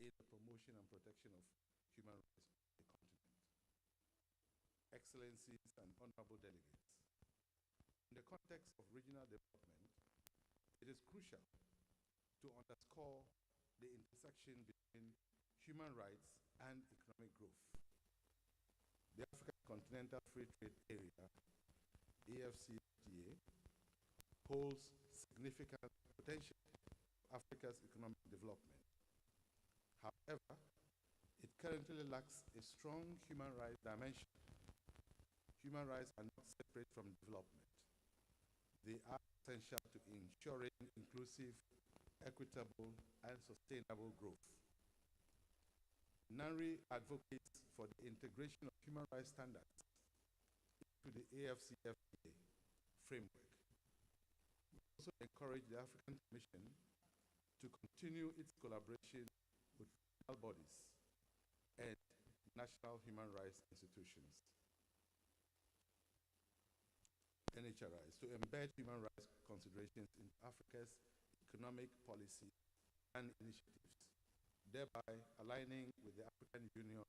in the promotion and protection of human rights on the continent. Excellencies and honorable delegates, in the context of regional development, it is crucial to underscore the intersection between human rights and economic growth. The African Continental Free Trade Area, AFCFTA, holds significant potential for Africa's economic development. However, it currently lacks a strong human rights dimension. Human rights are not separate from development. They are essential to ensuring inclusive, equitable, and sustainable growth. NANRI advocates for the integration of human rights standards into the AFCFTA framework. We also encourage the African Commission to continue its collaboration with regional bodies and national human rights institutions, NHRIs, to embed human rights considerations in Africa's economic policy and initiatives, thereby aligning with the African Union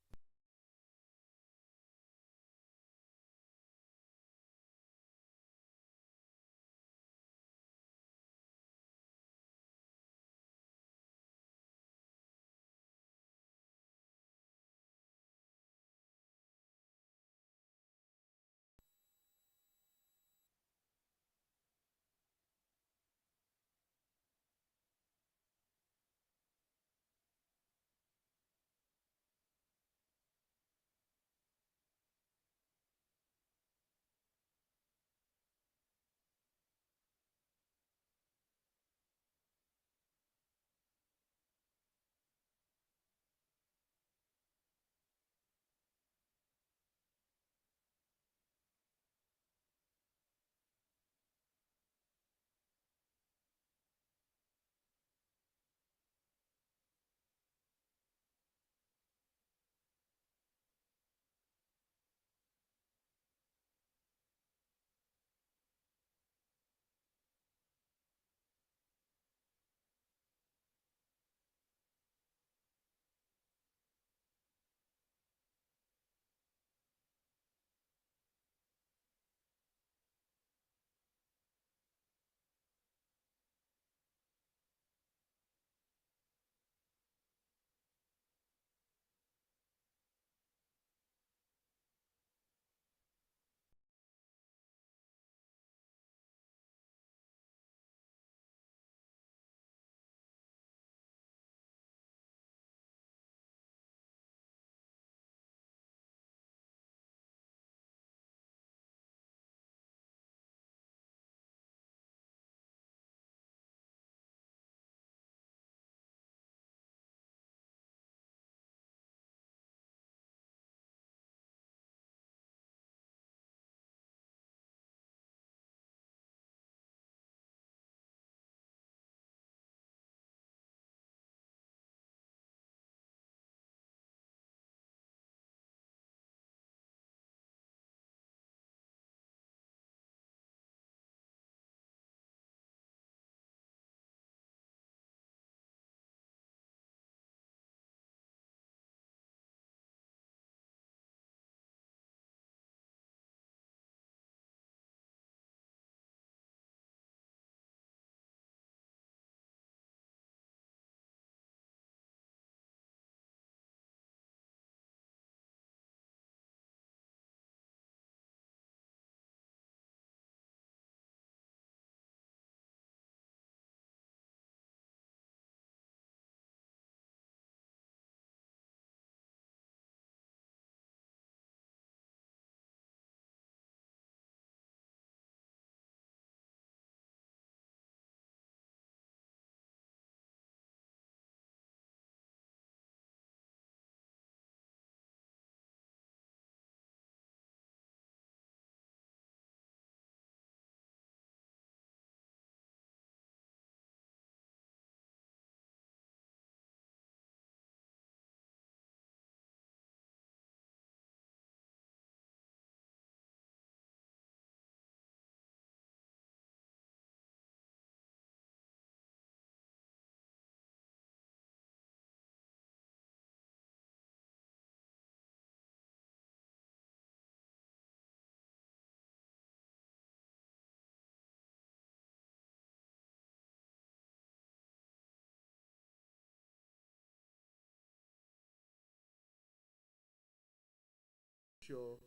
ensure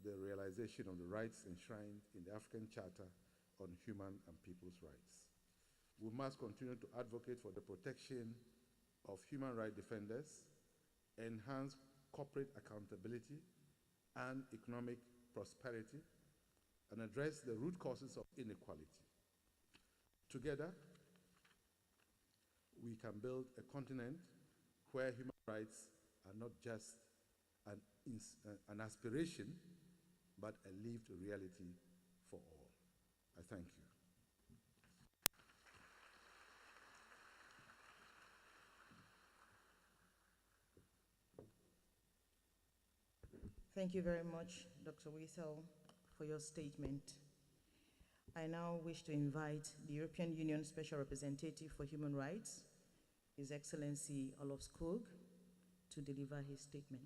the realization of the rights enshrined in the African Charter on Human and People's Rights. We must continue to advocate for the protection of human rights defenders, enhance corporate accountability and economic prosperity, and address the root causes of inequality. Together, we can build a continent where human rights are not just an aspiration, but a lived reality for all. I thank you. Thank you very much, Dr. Wiesel, for your statement. I now wish to invite the European Union Special Representative for Human Rights, His Excellency Olof Skog, to deliver his statement.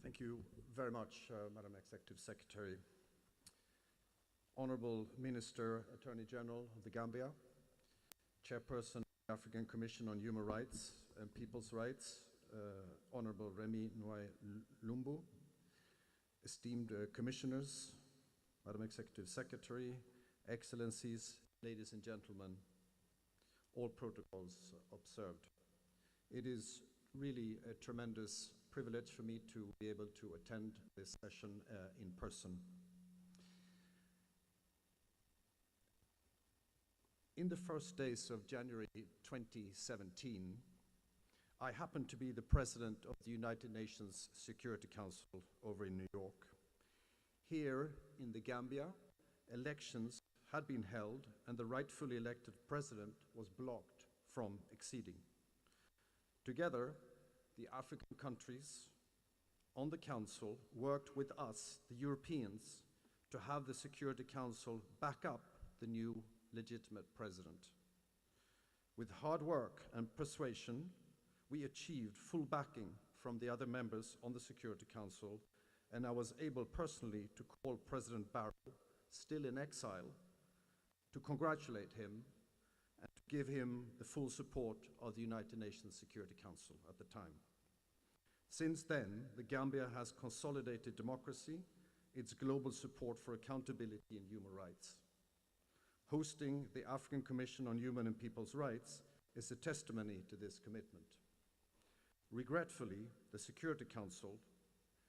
Thank you very much, Madam Executive Secretary. Honorable Minister, Attorney General of the Gambia, Chairperson of the African Commission on Human Rights and People's Rights, Honorable Remy Nwai Lumbu, esteemed Commissioners, Madam Executive Secretary, Excellencies, ladies and gentlemen, all protocols observed. It is really a tremendous privilege for me to be able to attend this session in person. In the first days of January 2017, I happened to be the president of the United Nations Security Council over in New York. Here in the Gambia, elections had been held and the rightfully elected president was blocked from acceding. Together, the African countries on the Council worked with us, the Europeans, to have the Security Council back up the new legitimate president. With hard work and persuasion, we achieved full backing from the other members on the Security Council, and I was able personally to call President Barrow, still in exile, to congratulate him and to give him the full support of the United Nations Security Council at the time. Since then, the Gambia has consolidated democracy, its global support for accountability and human rights. Hosting the African Commission on Human and People's Rights is a testimony to this commitment. Regretfully, the Security Council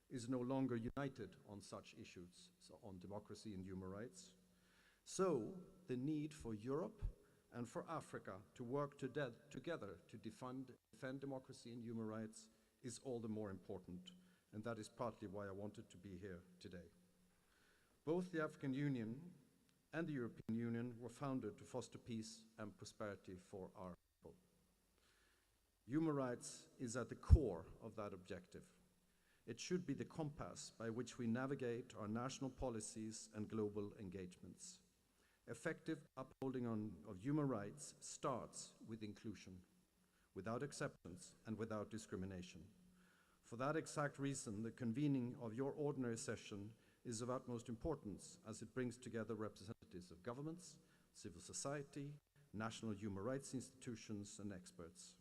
is no longer united on such issues, so on democracy and human rights. So, the need for Europe and for Africa to work together to defend democracy and human rights is all the more important, and that is partly why I wanted to be here today. Both the African Union and the European Union were founded to foster peace and prosperity for our people. Human rights is at the core of that objective. It should be the compass by which we navigate our national policies and global engagements. Effective upholding of human rights starts with inclusion, without acceptance and without discrimination. For that exact reason, the convening of your ordinary session is of utmost importance, as it brings together representatives of governments, civil society, national human rights institutions, and experts.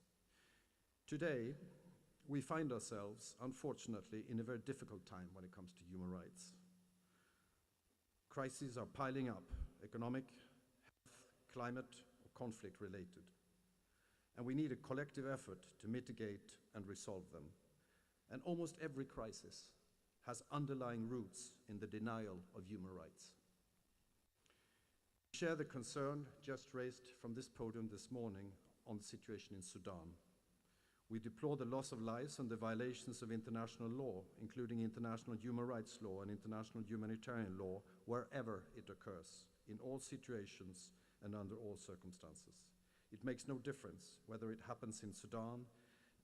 Today, we find ourselves, unfortunately, in a very difficult time when it comes to human rights. Crises are piling up, economic, health, climate, or conflict related. And we need a collective effort to mitigate and resolve them. And almost every crisis has underlying roots in the denial of human rights. We share the concern just raised from this podium this morning on the situation in Sudan. We deplore the loss of lives and the violations of international law, including international human rights law and international humanitarian law, wherever it occurs, in all situations and under all circumstances. It makes no difference whether it happens in Sudan,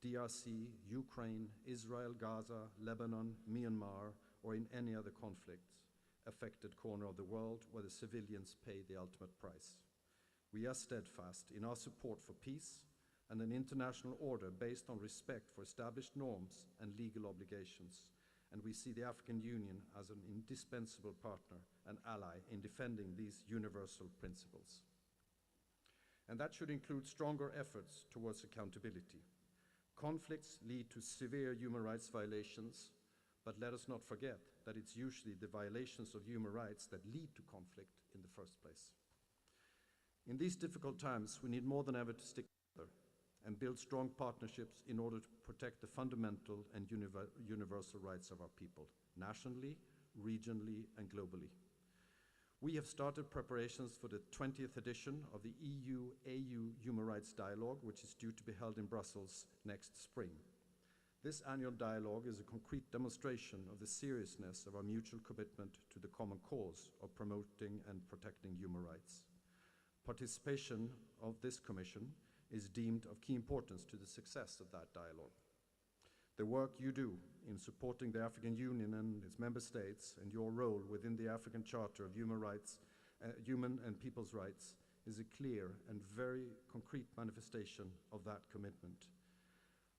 DRC, Ukraine, Israel, Gaza, Lebanon, Myanmar, or in any other conflict-affected corner of the world where the civilians pay the ultimate price. We are steadfast in our support for peace and an international order based on respect for established norms and legal obligations, and we see the African Union as an indispensable partner and ally in defending these universal principles. And that should include stronger efforts towards accountability. Conflicts lead to severe human rights violations, but let us not forget that it's usually the violations of human rights that lead to conflict in the first place. In these difficult times, we need more than ever to stick together and build strong partnerships in order to protect the fundamental and universal rights of our people, nationally, regionally, and globally. We have started preparations for the 20th edition of the EU-AU Human Rights Dialogue, which is due to be held in Brussels next spring. This annual dialogue is a concrete demonstration of the seriousness of our mutual commitment to the common cause of promoting and protecting human rights. Participation of this Commission is deemed of key importance to the success of that dialogue. The work you do in supporting the African Union and its member states and your role within the African Charter of Human Rights, Human and People's Rights is a clear and very concrete manifestation of that commitment.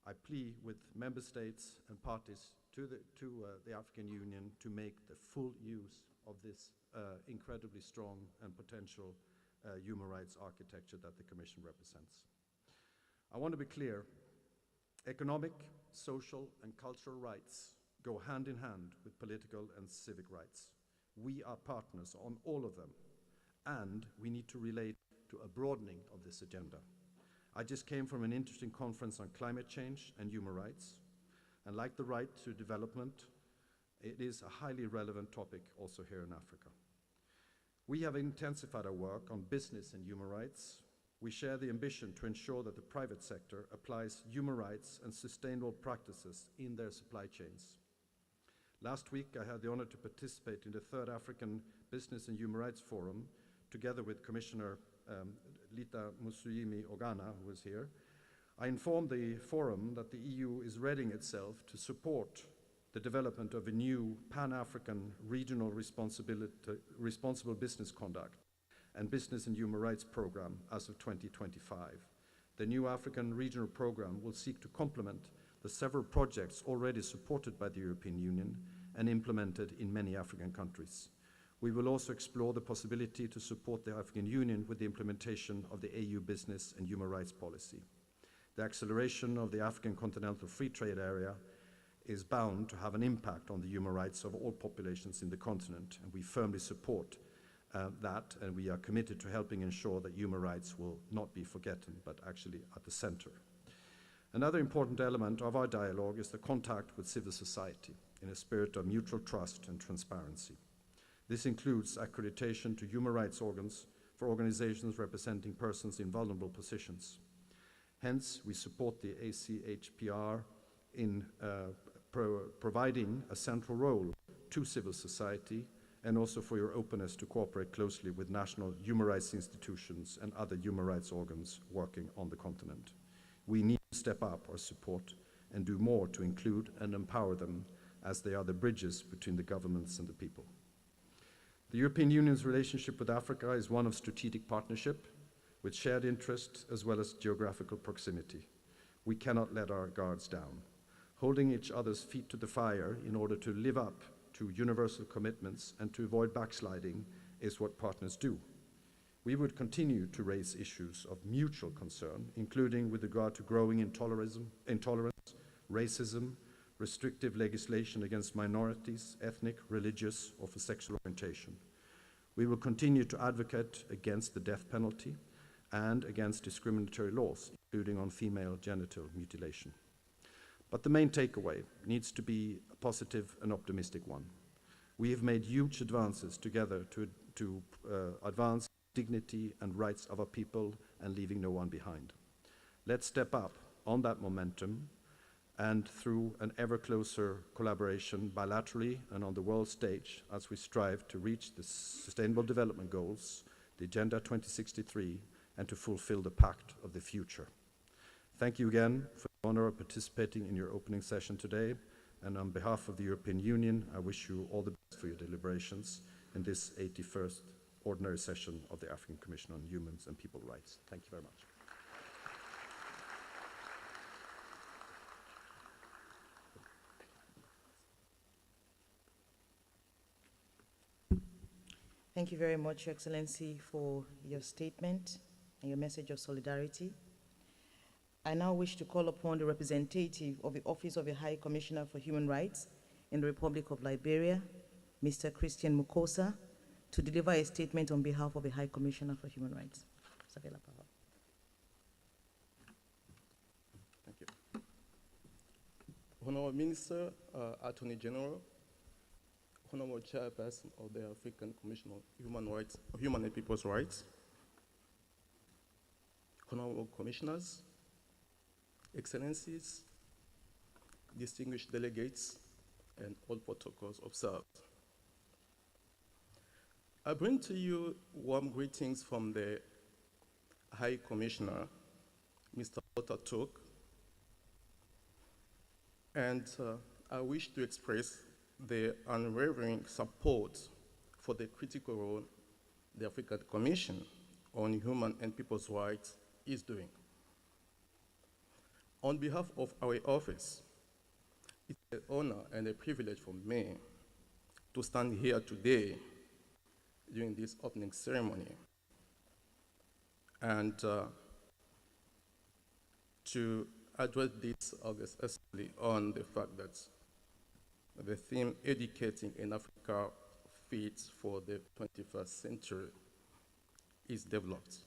I plea with member states and parties to the African Union to make the full use of this incredibly strong and potential human rights architecture that the Commission represents. I want to be clear, economic, social, and cultural rights go hand in hand with political and civic rights. We are partners on all of them, and we need to relate to a broadening of this agenda. I just came from an interesting conference on climate change and human rights, and like the right to development, it is a highly relevant topic also here in Africa. We have intensified our work on business and human rights. We share the ambition to ensure that the private sector applies human rights and sustainable practices in their supply chains. Last week, I had the honor to participate in the third African Business and Human Rights Forum, together with Commissioner Lita Musuyimi-Ogana, who was here. I informed the forum that the EU is readying itself to support the development of a new Pan-African regional responsible business conduct and business and human rights program as of 2025. The new African regional program will seek to complement the several projects already supported by the European Union and implemented in many African countries. We will also explore the possibility to support the African Union with the implementation of the AU business and human rights policy. The acceleration of the African Continental Free Trade Area is bound to have an impact on the human rights of all populations in the continent, and we firmly support that, and we are committed to helping ensure that human rights will not be forgotten, but actually at the center. Another important element of our dialogue is the contact with civil society in a spirit of mutual trust and transparency. This includes accreditation to human rights organs for organizations representing persons in vulnerable positions. Hence, we support the ACHPR in providing a central role to civil society, and also for your openness to cooperate closely with national human rights institutions and other human rights organs working on the continent. We need to step up our support and do more to include and empower them, as they are the bridges between the governments and the people. The European Union's relationship with Africa is one of strategic partnership, with shared interest as well as geographical proximity. We cannot let our guards down. Holding each other's feet to the fire in order to live up to universal commitments and to avoid backsliding is what partners do. We would continue to raise issues of mutual concern, including with regard to growing intolerance, racism, restrictive legislation against minorities, ethnic, religious, or for sexual orientation. We will continue to advocate against the death penalty and against discriminatory laws, including on female genital mutilation. But the main takeaway needs to be a positive and optimistic one. We have made huge advances together to advance dignity and rights of our people and leaving no one behind. Let's step up on that momentum and through an ever closer collaboration bilaterally and on the world stage as we strive to reach the Sustainable Development Goals, the Agenda 2063, and to fulfill the Pact of the Future. Thank you again for the honor of participating in your opening session today, and on behalf of the European Union, I wish you all the best for your deliberations in this 81st ordinary session of the African Commission on Human and People's Rights. Thank you very much. Thank you very much, Your Excellency, for your statement and your message of solidarity. I now wish to call upon the representative of the Office of the High Commissioner for Human Rights in the Republic of Liberia, Mr. Christian Mukosa, to deliver a statement on behalf of the High Commissioner for Human Rights. Thank you. Honorable Minister, Attorney General, Honorable Chairperson of the African Commission on Human and People's Rights, Honorable Commissioners, Excellencies, distinguished delegates, and all protocols observed. I bring to you warm greetings from the High Commissioner, Mr. Walter Took, and I wish to express the unwavering support for the critical role the African Commission on Human and People's Rights is doing. On behalf of our office, it's an honor and a privilege for me to stand here today during this opening ceremony and to address this August Assembly on the fact that the theme Educating in Africa Fits for the 21st Century is developed.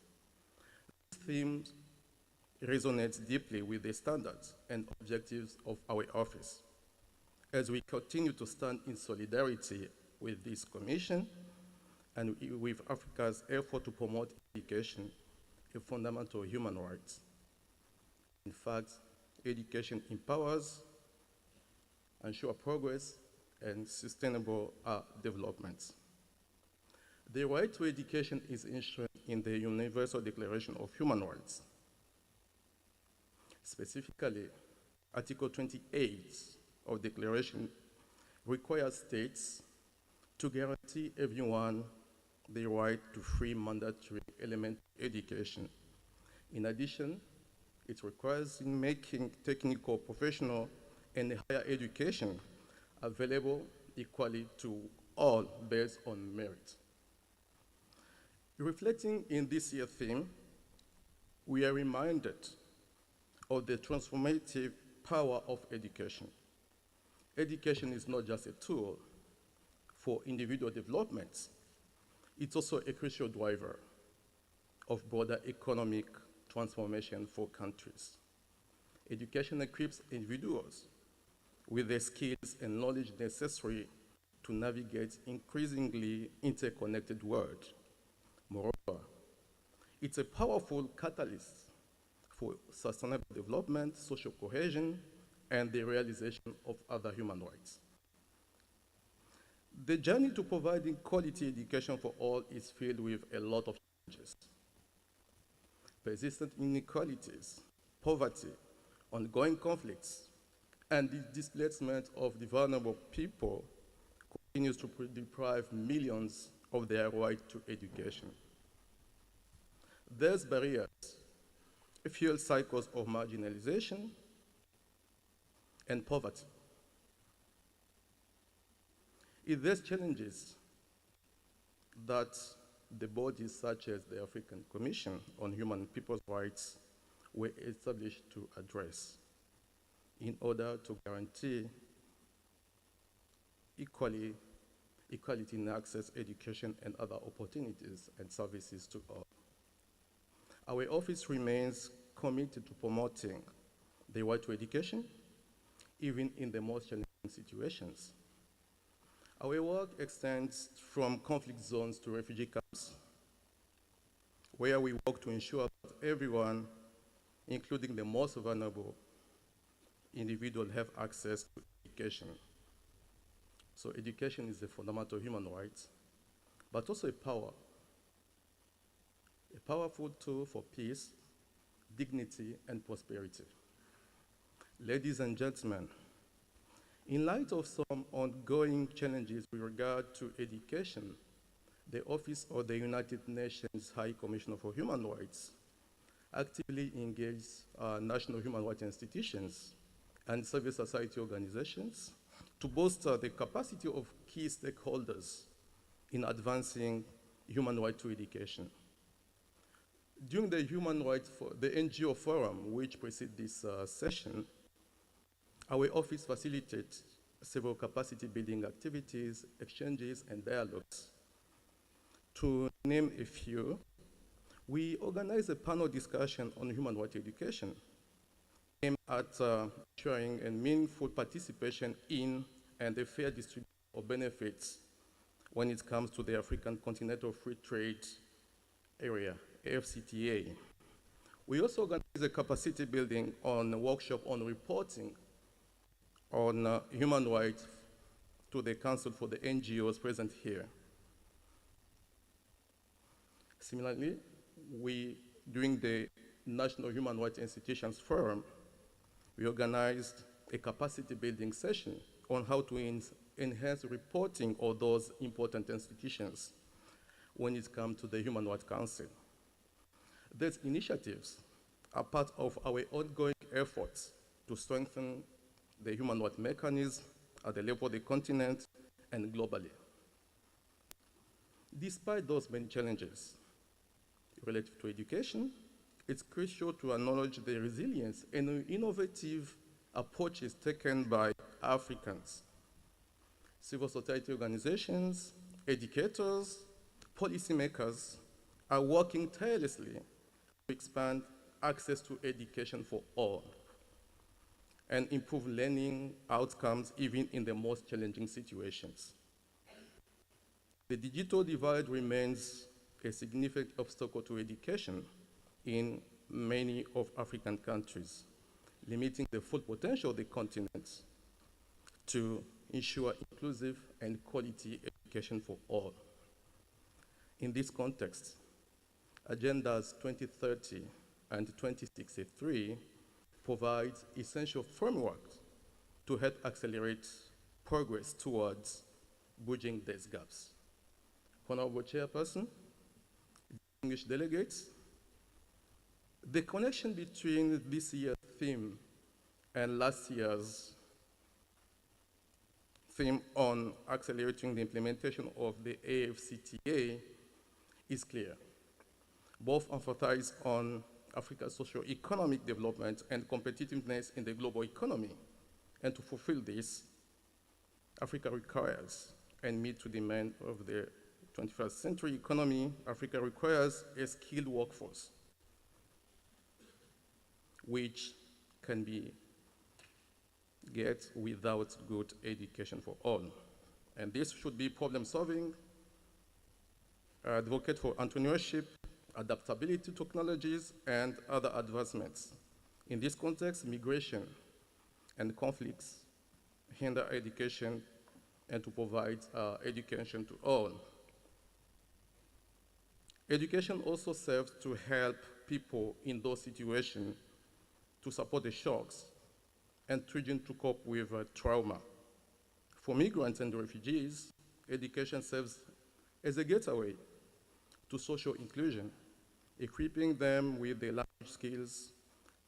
This theme resonates deeply with the standards and objectives of our office as we continue to stand in solidarity with this Commission and with Africa's effort to promote education, a fundamental human right. In fact, education empowers, ensures progress, and sustainable development. The right to education is enshrined in the Universal Declaration of Human Rights. Specifically, Article 28 of the Declaration requires states to guarantee everyone the right to free mandatory elementary education. In addition, it requires in making technical, professional, and higher education available equally to all based on merit. Reflecting in this year's theme, we are reminded of the transformative power of education. Education is not just a tool for individual development, it's also a crucial driver of broader economic transformation for countries. Education equips individuals with the skills and knowledge necessary to navigate increasingly interconnected world. Moreover, it's a powerful catalyst for sustainable development, social cohesion, and the realization of other human rights. The journey to providing quality education for all is filled with a lot of challenges. Persistent inequalities, poverty, ongoing conflicts, and the displacement of the vulnerable people continues to deprive millions of their right to education. These barriers fuel cycles of marginalization and poverty. It these challenges that the bodies such as the African Commission on Human and People's Rights were established to address in order to guarantee equality in access, education, and other opportunities and services to all. Our office remains committed to promoting the right to education, even in the most challenging situations. Our work extends from conflict zones to refugee camps, where we work to ensure that everyone, including the most vulnerable individuals, have access to education. So education is a fundamental human right, but also a powerful tool for peace, dignity, and prosperity. Ladies and gentlemen, in light of some ongoing challenges with regard to education, the Office of the United Nations High Commissioner for Human Rights actively engages national human rights institutions and civil society organizations to bolster the capacity of key stakeholders in advancing human right to education. During the the NGO forum, which preceded this session, our office facilitated several capacity building activities, exchanges, and dialogues. To name a few, we organized a panel discussion on human rights education aimed at ensuring a meaningful participation in and a fair distribution of benefits when it comes to the African Continental Free Trade Area, AFCTA. We also organized a capacity building on a workshop on reporting on human rights to the Council for the NGOs present here. Similarly, during the National Human Rights Institutions Forum, we organized a capacity building session on how to enhance reporting of those important institutions when it comes to the Human Rights Council. These initiatives are part of our ongoing efforts to strengthen the human rights mechanism at the level of the continent and globally. Despite those many challenges related to education, it's crucial to acknowledge the resilience and innovative approaches taken by Africans. Civil society organizations, educators, policymakers are working tirelessly to expand access to education for all and improve learning outcomes even in the most challenging situations. The digital divide remains a significant obstacle to education in many of African countries, limiting the full potential of the continent to ensure inclusive and quality education for all. In this context, Agendas 2030 and 2063 provides essential frameworks to help accelerate progress towards bridging these gaps. Honorable Chairperson, distinguished delegates, the connection between this year's theme and last year's theme on accelerating the implementation of the AFCTA is clear. Both emphasize on Africa's socio-economic development and competitiveness in the global economy. And to fulfill this, Africa requires and meet the demand of the 21st century economy. Africa requires a skilled workforce, which can be get without good education for all. And this should be problem solving, advocate for entrepreneurship, adaptability to technologies, and other advancements. In this context, migration and conflicts hinder education and to provide education to all. Education also serves to help people in those situations to support the shocks and children to cope with trauma. For migrants and refugees, education serves as a gateway to social inclusion, equipping them with the language skills,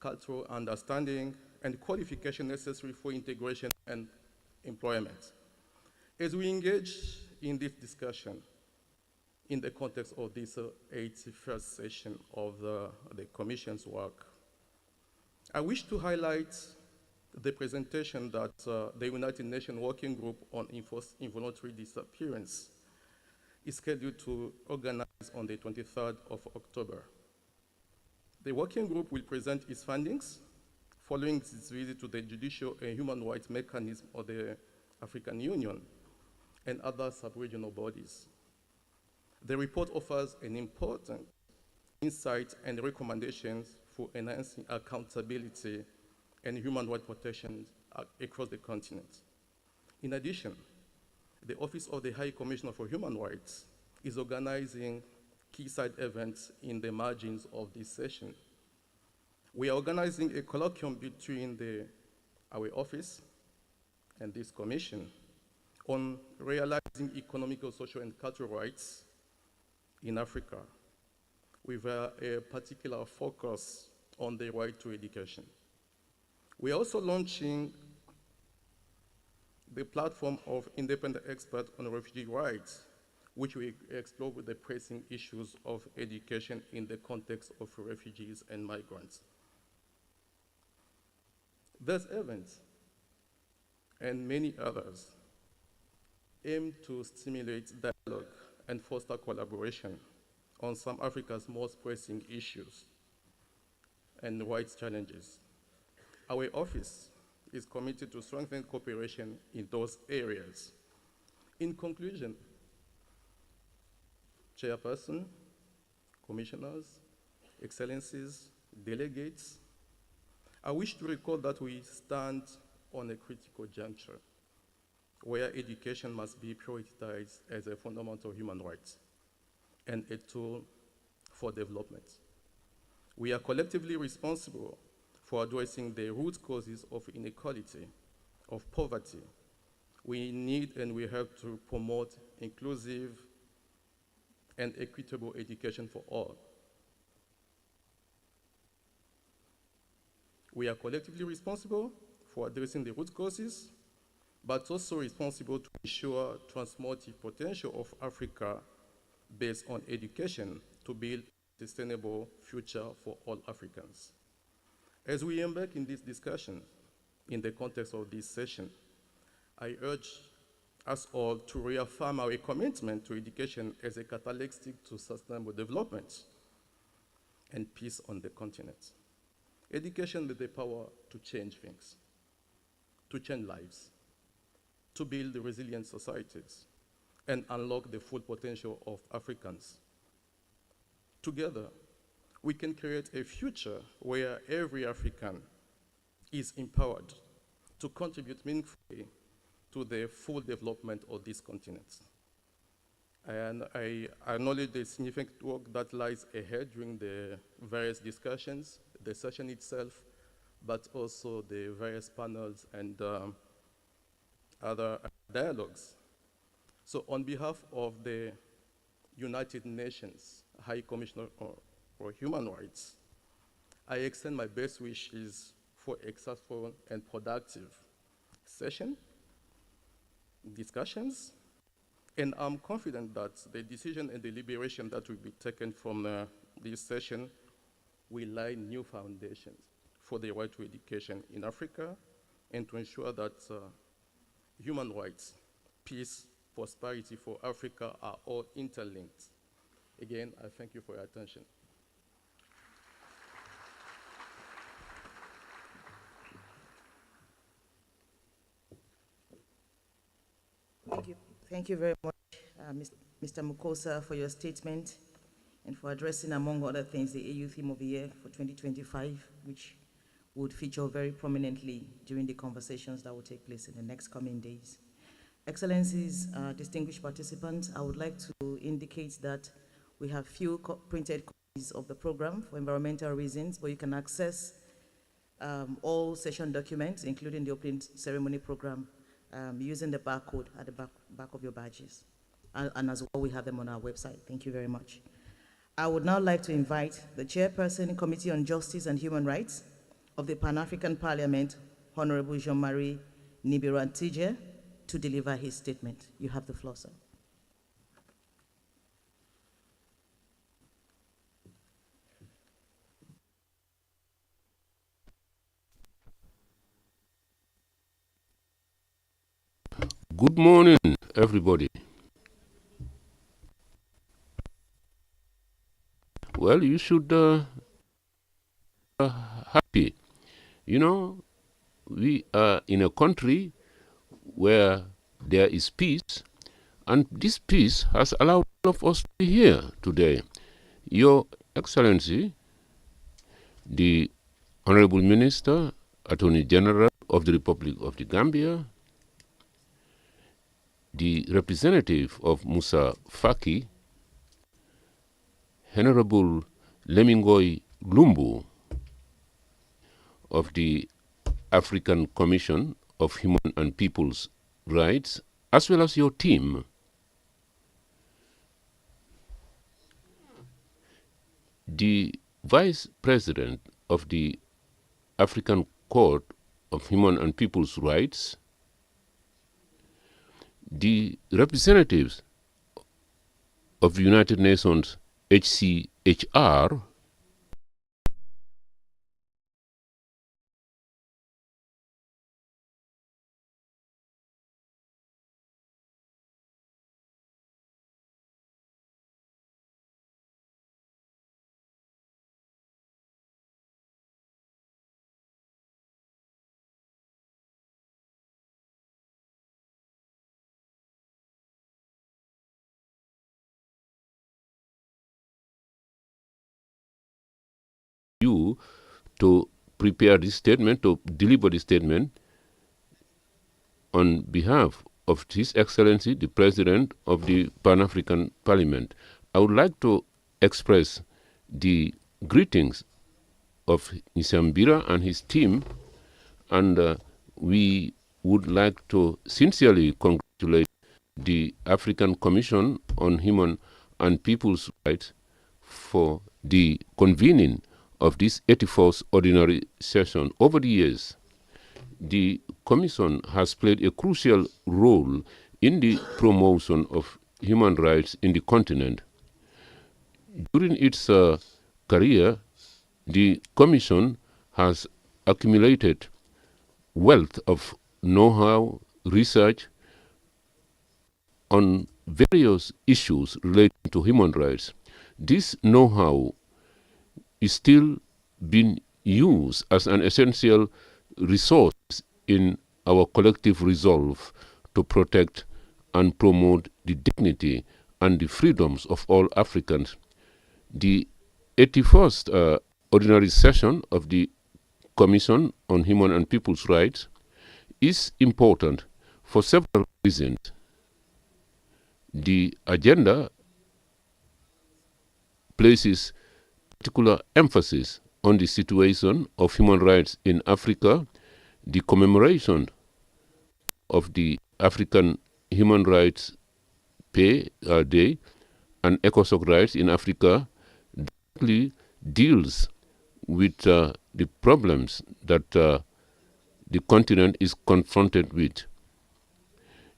cultural understanding, and qualification necessary for integration and employment. As we engage in this discussion, in the context of this 81st session of the Commission's work, I wish to highlight the presentation that the United Nations Working Group on Involuntary Disappearance is scheduled to organize on the 23rd of October. The working group will present its findings following its visit to the Judicial and Human Rights Mechanism of the African Union and other sub-regional bodies. The report offers an important insight and recommendations for enhancing accountability and human rights protection across the continent. In addition, the Office of the High Commissioner for Human Rights is organizing key side events in the margins of this session. We are organizing a colloquium between our office and this commission on realizing economical, social, and cultural rights in Africa, with a particular focus on the right to education. We are also launching the platform of independent experts on refugee rights which we explore with the pressing issues of education in the context of refugees and migrants. These events and many others aim to stimulate dialogue and foster collaboration on some of Africa's most pressing issues and rights challenges. Our office is committed to strengthen cooperation in those areas. In conclusion, Chairperson, Commissioners, Excellencies, Delegates, I wish to recall that we stand on a critical juncture where education must be prioritized as a fundamental human right and a tool for development. We are collectively responsible for addressing the root causes of inequality, of poverty. We need and we have to promote inclusive and equitable education for all. We are collectively responsible for addressing the root causes, but also responsible to ensure transformative potential of Africa based on education to build a sustainable future for all Africans. As we embark in this discussion, in the context of this session, I urge us all to reaffirm our commitment to education as a catalytic to sustainable development and peace on the continent. Education with the power to change things, to change lives, to build resilient societies, and unlock the full potential of Africans. Together, we can create a future where every African is empowered to contribute meaningfully to the full development of this continent. And I acknowledge the significant work that lies ahead during the various discussions, the session itself, but also the various panels and other dialogues. So on behalf of the United Nations High Commissioner for Human Rights, I extend my best wishes for a successful and productive session, discussions, and I'm confident that the decision and deliberation that will be taken from this session will lay new foundations for the right to education in Africa and to ensure that human rights, peace, prosperity for Africa are all interlinked. Again, I thank you for your attention. Thank you very much, Mr. Mukosa, for your statement and for addressing, among other things, the AU theme of the year for 2025, which would feature very prominently during the conversations that will take place in the next coming days. Excellencies, distinguished participants, I would like to indicate that we have few printed copies of the program for environmental reasons, but you can access all session documents, including the opening ceremony program, using the barcode at the back of your badges. And as well, we have them on our website. Thank you very much. I would now like to invite the Chairperson, Committee on Justice and Human Rights of the Pan-African Parliament, Honorable Jean-Marie Nibiru-Antije, to deliver his statement. You have the floor, sir. Good morning, everybody. Well, you should happy. You know, we are in a country where there is peace, and this peace has allowed all of us to be here today. Your Excellency, the Honorable Minister, Attorney General of the Republic of the Gambia, the representative of Musa Faki, Honorable Lemingoi Lumbu of the African Commission of Human and People's Rights, as well as your team. The Vice President of the African Court of Human and People's Rights, the representatives of the United Nations HCHR you to prepare this statement, to deliver this statement on behalf of His Excellency, the President of the Pan-African Parliament. I would like to express the greetings of Nisambira and his team, and we would like to sincerely congratulate the African Commission on Human and People's Rights for the convening of this 84th ordinary session. Over the years, the Commission has played a crucial role in the promotion of human rights in the continent. During its career, the Commission has accumulated wealth of know-how, research on various issues relating to human rights. This know-how is still being used as an essential resource in our collective resolve to protect and promote the dignity and the freedoms of all Africans. The 81st ordinary session of the Commission on Human and People's Rights is important for several reasons. The agenda places particular emphasis on the situation of human rights in Africa, the commemoration of the African Human Rights Day, and ECOSOC rights in Africa directly deals with the problems that the continent is confronted with.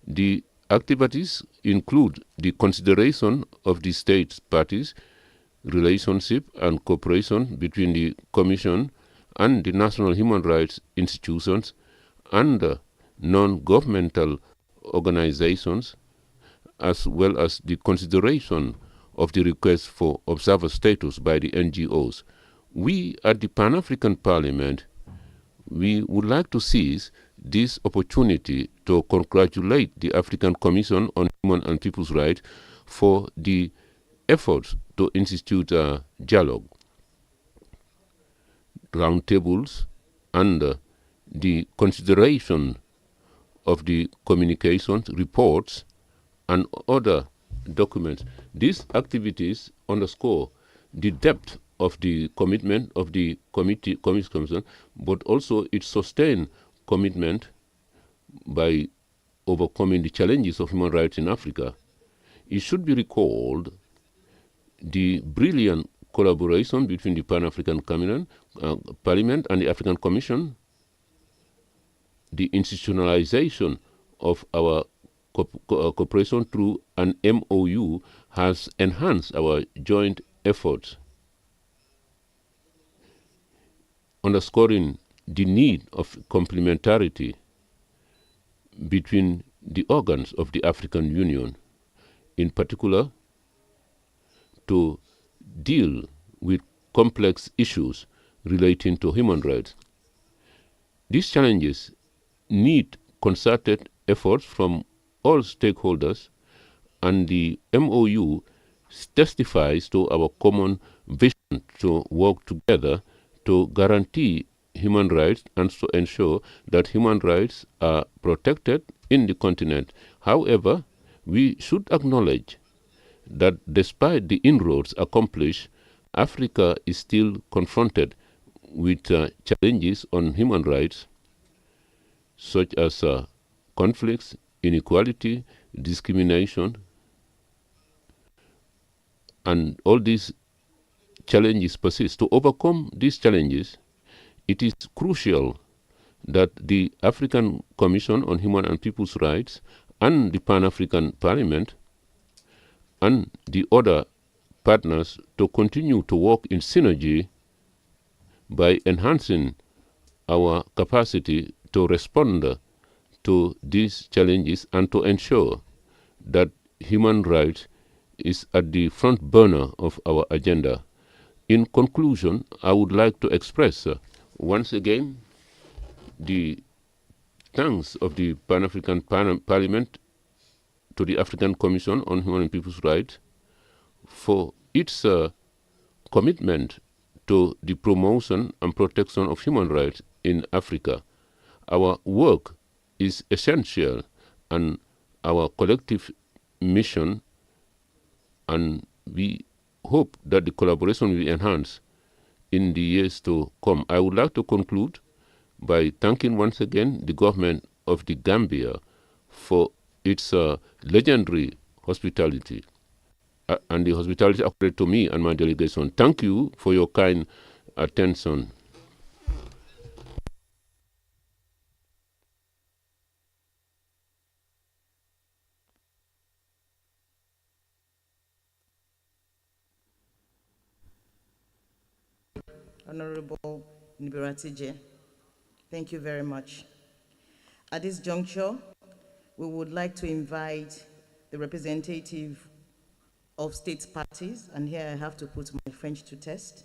The activities include the consideration of the state parties, relationship and cooperation between the Commission and the national human rights institutions and non-governmental organizations, as well as the consideration of the request for observer status by the NGOs. We at the Pan-African Parliament, we would like to seize this opportunity to congratulate the African Commission on Human and People's Rights for the efforts to institute a dialogue, roundtables, and the consideration of the communications, reports, and other documents. These activities underscore the depth of the commitment of the Commission, but also its sustained commitment by overcoming the challenges of human rights in Africa. It should be recalled the brilliant collaboration between the Pan-African Parliament and the African Commission, the institutionalization of our cooperation through an MOU has enhanced our joint efforts, underscoring the need of complementarity between the organs of the African Union, in particular to deal with complex issues relating to human rights. These challenges need concerted efforts from all stakeholders, and the MOU testifies to our common vision to work together to guarantee human rights and to ensure that human rights are protected in the continent. However, we should acknowledge that despite the inroads accomplished, Africa is still confronted with challenges on human rights, such as conflicts, inequality, discrimination, and all these challenges persist. To overcome these challenges, it is crucial that the African Commission on Human and People's Rights and the Pan-African Parliament and the other partners to continue to work in synergy by enhancing our capacity to respond to these challenges and to ensure that human rights is at the front burner of our agenda. In conclusion, I would like to express once again the thanks of the Pan-African Parliament to the African Commission on Human and People's Rights for its commitment to the promotion and protection of human rights in Africa. Our work is essential and our collective mission, and we hope that the collaboration will be enhanced in the years to come. I would like to conclude by thanking once again the government of the Gambia for its legendary hospitality and the hospitality accorded to me and my delegation. Thank you for your kind attention. Honorable Nibiratije, thank you very much. At this juncture, we would like to invite the representative of state parties, and here I have to put my French to test.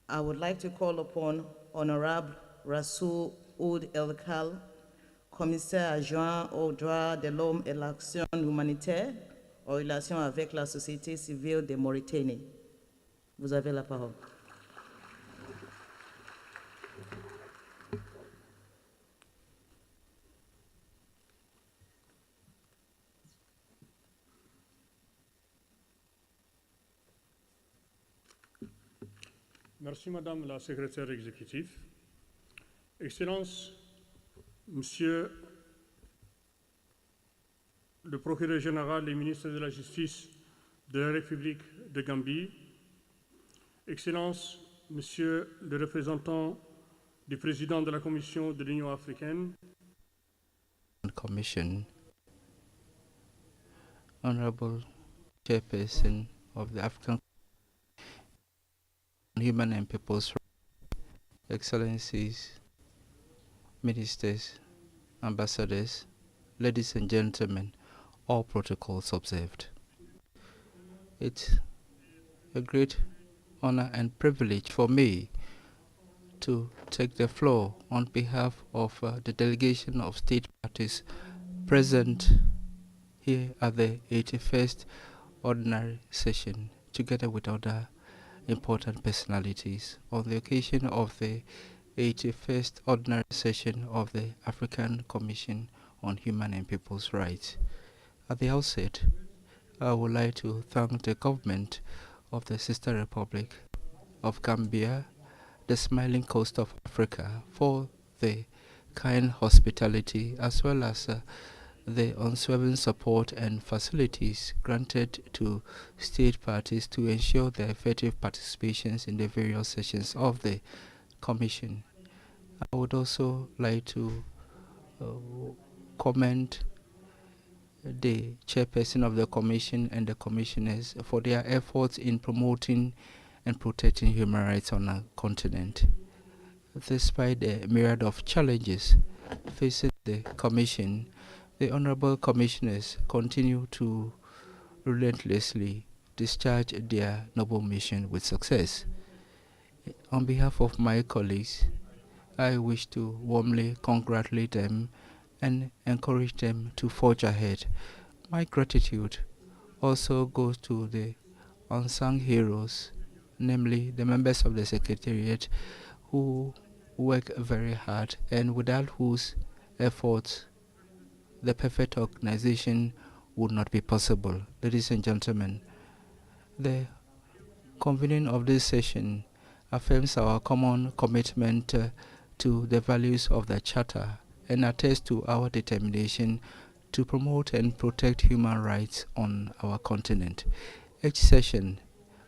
I would like to call upon Honorable Rassoul Oud El Khal, commissaire adjoint aux droits de l'homme et l'action humanitaire en relation avec la société civile de Mauritanie. Vous avez la parole. Merci Madame la Secrétaire exécutive. Excellences, Monsieur le Procureur général et ministre de la Justice de la République de Gambie, Excellences, Monsieur le représentant du Président de la Commission de l'Union africaine, Commission, Honorable Chairperson of the African Human and People's Rights, Excellencies, Ministers, Ambassadors, ladies and gentlemen, all protocols observed. It's a great honor and privilege for me to take the floor on behalf of the delegation of state parties present here at the 81st Ordinary Session, together with other important personalities on the occasion of the 81st Ordinary Session of the African Commission on Human and People's Rights. At the outset, I would like to thank the government of the Sister Republic of Gambia, the smiling coast of Africa, for the kind hospitality as well as the unswerving support and facilities granted to state parties to ensure their effective participations in the various sessions of the Commission. I would also like to commend the chairperson of the Commission and the commissioners for their efforts in promoting and protecting human rights on our continent. Despite the myriad of challenges facing the Commission, the Honorable Commissioners continue to relentlessly discharge their noble mission with success. On behalf of my colleagues, I wish to warmly congratulate them and encourage them to forge ahead. My gratitude also goes to the unsung heroes, namely the members of the Secretariat, who work very hard and without whose efforts the perfect organization would not be possible. Ladies and gentlemen, the convening of this session affirms our common commitment to the values of the Charter and attests to our determination to promote and protect human rights on our continent. Each session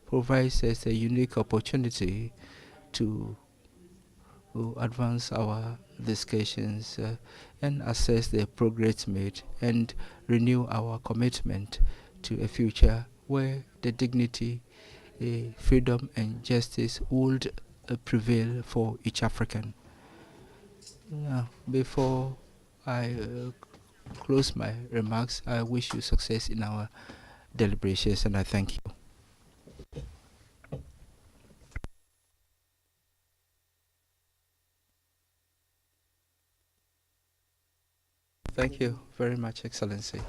provides us a unique opportunity to advance our discussions and assess the progress made and renew our commitment to a future where the dignity, freedom and justice would prevail for each African. Now, before I close my remarks, I wish you success in our deliberations, and I thank you. Thank you very much, Excellency.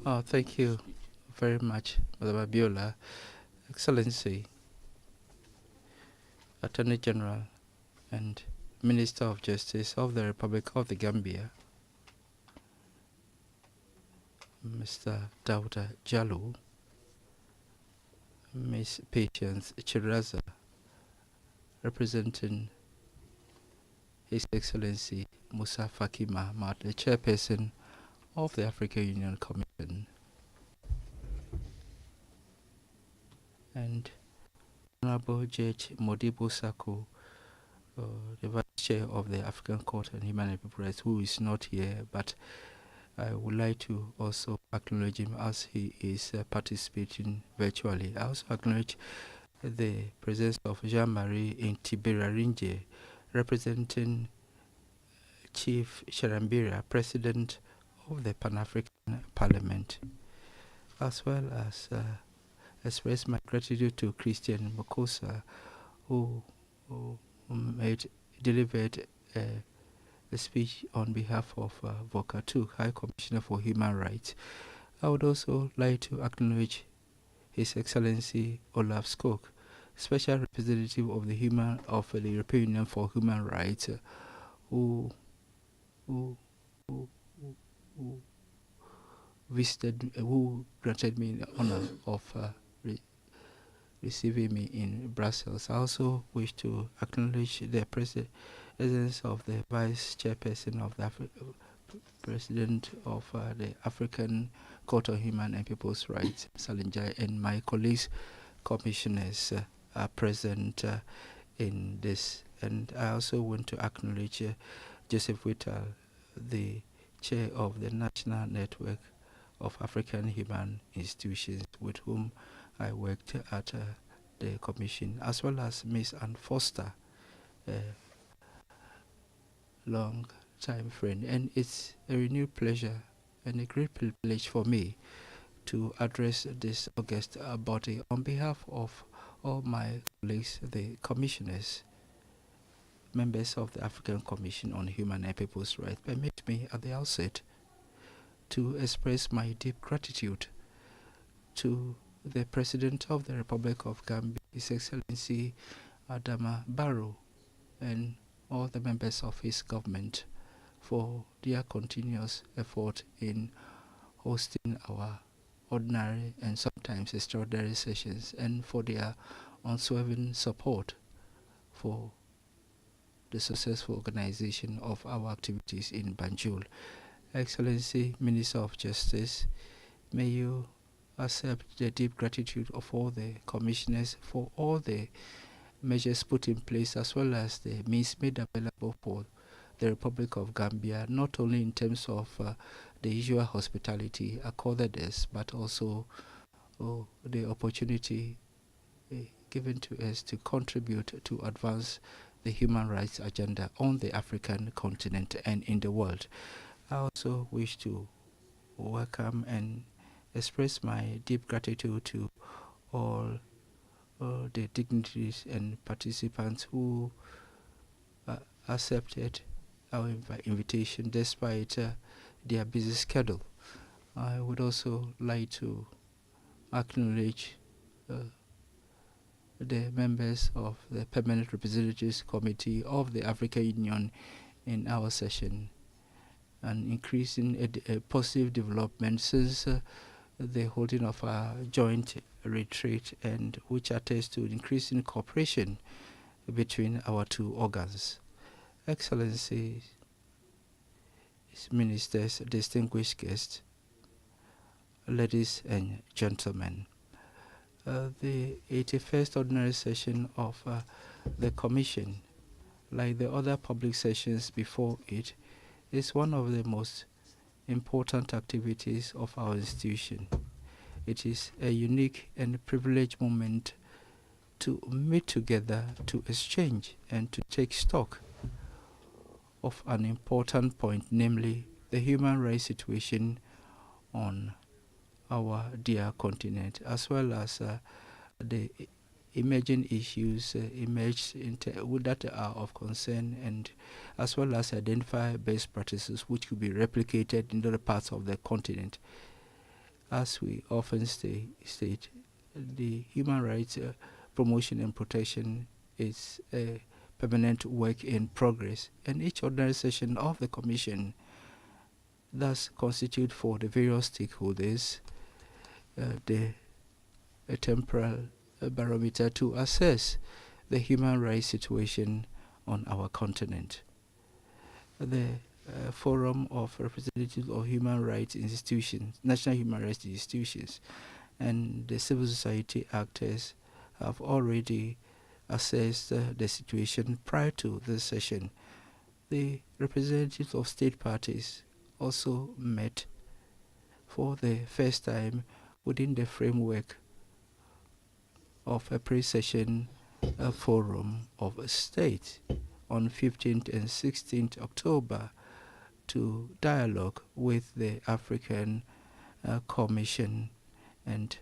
Oh, thank you very much, Madam Abiola. Excellency, Attorney General and Minister of Justice of the Republic of the Gambia, Mr. Dauda Jallo, Ms. Patience Chiraza, representing His Excellency Musa Faki Mahamat, the Chairperson of the African Union Commission, and Honorable Judge Modibo Sako, the Vice Chair of the African Court on Human and People Rights, who is not here, but I would like to also acknowledge him as he is participating virtually. I also acknowledge the presence of Jean-Marie Intiberarinje, representing Chief Sharambira, President of the Pan-African Parliament, as well as express my gratitude to Christian Mokosa, who delivered a speech on behalf of Volker Turk, High Commissioner for Human Rights. I would also like to acknowledge His Excellency Olaf Skog, Special Representative of the European Union for Human Rights, who visited, who granted me the honor of receiving me in Brussels. I also wish to acknowledge the presence of the Vice Chairperson of the President of the African Court of Human and People's Rights, Salinjai, and my colleagues, commissioners are present in this. And I also want to acknowledge Joseph Whittle, the Chair of the National Network of African Human Institutions, with whom I worked at the Commission, as well as Ms. Ann Foster, a long time friend. And it's a renewed pleasure and a great privilege for me to address this august body on behalf of all my colleagues, the commissioners, members of the African Commission on Human and People's Rights. Permit me at the outset to express my deep gratitude to the President of the Republic of Gambia, His Excellency Adama Barrow, and all the members of his government for their continuous effort in hosting our ordinary and sometimes extraordinary sessions, and for their unswerving support for the successful organization of our activities in Banjul. Excellency Minister of Justice, may you accept the deep gratitude of all the commissioners for all the measures put in place, as well as the means made available for the Republic of Gambia, not only in terms of the usual hospitality accorded us, but also the opportunity given to us to contribute to advance the human rights agenda on the African continent and in the world. I also wish to welcome and express my deep gratitude to all the dignitaries and participants who accepted our invitation despite their busy schedule. I would also like to acknowledge the members of the Permanent Representatives Committee of the African Union in our session, an increasing a positive development since the holding of our joint retreat, and which attests to increasing cooperation between our two organs. Excellencies, ministers, distinguished guests, ladies and gentlemen, the 81st Ordinary Session of the Commission, like the other public sessions before it, is one of the most important activities of our institution. It is a unique and privileged moment to meet together, to exchange and to take stock of an important point, namely the human rights situation on our dear continent, as well as the emerging issues emerged that are of concern, and as well as identify best practices which could be replicated in other parts of the continent. As we often state, the human rights promotion and protection is a permanent work in progress, and each ordinary session of the Commission thus constitute for the various stakeholders a temporal barometer to assess the human rights situation on our continent. The Forum of Representatives of Human Rights Institutions, National Human Rights Institutions, and the civil society actors have already assessed the situation prior to this session. The representatives of state parties also met for the first time within the framework of a pre-session forum of state on 15th and 16th October to dialogue with the African Commission, and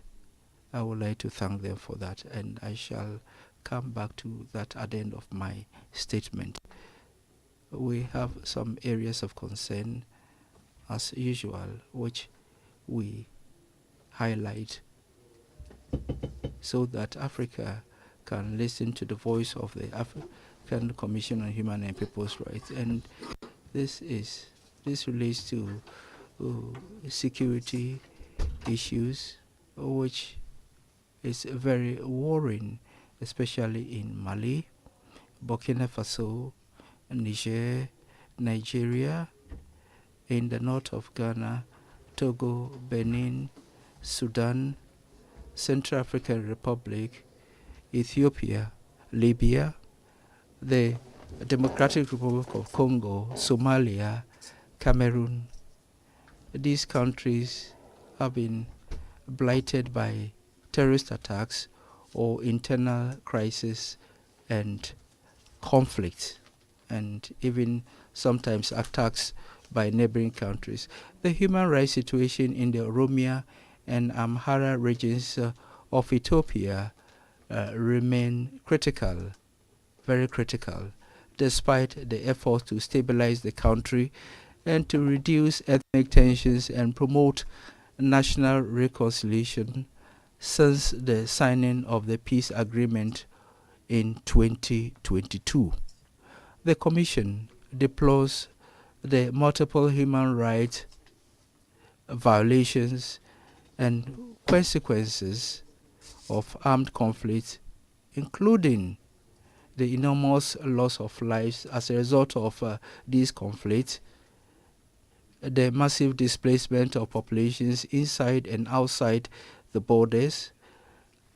I would like to thank them for that, and I shall come back to that at the end of my statement. We have some areas of concern, as usual, which we highlight so that Africa can listen to the voice of the African Commission on Human and People's Rights. And this relates to security issues, which is very worrying, especially in Mali, Burkina Faso, Niger, Nigeria, in the north of Ghana, Togo, Benin, Sudan, Central African Republic, Ethiopia, Libya, the Democratic Republic of Congo, Somalia, Cameroon. These countries have been blighted by terrorist attacks or internal crisis and conflict, and even sometimes attacks by neighboring countries. The human rights situation in the Oromia and Amhara regions of Ethiopia remain critical, very critical, despite the efforts to stabilize the country and to reduce ethnic tensions and promote national reconciliation since the signing of the peace agreement in 2022. The Commission deplores the multiple human rights violations and consequences of armed conflict, including the enormous loss of lives as a result of these conflicts, the massive displacement of populations inside and outside the borders,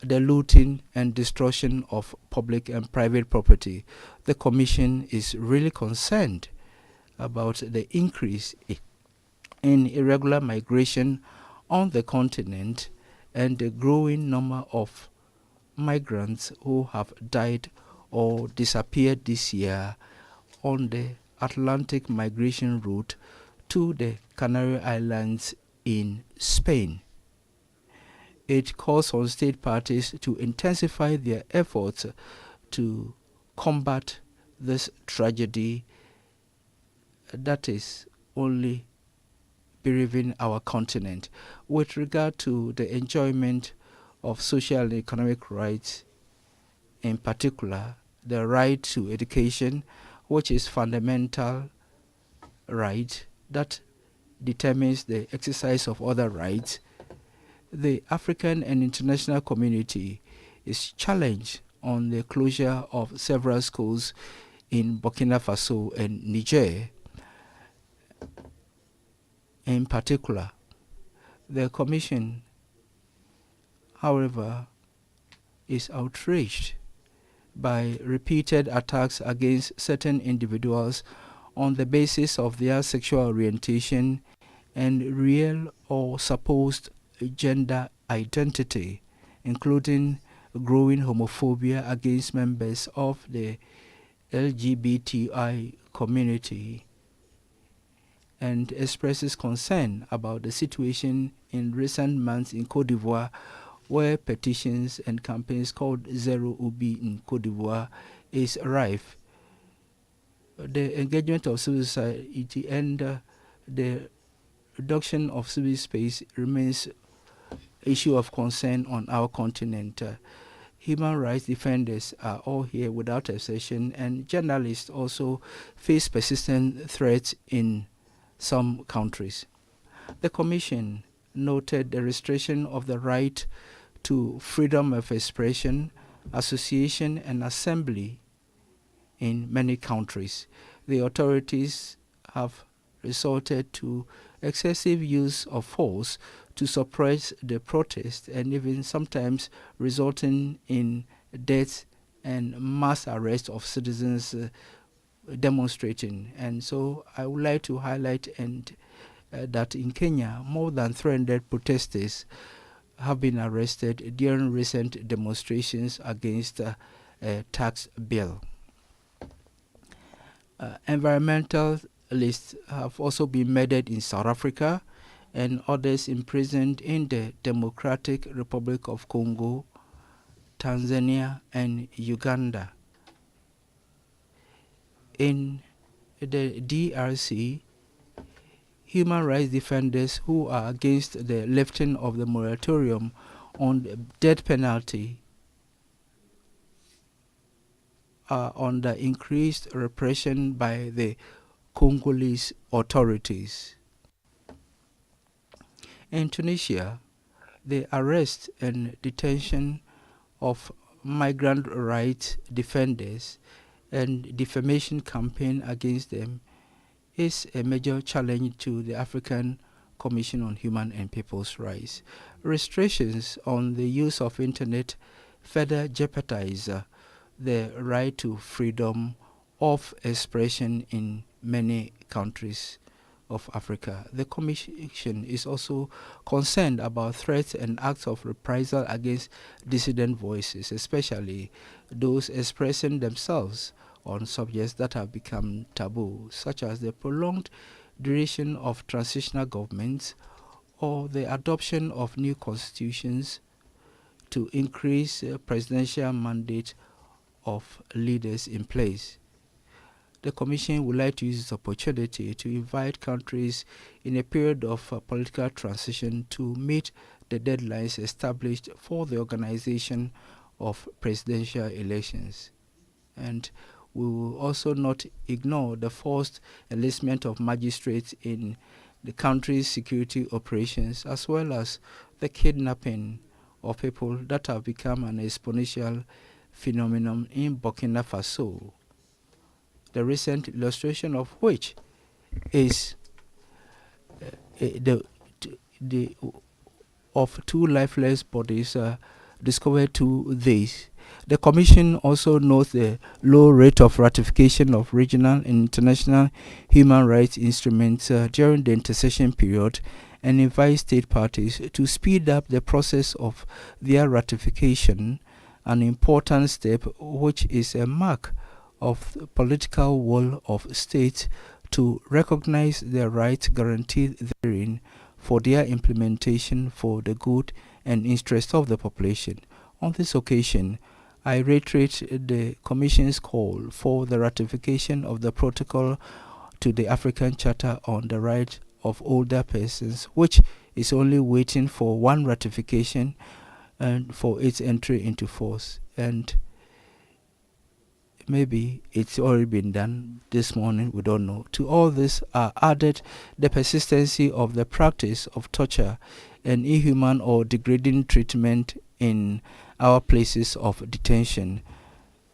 the looting and destruction of public and private property. The Commission is really concerned about the increase in irregular migration on the continent and the growing number of migrants who have died or disappeared this year on the Atlantic migration route to the Canary Islands in Spain. It calls on state parties to intensify their efforts to combat this tragedy that is only bereaving our continent. With regard to the enjoyment of social and economic rights, in particular, the right to education, which is fundamental right that determines the exercise of other rights, the African and international community is challenged on the closure of several schools in Burkina Faso and Niger. In particular, the Commission, however, is outraged by repeated attacks against certain individuals on the basis of their sexual orientation and real or supposed gender identity, including growing homophobia against members of the LGBTI community, and expresses concern about the situation in recent months in Côte d'Ivoire, where petitions and campaigns called Zero Ubi in Côte d'Ivoire is rife. The engagement of civil society and the reduction of civil space remains an issue of concern on our continent. Human rights defenders are all here without exception, and journalists also face persistent threats in some countries. The Commission noted the restriction of the right to freedom of expression, association, and assembly in many countries. The authorities have resorted to excessive use of force to suppress the protest, and even sometimes resulting in deaths and mass arrest of citizens demonstrating. And so I would like to highlight that in Kenya, more than 300 protesters have been arrested during recent demonstrations against a tax bill. Environmentalists have also been murdered in South Africa and others imprisoned in the Democratic Republic of Congo, Tanzania, and Uganda. In the DRC, human rights defenders who are against the lifting of the moratorium on the death penalty are under increased repression by the Congolese authorities. In Tunisia, the arrest and detention of migrant rights defenders and defamation campaign against them is a major challenge to the African Commission on Human and People's Rights. Restrictions on the use of internet further jeopardize the right to freedom of expression in many countries of Africa. The Commission is also concerned about threats and acts of reprisal against dissident voices, especially those expressing themselves on subjects that have become taboo, such as the prolonged duration of transitional governments or the adoption of new constitutions to increase presidential mandate of leaders in place. The Commission would like to use this opportunity to invite countries in a period of political transition to meet the deadlines established for the organization of presidential elections. And we will also not ignore the forced enlistment of magistrates in the country's security operations, as well as the kidnapping of people that have become an exponential phenomenon in Burkina Faso, the recent illustration of which is of two lifeless bodies discovered 2 days. The Commission also notes the low rate of ratification of regional and international human rights instruments during the intercession period, and invites state parties to speed up the process of their ratification, an important step which is a mark of the political will of states to recognize the rights guaranteed therein for their implementation for the good and interest of the population. On this occasion, I reiterate the Commission's call for the ratification of the protocol to the African Charter on the Right of Older Persons, which is only waiting for one ratification and for its entry into force. And maybe it's already been done this morning, we don't know. To all this are added the persistency of the practice of torture and inhuman or degrading treatment in our places of detention.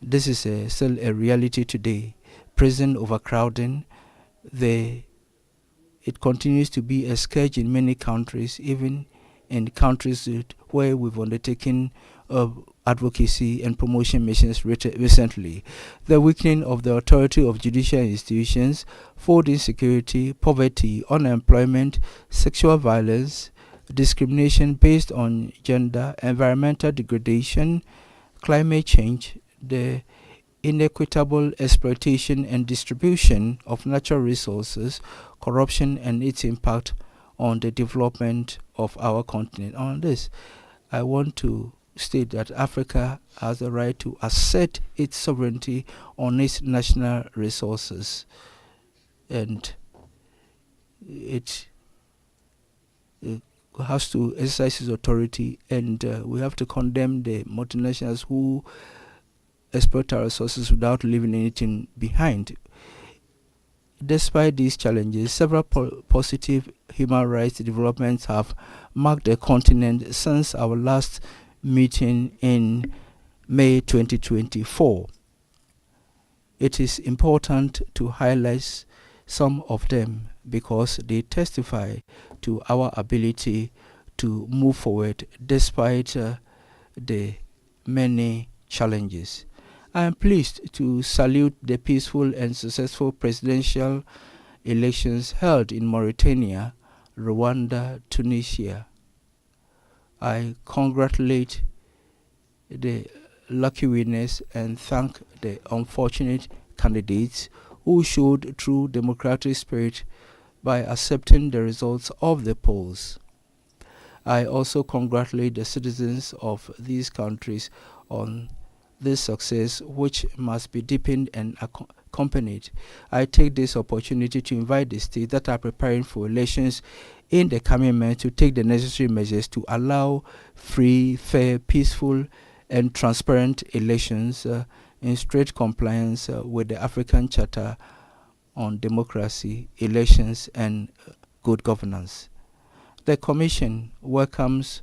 This is still a reality today. prison overcrowding. It continues to be a scourge in many countries, even in countries where we've undertaken advocacy and promotion missions recently. The weakening of the authority of judicial institutions, food insecurity, poverty, unemployment, sexual violence, discrimination based on gender, environmental degradation, climate change, the inequitable exploitation and distribution of natural resources, corruption and its impact on the development of our continent. On this, I want to state that Africa has the right to assert its sovereignty on its national resources, and it has to exercise its authority, and we have to condemn the multinationals who exploit our resources without leaving anything behind. Despite these challenges, several positive human rights developments have marked the continent since our last meeting in May 2024. It is important to highlight some of them because they testify to our ability to move forward despite the many challenges. I am pleased to salute the peaceful and successful presidential elections held in Mauritania, Rwanda, Tunisia. I congratulate the lucky winners and thank the unfortunate candidates who showed true democratic spirit by accepting the results of the polls. I also congratulate the citizens of these countries on this success, which must be deepened and accompanied. I take this opportunity to invite the states that are preparing for elections in the coming months to take the necessary measures to allow free, fair, peaceful, and transparent elections in strict compliance with the African Charter on Democracy, Elections, and Good Governance. The Commission welcomes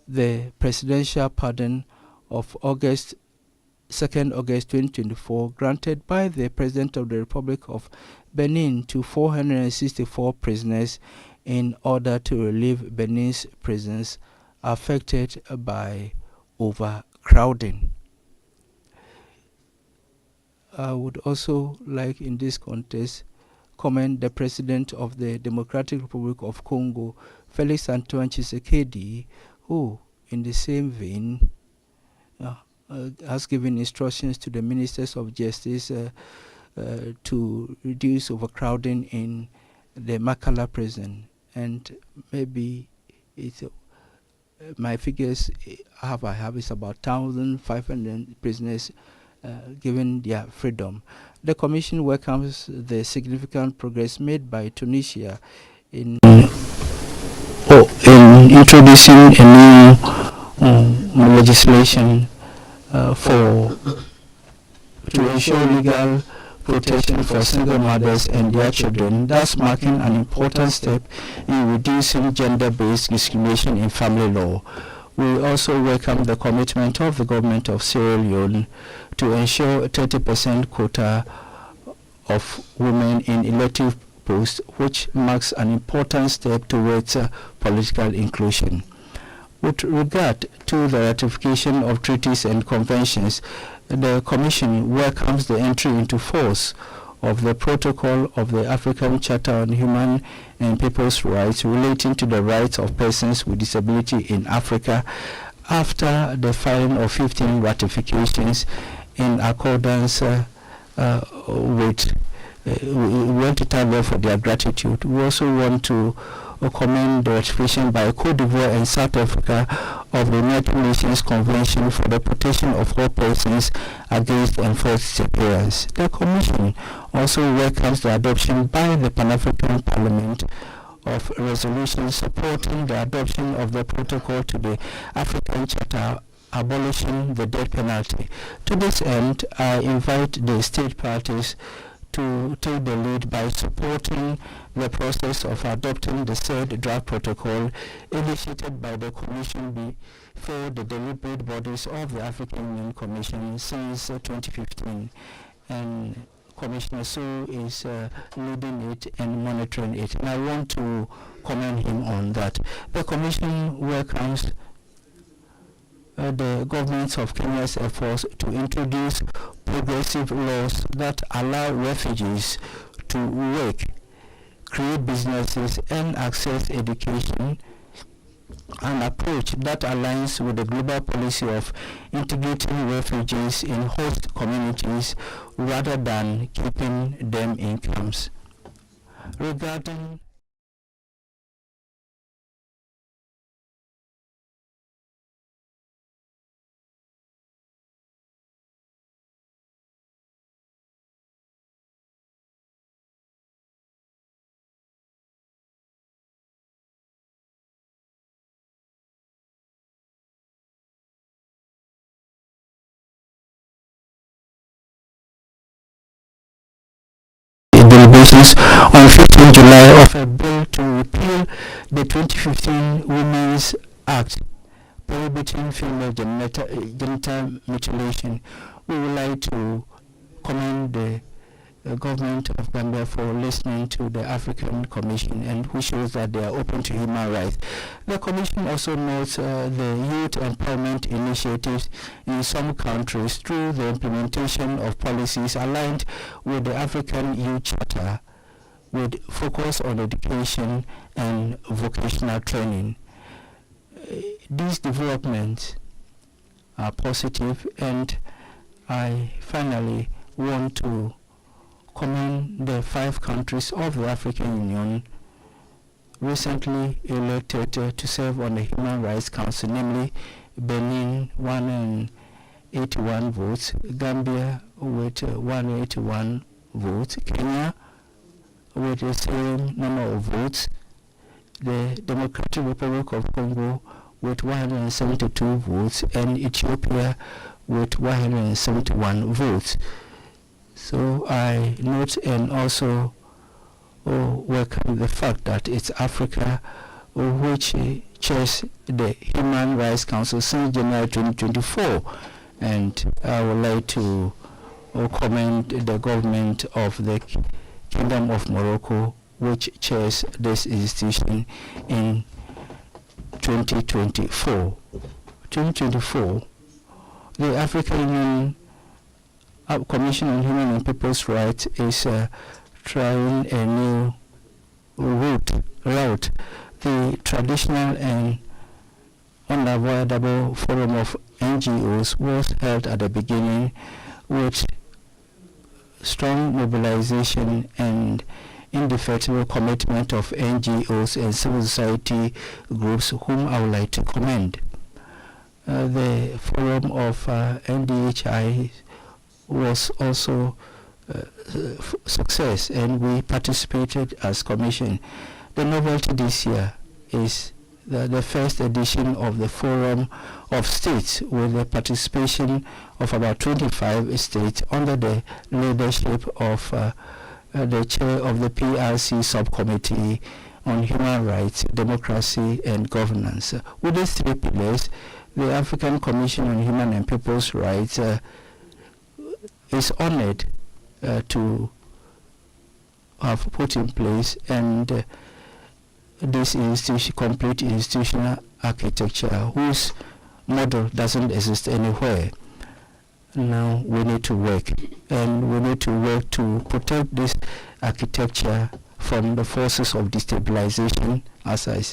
the presidential pardon of 2nd August 2024 granted by the President of the Republic of Benin to 464 prisoners in order to relieve Benin's prisons affected by overcrowding. I would also like in this context commend the President of the Democratic Republic of Congo, Felix Antoine Tshisekedi, who in the same vein has given instructions to the Ministers of Justice to reduce overcrowding in the Makala prison. And maybe it's my figures I have is about 1,500 prisoners given their freedom. The Commission welcomes the significant progress made by Tunisia in introducing a new legislation to ensure legal protection for single mothers and their children, thus marking an important step in reducing gender-based discrimination in family law. We also welcome the commitment of the government of Sierra Leone to ensure a 30% quota of women in elective posts, which marks an important step towards political inclusion. With regard to the ratification of treaties and conventions, the Commission welcomes the entry into force of the Protocol of the African Charter on Human and People's Rights relating to the rights of persons with disability in Africa after the filing of 15 ratifications in accordance with we want to thank them for their gratitude. We also want to commend the ratification by Cote d'Ivoire and South Africa of the United Nations Convention for the Protection of All Persons Against Enforced Disappearance. The Commission also welcomes the adoption by the Pan-African Parliament of a resolution supporting the adoption of the protocol to the African Charter abolishing the death penalty. To this end, I invite the state parties to take the lead by supporting the process of adopting the said draft protocol initiated by the Commission before the deliberate bodies of the African Union Commission since 2015 and Commissioner Su is leading it and monitoring it, and I want to commend him on that. The Commission welcomes the government of Kenya's efforts to introduce progressive laws that allow refugees to work, create businesses, and access education, an approach that aligns with the global policy of integrating refugees in host communities rather than keeping them in camps. Regarding deliberations on 15 July of a bill to repeal the 2015 Women's Act prohibiting female genital mutilation. We would like to commend the government of Gambia for listening to the African Commission, and which shows that they are open to human rights. The Commission also notes the youth empowerment initiatives in some countries through the implementation of policies aligned with the African Youth Charter, with focus on education and vocational training. These developments are positive, and I finally want to commend the 5 countries of the African Union recently elected to serve on the Human Rights Council, namely Benin 181 votes, Gambia with 181 votes, Kenya with the same number of votes, the Democratic Republic of Congo with 172 votes, and Ethiopia with 171 votes. So I note and also welcome the fact that it's Africa which chairs the Human Rights Council since January 2024, and I would like to commend the government of the Kingdom of Morocco, which chairs this institution in 2024. 2024, the African Union Commission on Human and People's Rights is trying a new route. The traditional and unavoidable forum of NGOs was held at the beginning with strong mobilization and indefatigable commitment of NGOs and civil society groups, whom I would like to commend. The forum of NDHI was also success, and we participated as Commission. The novelty this year is the first edition of the Forum of States, with the participation of about 25 states under the leadership of the chair of the PRC subcommittee on human rights, democracy, and governance. With these 3 pillars, the African Commission on Human and People's Rights is honored to have put in place, and this complete institutional architecture whose model doesn't exist anywhere. Now we need to work, and we need to work to protect this architecture from the forces of destabilization. As I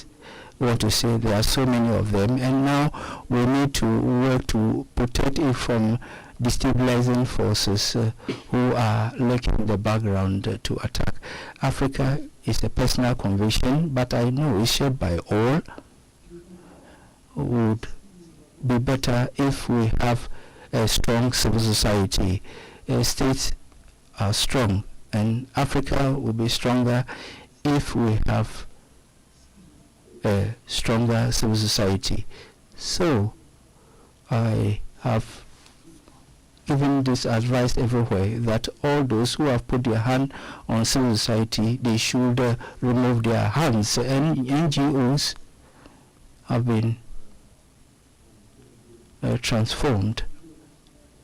want to say, there are so many of them, and now we need to work to protect it from destabilizing forces who are lurking in the background to attack. Africa is a personal conviction, but I know it's shared by all. Would be better if we have a strong civil society. States are strong, and Africa will be stronger if we have a stronger civil society. So I have given this advice everywhere, that all those who have put their hand on civil society, they should remove their hands. And NGOs have been transformed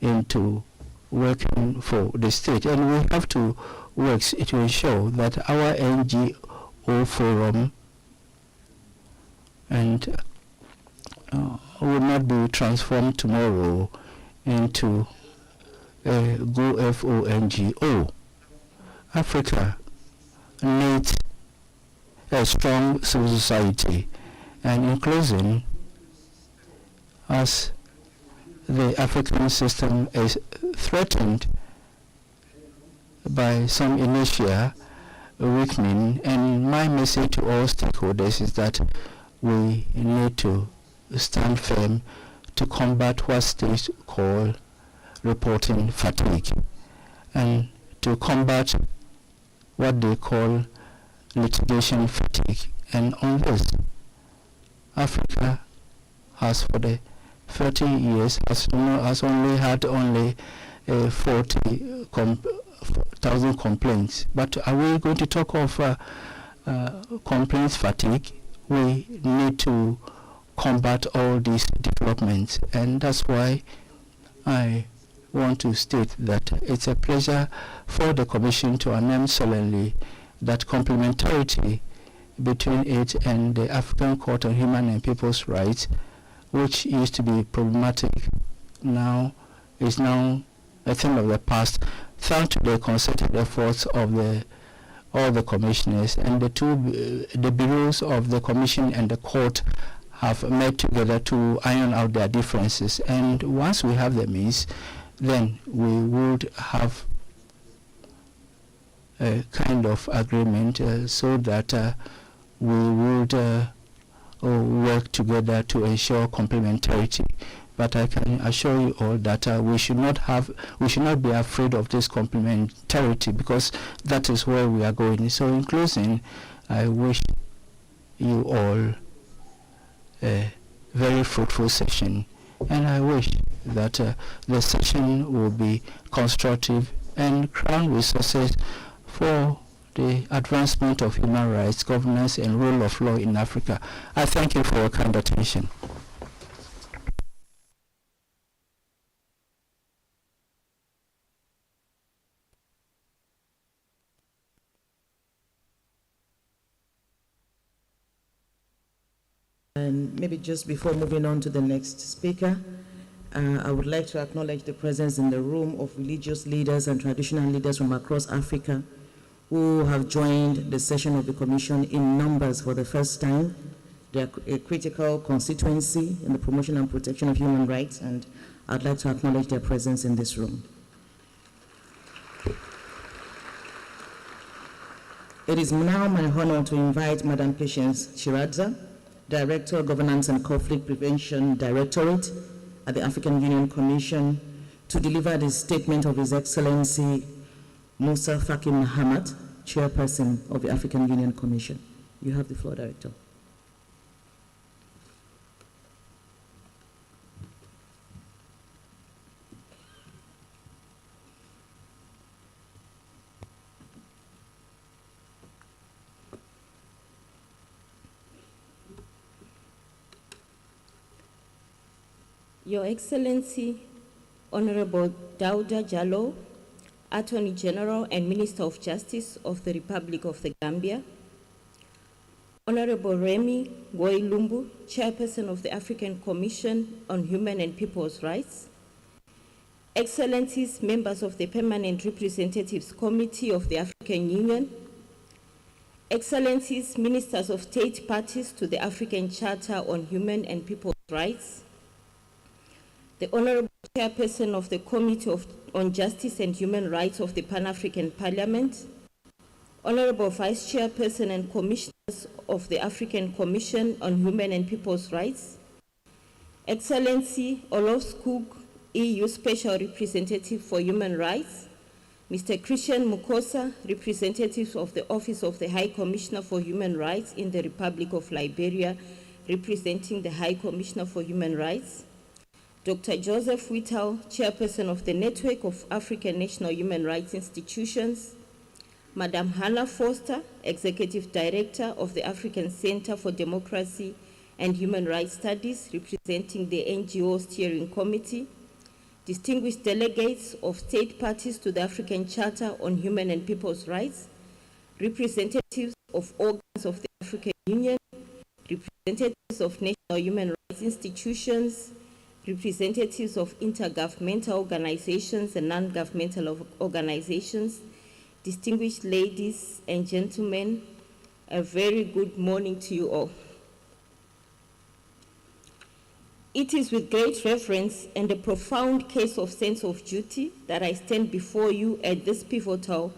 into working for the state, and we have to work to ensure that our NGO forum and will not be transformed tomorrow into a GoFONGO. Africa needs a strong civil society, and in closing, as the African system is threatened by some inertia weakening, and my message to all stakeholders is that we need to stand firm to combat what states call reporting fatigue, and to combat what they call litigation fatigue. And on this, Africa has for the 30 years has only had 40,000 complaints. But are we going to talk of complaints fatigue? We need to combat all these developments, and that's why I want to state that it's a pleasure for the Commission to announce solemnly that complementarity between it and the African Court on Human and People's Rights, which used to be problematic, is now a thing of the past, thanks to the concerted efforts of all the commissioners, and the bureaus of the Commission and the Court have met together to iron out their differences. And once we have the means, then we would have a kind of agreement so that we would work together to ensure complementarity. But I can assure you all that we should not be afraid of this complementarity, because that is where we are going. So in closing, I wish you all a very fruitful session, and I wish that the session will be constructive and crowned with success for the advancement of human rights, governance, and rule of law in Africa. I thank you for your kind attention. And maybe just before moving on to the next speaker, I would like to acknowledge the presence in the room of religious leaders and traditional leaders from across Africa who have joined the session of the Commission in numbers for the first time. They are a critical constituency in the promotion and protection of human rights, and I'd like to acknowledge their presence in this room. It is now my honor to invite Madam Patience Chiradza, Director, Governance and Conflict Prevention Directorate at the African Union Commission, to deliver the statement of His Excellency Musa Faki Mahamat, Chairperson of the African Union Commission. You have the floor, Director. Your Excellency, Honorable Dauda Jallow, Attorney General and Minister of Justice of the Republic of the Gambia, Honorable Remy Ngoyi-Lumbu, Chairperson of the African Commission on Human and People's Rights, Excellencies, members of the Permanent Representatives Committee of the African Union, Excellencies, Ministers of State Parties to the African Charter on Human and People's Rights, the Honorable Chairperson of the Committee on Justice and Human Rights of the Pan-African Parliament, Honorable Vice Chairperson and Commissioners of the African Commission on Human and People's Rights, Excellency Olof Skog, EU Special Representative for Human Rights, Mr. Christian Mukosa, representative of the Office of the High Commissioner for Human Rights in the Republic of Liberia, representing the High Commissioner for Human Rights, Dr. Joseph Whittle, Chairperson of the Network of African National Human Rights Institutions, Madam Hannah Foster, Executive Director of the African Center for Democracy and Human Rights Studies, representing the NGO Steering Committee, distinguished delegates of state parties to the African Charter on Human and People's Rights, representatives of organs of the African Union, representatives of national human rights institutions, representatives of intergovernmental organizations and non-governmental organizations, distinguished ladies and gentlemen, a very good morning to you all. It is with great reverence and a profound case of sense of duty that I stand before you at this pivotal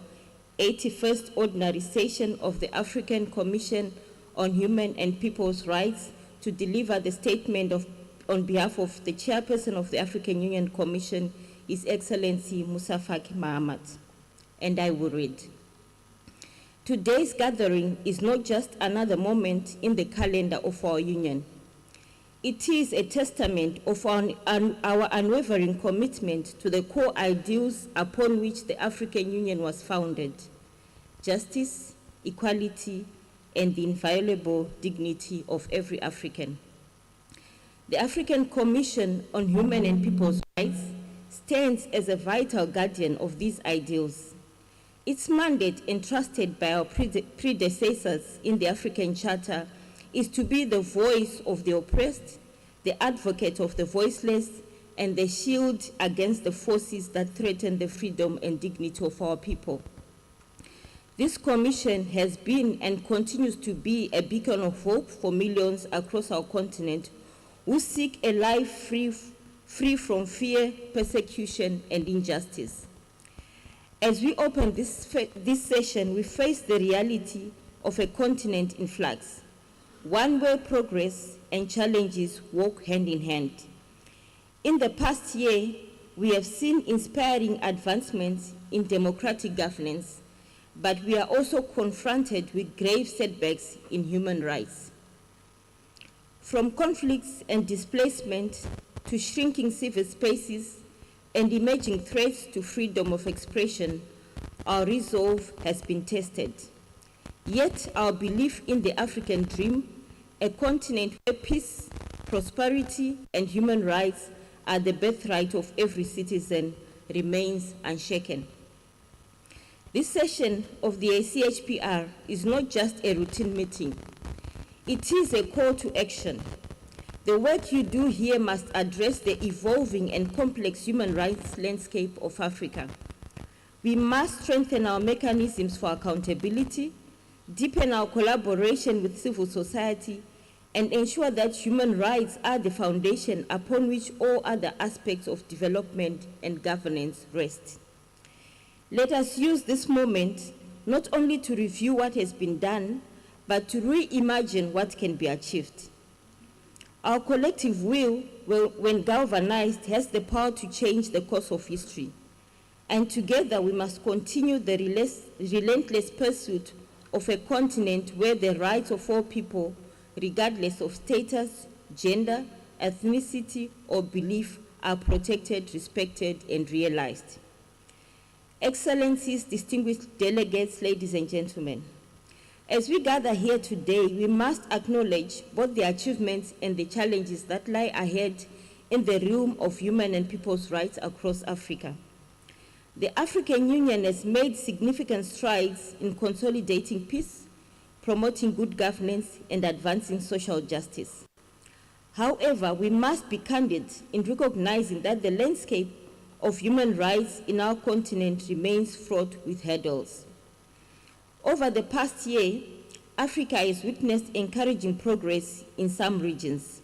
81st Ordinary Session of the African Commission on Human and People's Rights to deliver the statement on behalf of the Chairperson of the African Union Commission, His Excellency Musa Faki Mahamat. And I will read. Today's gathering is not just another moment in the calendar of our Union. It is a testament of our unwavering commitment to the core ideals upon which the African Union was founded: justice, equality, and the inviolable dignity of every African. The African Commission on Human and People's Rights stands as a vital guardian of these ideals. Its mandate, entrusted by our predecessors in the African Charter, is to be the voice of the oppressed, the advocate of the voiceless, and the shield against the forces that threaten the freedom and dignity of our people. This commission has been and continues to be a beacon of hope for millions across our continent who seek a life free from fear, persecution, and injustice. As we open this session, we face the reality of a continent in flux, one where progress and challenges walk hand in hand. In the past year, we have seen inspiring advancements in democratic governance, but we are also confronted with grave setbacks in human rights. From conflicts and displacement to shrinking civil spaces and emerging threats to freedom of expression, our resolve has been tested. Yet our belief in the African dream, a continent where peace, prosperity, and human rights are the birthright of every citizen, remains unshaken. This session of the ACHPR is not just a routine meeting. It is a call to action. The work you do here must address the evolving and complex human rights landscape of Africa. We must strengthen our mechanisms for accountability, deepen our collaboration with civil society, and ensure that human rights are the foundation upon which all other aspects of development and governance rest. Let us use this moment not only to review what has been done, but to reimagine what can be achieved. Our collective will, when galvanized, has the power to change the course of history. And together we must continue the relentless pursuit of a continent where the rights of all people, regardless of status, gender, ethnicity, or belief, are protected, respected, and realized. Excellencies, distinguished delegates, ladies and gentlemen, as we gather here today, we must acknowledge both the achievements and the challenges that lie ahead in the realm of human and people's rights across Africa. The African Union has made significant strides in consolidating peace, promoting good governance, and advancing social justice. However, we must be candid in recognizing that the landscape of human rights in our continent remains fraught with hurdles. Over the past year, Africa has witnessed encouraging progress in some regions.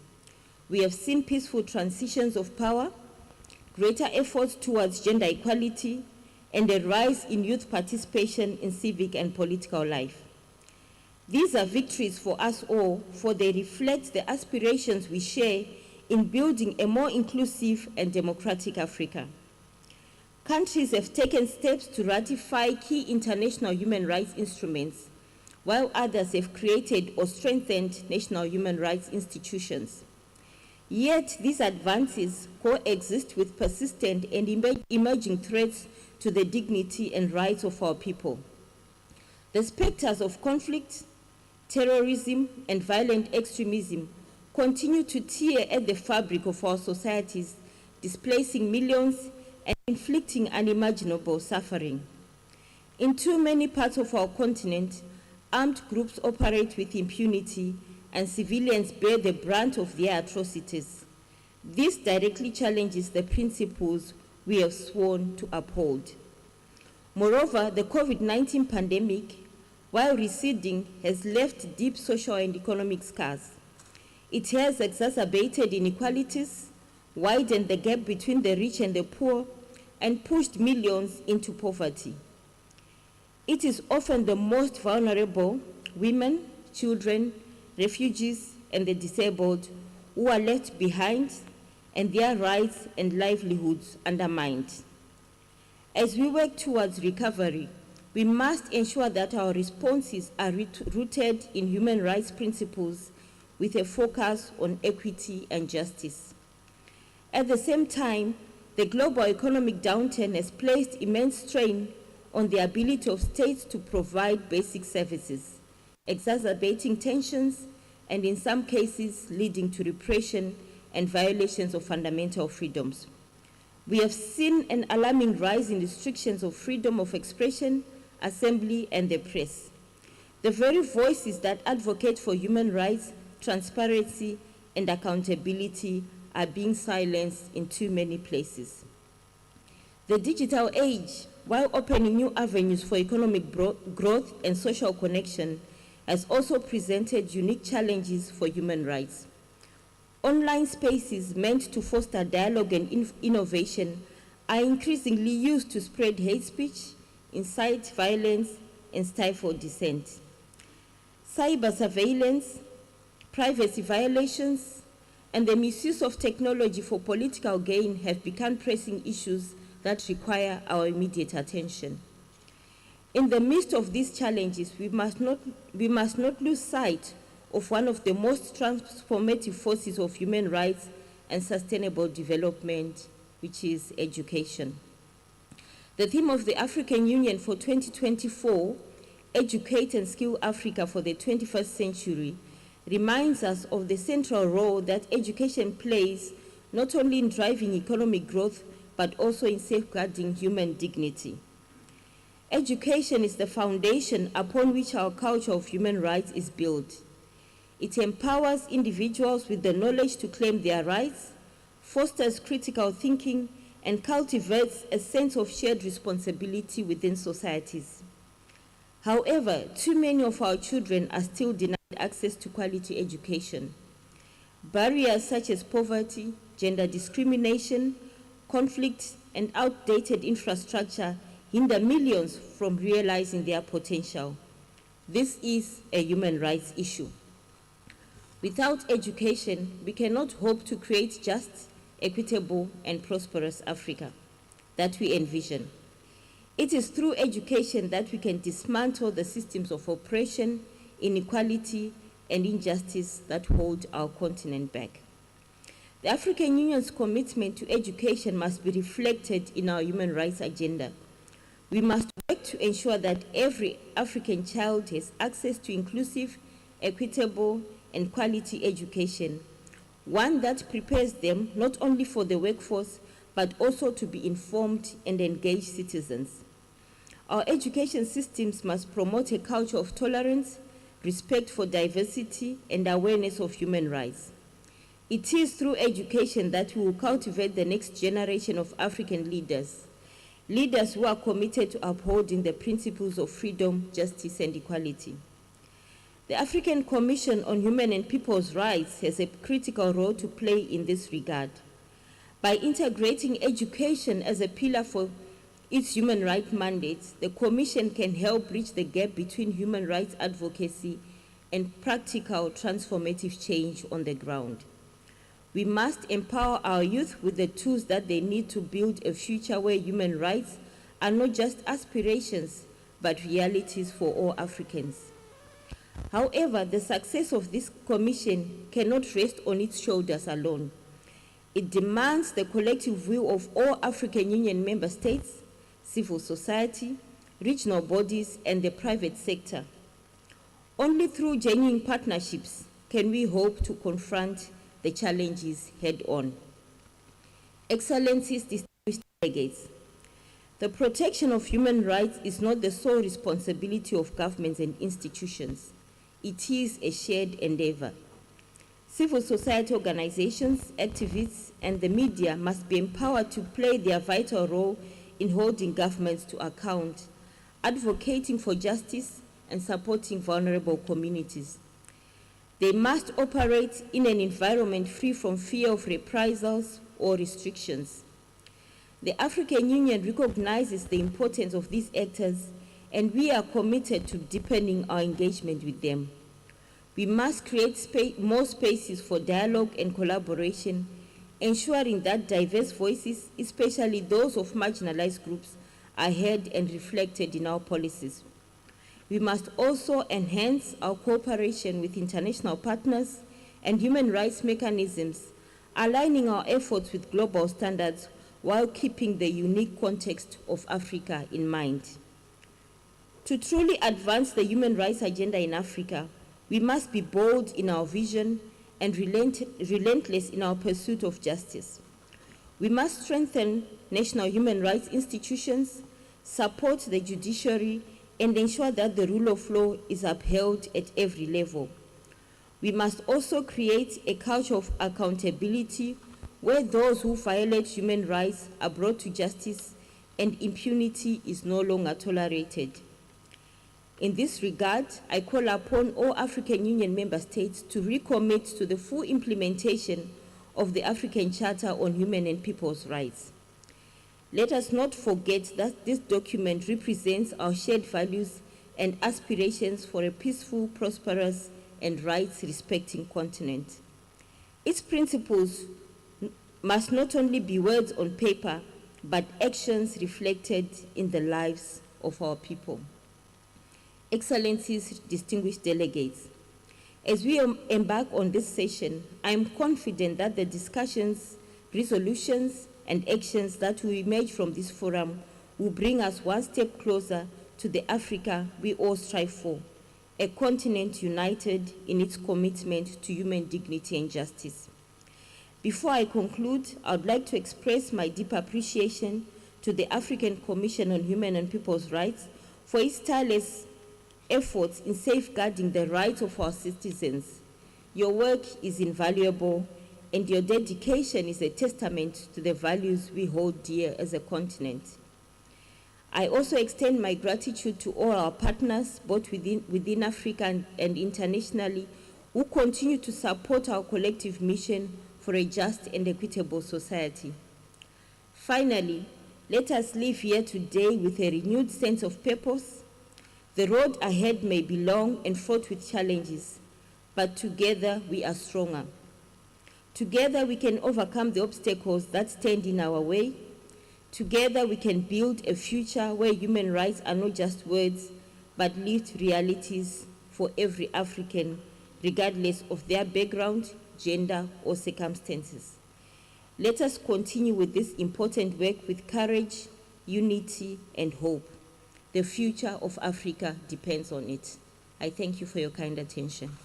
We have seen peaceful transitions of power, greater efforts towards gender equality, and a rise in youth participation in civic and political life. These are victories for us all, for they reflect the aspirations we share in building a more inclusive and democratic Africa. Countries have taken steps to ratify key international human rights instruments, while others have created or strengthened national human rights institutions. Yet these advances coexist with persistent and emerging threats to the dignity and rights of our people. The specters of conflict, terrorism, and violent extremism continue to tear at the fabric of our societies, displacing millions and inflicting unimaginable suffering. In too many parts of our continent, armed groups operate with impunity and civilians bear the brunt of their atrocities. This directly challenges the principles we have sworn to uphold. Moreover, the COVID-19 pandemic, while receding, has left deep social and economic scars. It has exacerbated inequalities, widened the gap between the rich and the poor, and pushed millions into poverty. It is often the most vulnerable, women, children, refugees, and the disabled, who are left behind and their rights and livelihoods undermined. As we work towards recovery, we must ensure that our responses are rooted in human rights principles with a focus on equity and justice. At the same time, the global economic downturn has placed immense strain on the ability of states to provide basic services, exacerbating tensions and in some cases leading to repression and violations of fundamental freedoms. We have seen an alarming rise in restrictions of freedom of expression, assembly, and the press. The very voices that advocate for human rights, transparency, and accountability are being silenced in too many places. The digital age, while opening new avenues for economic growth and social connection, has also presented unique challenges for human rights. Online spaces meant to foster dialogue and innovation are increasingly used to spread hate speech, incite violence, and stifle dissent. Cyber surveillance, privacy violations, and the misuse of technology for political gain have become pressing issues that require our immediate attention. In the midst of these challenges, we must not lose sight of one of the most transformative forces of human rights and sustainable development, which is education. The theme of the African Union for 2024, Educate and Skill Africa for the 21st Century, reminds us of the central role that education plays not only in driving economic growth, but also in safeguarding human dignity. Education is the foundation upon which our culture of human rights is built. It empowers individuals with the knowledge to claim their rights, fosters critical thinking, and cultivates a sense of shared responsibility within societies. However, too many of our children are still denied access to quality education. Barriers such as poverty, gender discrimination, conflict, and outdated infrastructure hinder millions from realizing their potential. This is a human rights issue. Without education, we cannot hope to create just, equitable, and prosperous Africa that we envision. It is through education that we can dismantle the systems of oppression, inequality, and injustice that hold our continent back. The African Union's commitment to education must be reflected in our human rights agenda. We must work to ensure that every African child has access to inclusive, equitable, and quality education, one that prepares them not only for the workforce, but also to be informed and engaged citizens. Our education systems must promote a culture of tolerance, respect for diversity, and awareness of human rights. It is through education that we will cultivate the next generation of African leaders, leaders who are committed to upholding the principles of freedom, justice, and equality. The African Commission on Human and People's Rights has a critical role to play in this regard. By integrating education as a pillar for its human rights mandates, the Commission can help bridge the gap between human rights advocacy and practical transformative change on the ground. We must empower our youth with the tools that they need to build a future where human rights are not just aspirations, but realities for all Africans. However, the success of this commission cannot rest on its shoulders alone. It demands the collective will of all African Union member states, civil society, regional bodies, and the private sector. Only through genuine partnerships can we hope to confront the challenges head-on. Excellencies, distinguished delegates, the protection of human rights is not the sole responsibility of governments and institutions. It is a shared endeavor. Civil society organizations, activists, and the media must be empowered to play their vital role in holding governments to account, advocating for justice, and supporting vulnerable communities. They must operate in an environment free from fear of reprisals or restrictions. The African Union recognizes the importance of these actors, and we are committed to deepening our engagement with them. We must create more spaces for dialogue and collaboration, ensuring that diverse voices, especially those of marginalized groups, are heard and reflected in our policies. We must also enhance our cooperation with international partners and human rights mechanisms, aligning our efforts with global standards while keeping the unique context of Africa in mind. To truly advance the human rights agenda in Africa, we must be bold in our vision and relentless in our pursuit of justice. We must strengthen national human rights institutions, support the judiciary, and ensure that the rule of law is upheld at every level. We must also create a culture of accountability where those who violate human rights are brought to justice and impunity is no longer tolerated. In this regard, I call upon all African Union member states to recommit to the full implementation of the African Charter on Human and People's Rights. Let us not forget that this document represents our shared values and aspirations for a peaceful, prosperous, and rights-respecting continent. Its principles must not only be words on paper, but actions reflected in the lives of our people. Excellencies, distinguished delegates, as we embark on this session, I am confident that the discussions, resolutions, and actions that will emerge from this forum will bring us one step closer to the Africa we all strive for, a continent united in its commitment to human dignity and justice. Before I conclude, I would like to express my deep appreciation to the African Commission on Human and People's Rights for its tireless efforts in safeguarding the rights of our citizens. Your work is invaluable, and your dedication is a testament to the values we hold dear as a continent. I also extend my gratitude to all our partners, both within Africa and internationally, who continue to support our collective mission for a just and equitable society. Finally, let us live here today with a renewed sense of purpose. The road ahead may be long and fraught with challenges, but together we are stronger. Together we can overcome the obstacles that stand in our way. Together we can build a future where human rights are not just words, but lived realities for every African, regardless of their background, gender, or circumstances. Let us continue with this important work with courage, unity, and hope. The future of Africa depends on it. I thank you for your kind attention.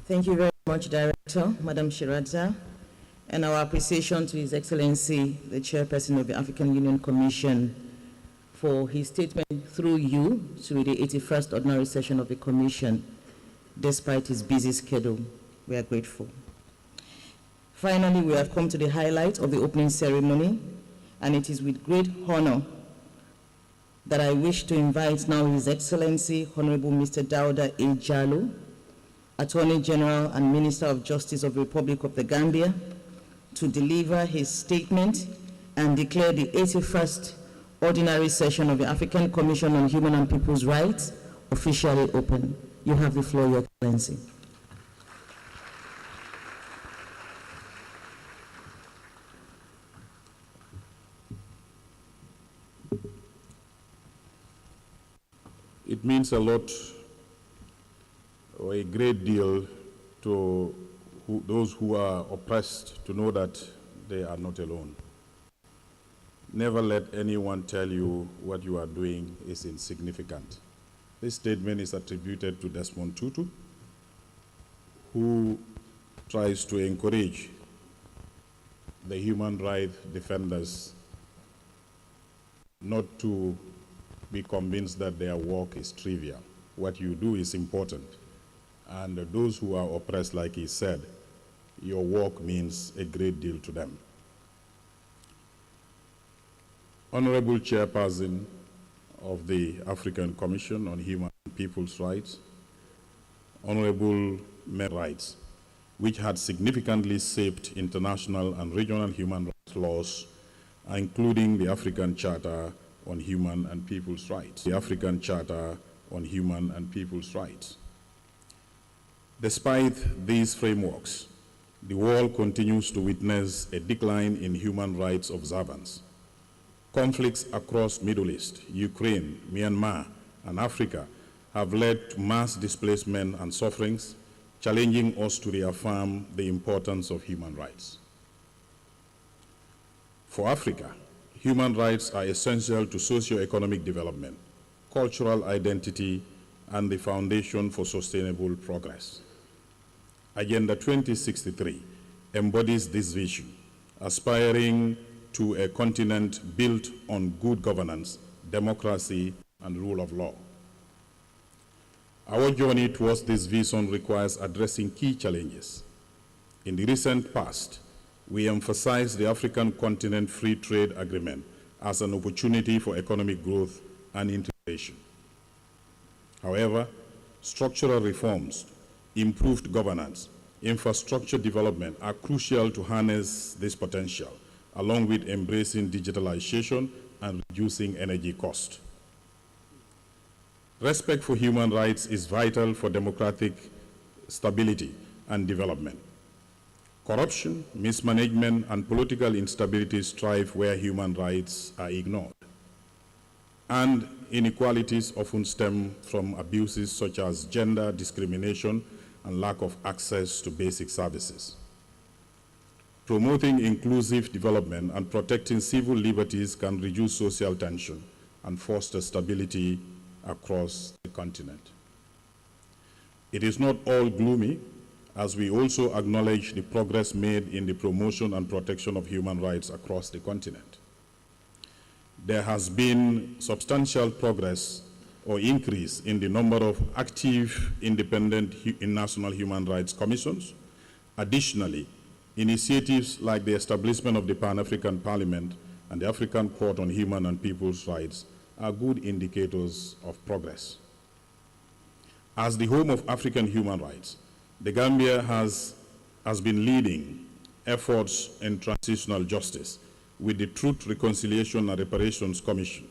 Thank you very much, Director, Madam Shiradza, and our appreciation to His Excellency, the Chairperson of the African Union Commission, for his statement through you to the 81st Ordinary Session of the Commission, despite his busy schedule. We are grateful. Finally, we have come to the highlight of the opening ceremony, and it is with great honor that I wish to invite now His Excellency, Honorable Mr. Dauda A. Jallo, Attorney General and Minister of Justice of the Republic of the Gambia, to deliver his statement and declare the 81st Ordinary Session of the African Commission on Human and People's Rights officially open. You have the floor, Your Excellency. It means a lot, or a great deal, to those who are oppressed to know that they are not alone. Never let anyone tell you what you are doing is insignificant. This statement is attributed to Desmond Tutu, who tries to encourage the human rights defenders not to be convinced that their work is trivial. What you do is important. And those who are oppressed, like he said, your work means a great deal to them. Honorable Chairperson of the African Commission on Human and People's Rights, Honorable Human Rights, which had significantly shaped international and regional human rights laws, including the African Charter on Human and People's Rights. The African Charter on Human and People's Rights. Despite these frameworks, the world continues to witness a decline in human rights observance. Conflicts across Middle East, Ukraine, Myanmar, and Africa have led to mass displacement and sufferings, challenging us to reaffirm the importance of human rights. For Africa, human rights are essential to socio-economic development, cultural identity, and the foundation for sustainable progress. Agenda 2063 embodies this vision, aspiring to a continent built on good governance, democracy, and rule of law. Our journey towards this vision requires addressing key challenges. In the recent past, we emphasized the African Continent Free Trade Agreement as an opportunity for economic growth and integration. However, structural reforms, improved governance, infrastructure development are crucial to harness this potential, along with embracing digitalization and reducing energy costs. Respect for human rights is vital for democratic stability and development. Corruption, mismanagement, and political instability strive where human rights are ignored. And inequalities often stem from abuses such as gender discrimination and lack of access to basic services. Promoting inclusive development and protecting civil liberties can reduce social tension and foster stability across the continent. It is not all gloomy, as we also acknowledge the progress made in the promotion and protection of human rights across the continent. There has been substantial progress or increase in the number of active independent national human rights commissions. Additionally, initiatives like the establishment of the Pan-African Parliament and the African Court on Human and People's Rights are good indicators of progress. As the home of African human rights, the Gambia has been leading efforts in transitional justice with the Truth, Reconciliation and Reparations Commission,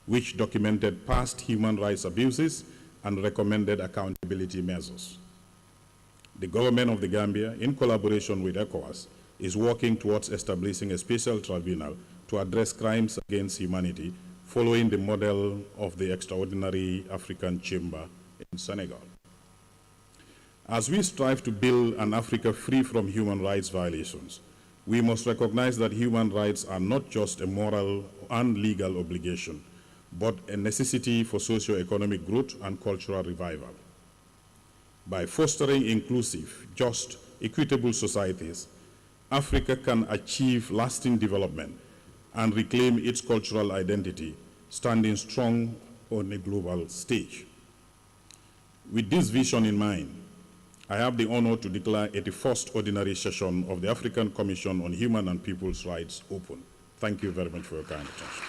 which documented past human rights abuses and recommended accountability measures. The government of the Gambia, in collaboration with ECOWAS, is working towards establishing a special tribunal to address crimes against humanity, following the model of the Extraordinary African Chamber in Senegal. As we strive to build an Africa free from human rights violations, we must recognize that human rights are not just a moral and legal obligation, but a necessity for socio-economic growth and cultural revival. By fostering inclusive, just, equitable societies, Africa can achieve lasting development and reclaim its cultural identity, standing strong on a global stage. With this vision in mind, I have the honor to declare 81st Ordinary Session of the African Commission on Human and People's Rights open. Thank you very much for your kind attention.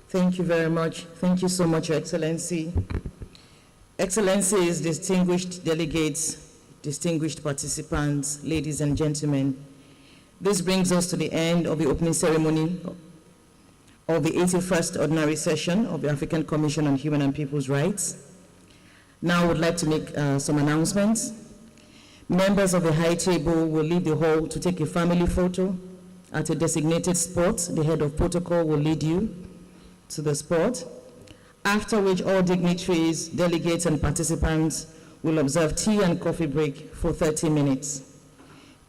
Thank you very much. Thank you so much, Your Excellency. Excellencies, distinguished delegates, distinguished participants, ladies and gentlemen, this brings us to the end of the opening ceremony of the 81st Ordinary Session of the African Commission on Human and People's Rights. Now I would like to make some announcements. Members of the high table will leave the hall to take a family photo at a designated spot. The head of protocol will lead you to the spot, after which all dignitaries, delegates, and participants will observe tea and coffee break for 30 minutes.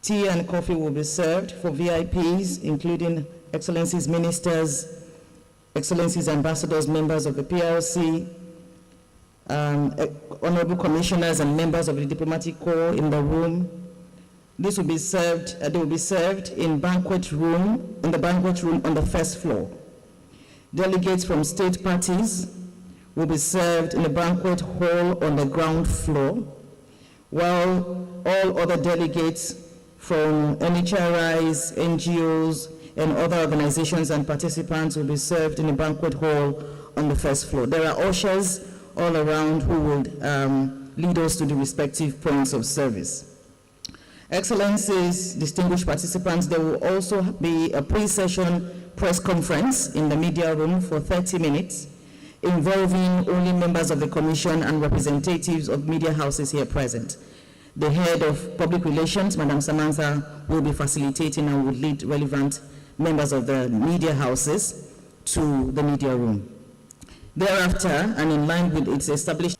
Tea and coffee will be served for VIPs, including Excellencies Ministers, Excellencies Ambassadors, members of the PLC, Honorable Commissioners and members of the Diplomatic Corps in the room. This will be served, they will be served in the banquet room on the first floor. Delegates from state parties will be served in the banquet hall on the ground floor, while all other delegates from NHRIs, NGOs, and other organizations and participants will be served in the banquet hall on the first floor. There are ushers all around who will lead us to the respective points of service. Excellencies, distinguished participants, there will also be a pre-session press conference in the media room for 30 minutes, involving only members of the Commission and representatives of media houses here present. The head of public relations, Madam Samantha, will be facilitating and will lead relevant members of the media houses to the media room. Thereafter, and in line with its established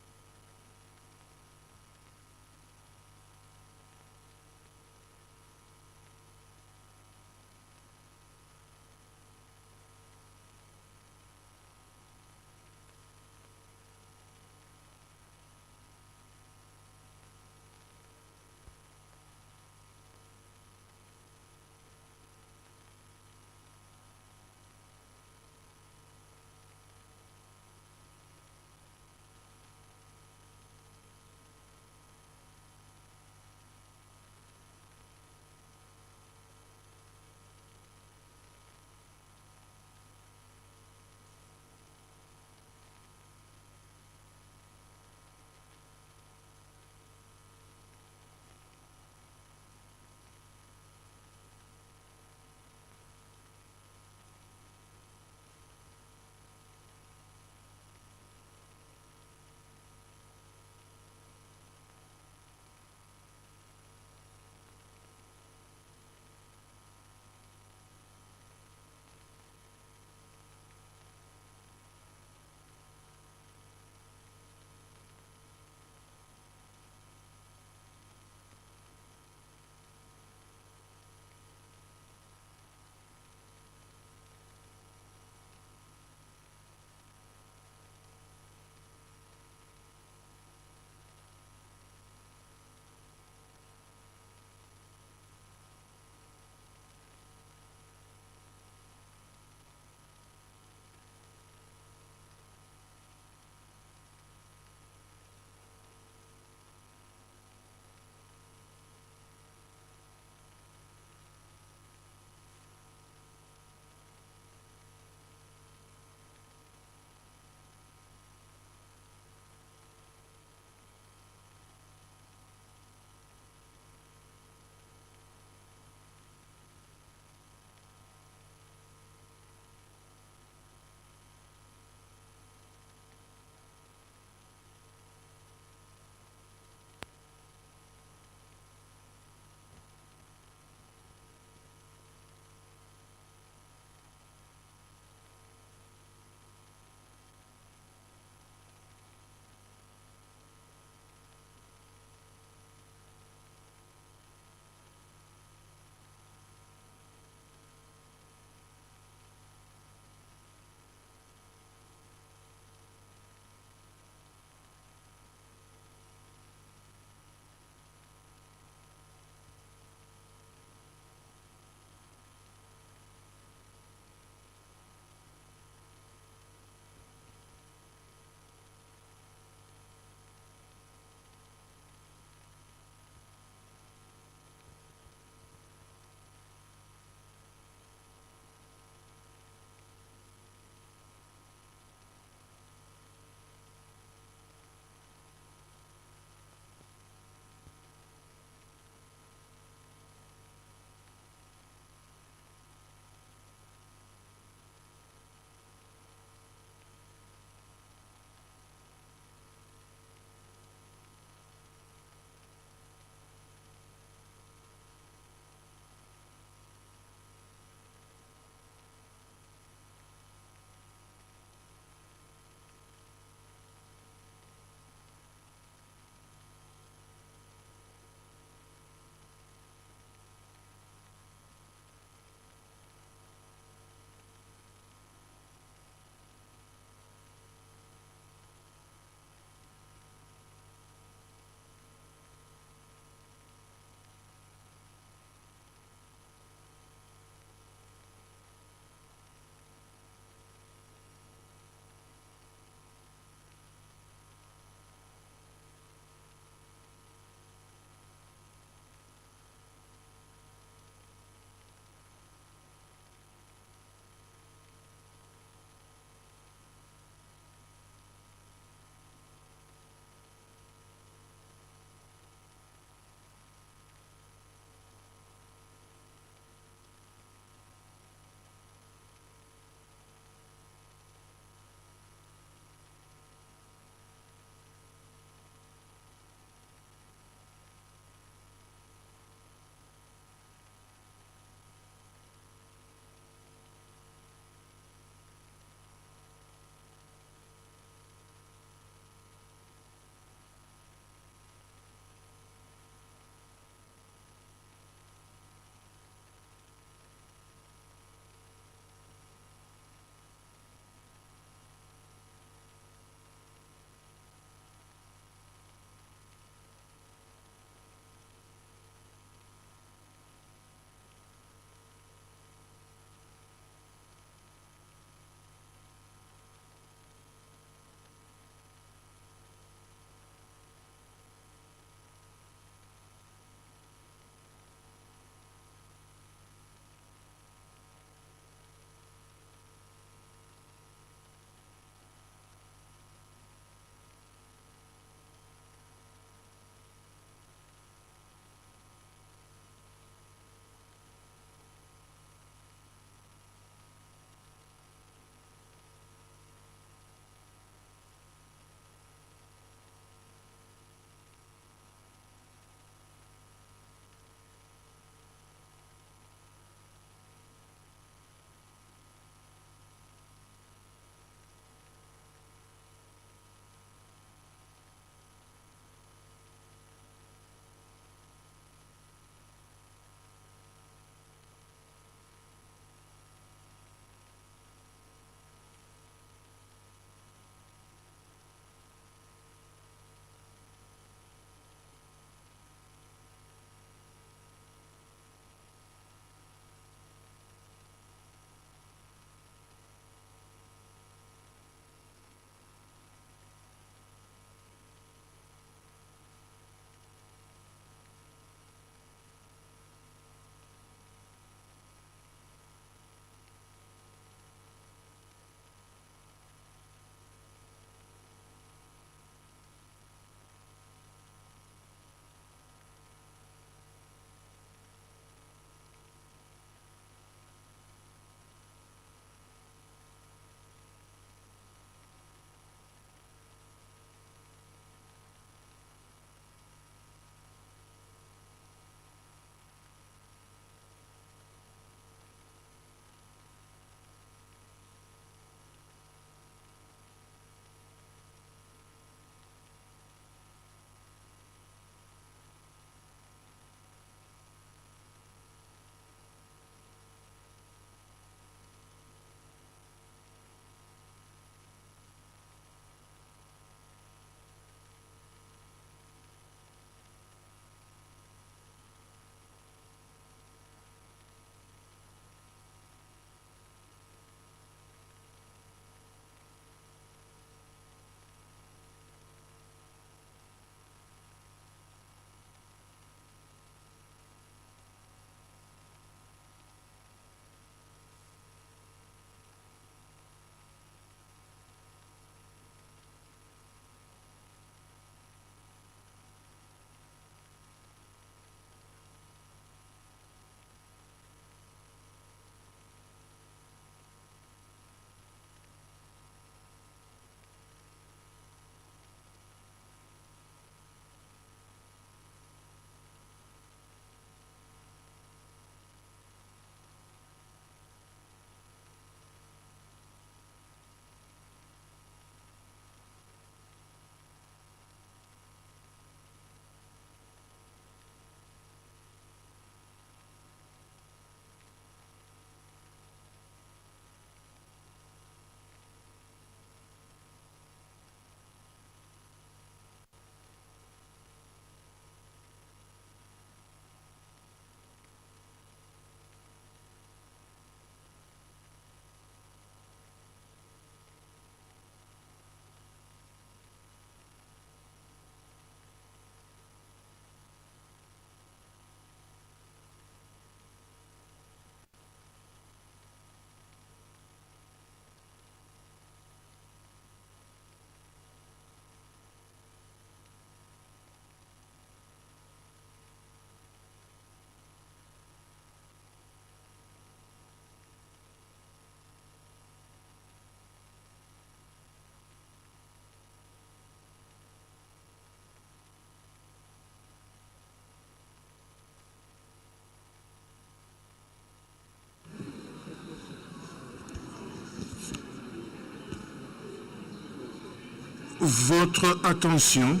votre attention.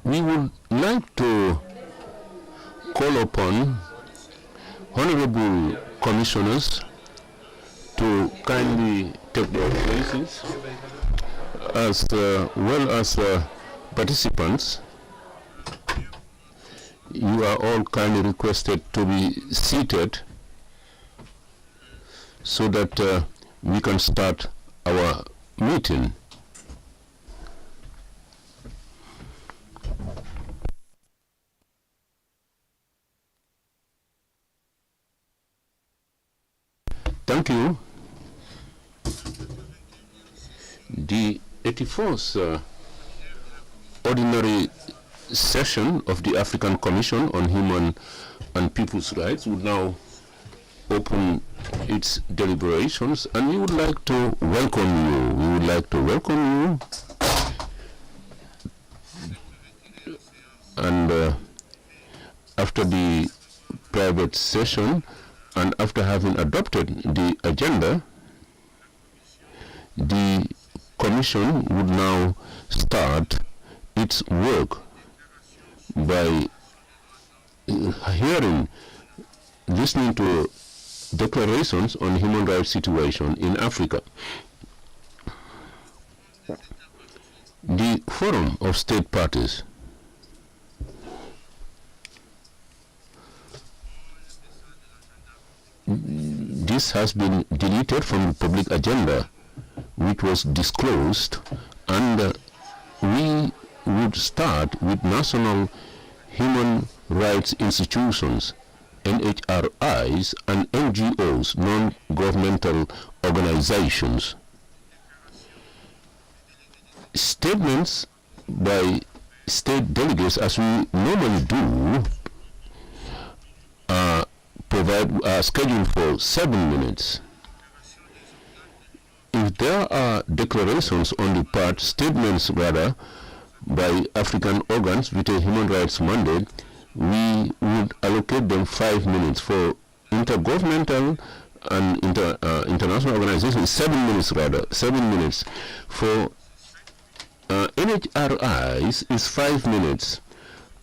We would like to call upon honorable commissioners to kindly take their places, as well as participants. You are all kindly requested to be seated so that we can start our meeting. Thank you. The 84th ordinary session of the African Commission on Human and People's Rights would now open its deliberations, and we would like to welcome you. We would like to welcome you. And after the private session, and after having adopted the agenda, the Commission would now start its work by listening to declarations on human rights situation in Africa. The Forum of State Parties. This has been deleted from the public agenda, which was disclosed, and we would start with national human rights institutions, NHRIs, and NGOs, non-governmental organizations. Statements by state delegates, as we normally do, are scheduled for 7 minutes. If there are declarations on the part, statements rather, by African organs with a human rights mandate, we would allocate them 5 minutes. For intergovernmental and international organizations, 7 minutes rather, 7 minutes. For NHRIs is 5 minutes,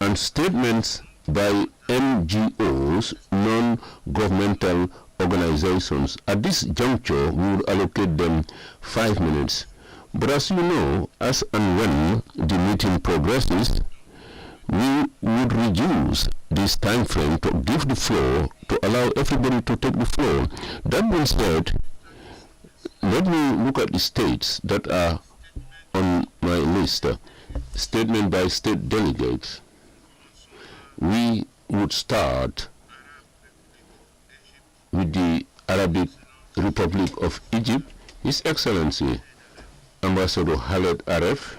and statements by NGOs, non-governmental organizations. At this juncture, we will allocate them 5 minutes. But as you know, as and when the meeting progresses, we would reduce this time frame to give the floor, to allow everybody to take the floor. That being said, let me look at the states that are on my list. Statement by state delegates. We would start with the Arabic Republic of Egypt, His Excellency Ambassador Khaled Aref,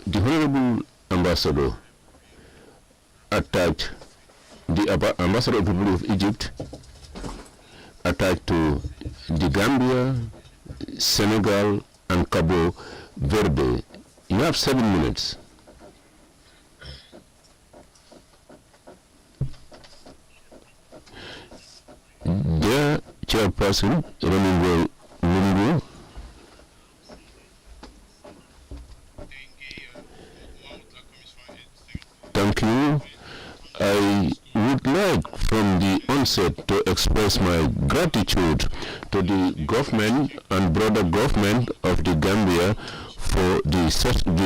the Honorable Ambassador attached, the Ambassador of the Republic of Egypt attached to the Gambia, Senegal, and Cabo Verde. You have 7 minutes. Dear Chairperson, Romingo Mungo, thank you. I would like from the onset to express my gratitude to the government and broader government of the Gambia for the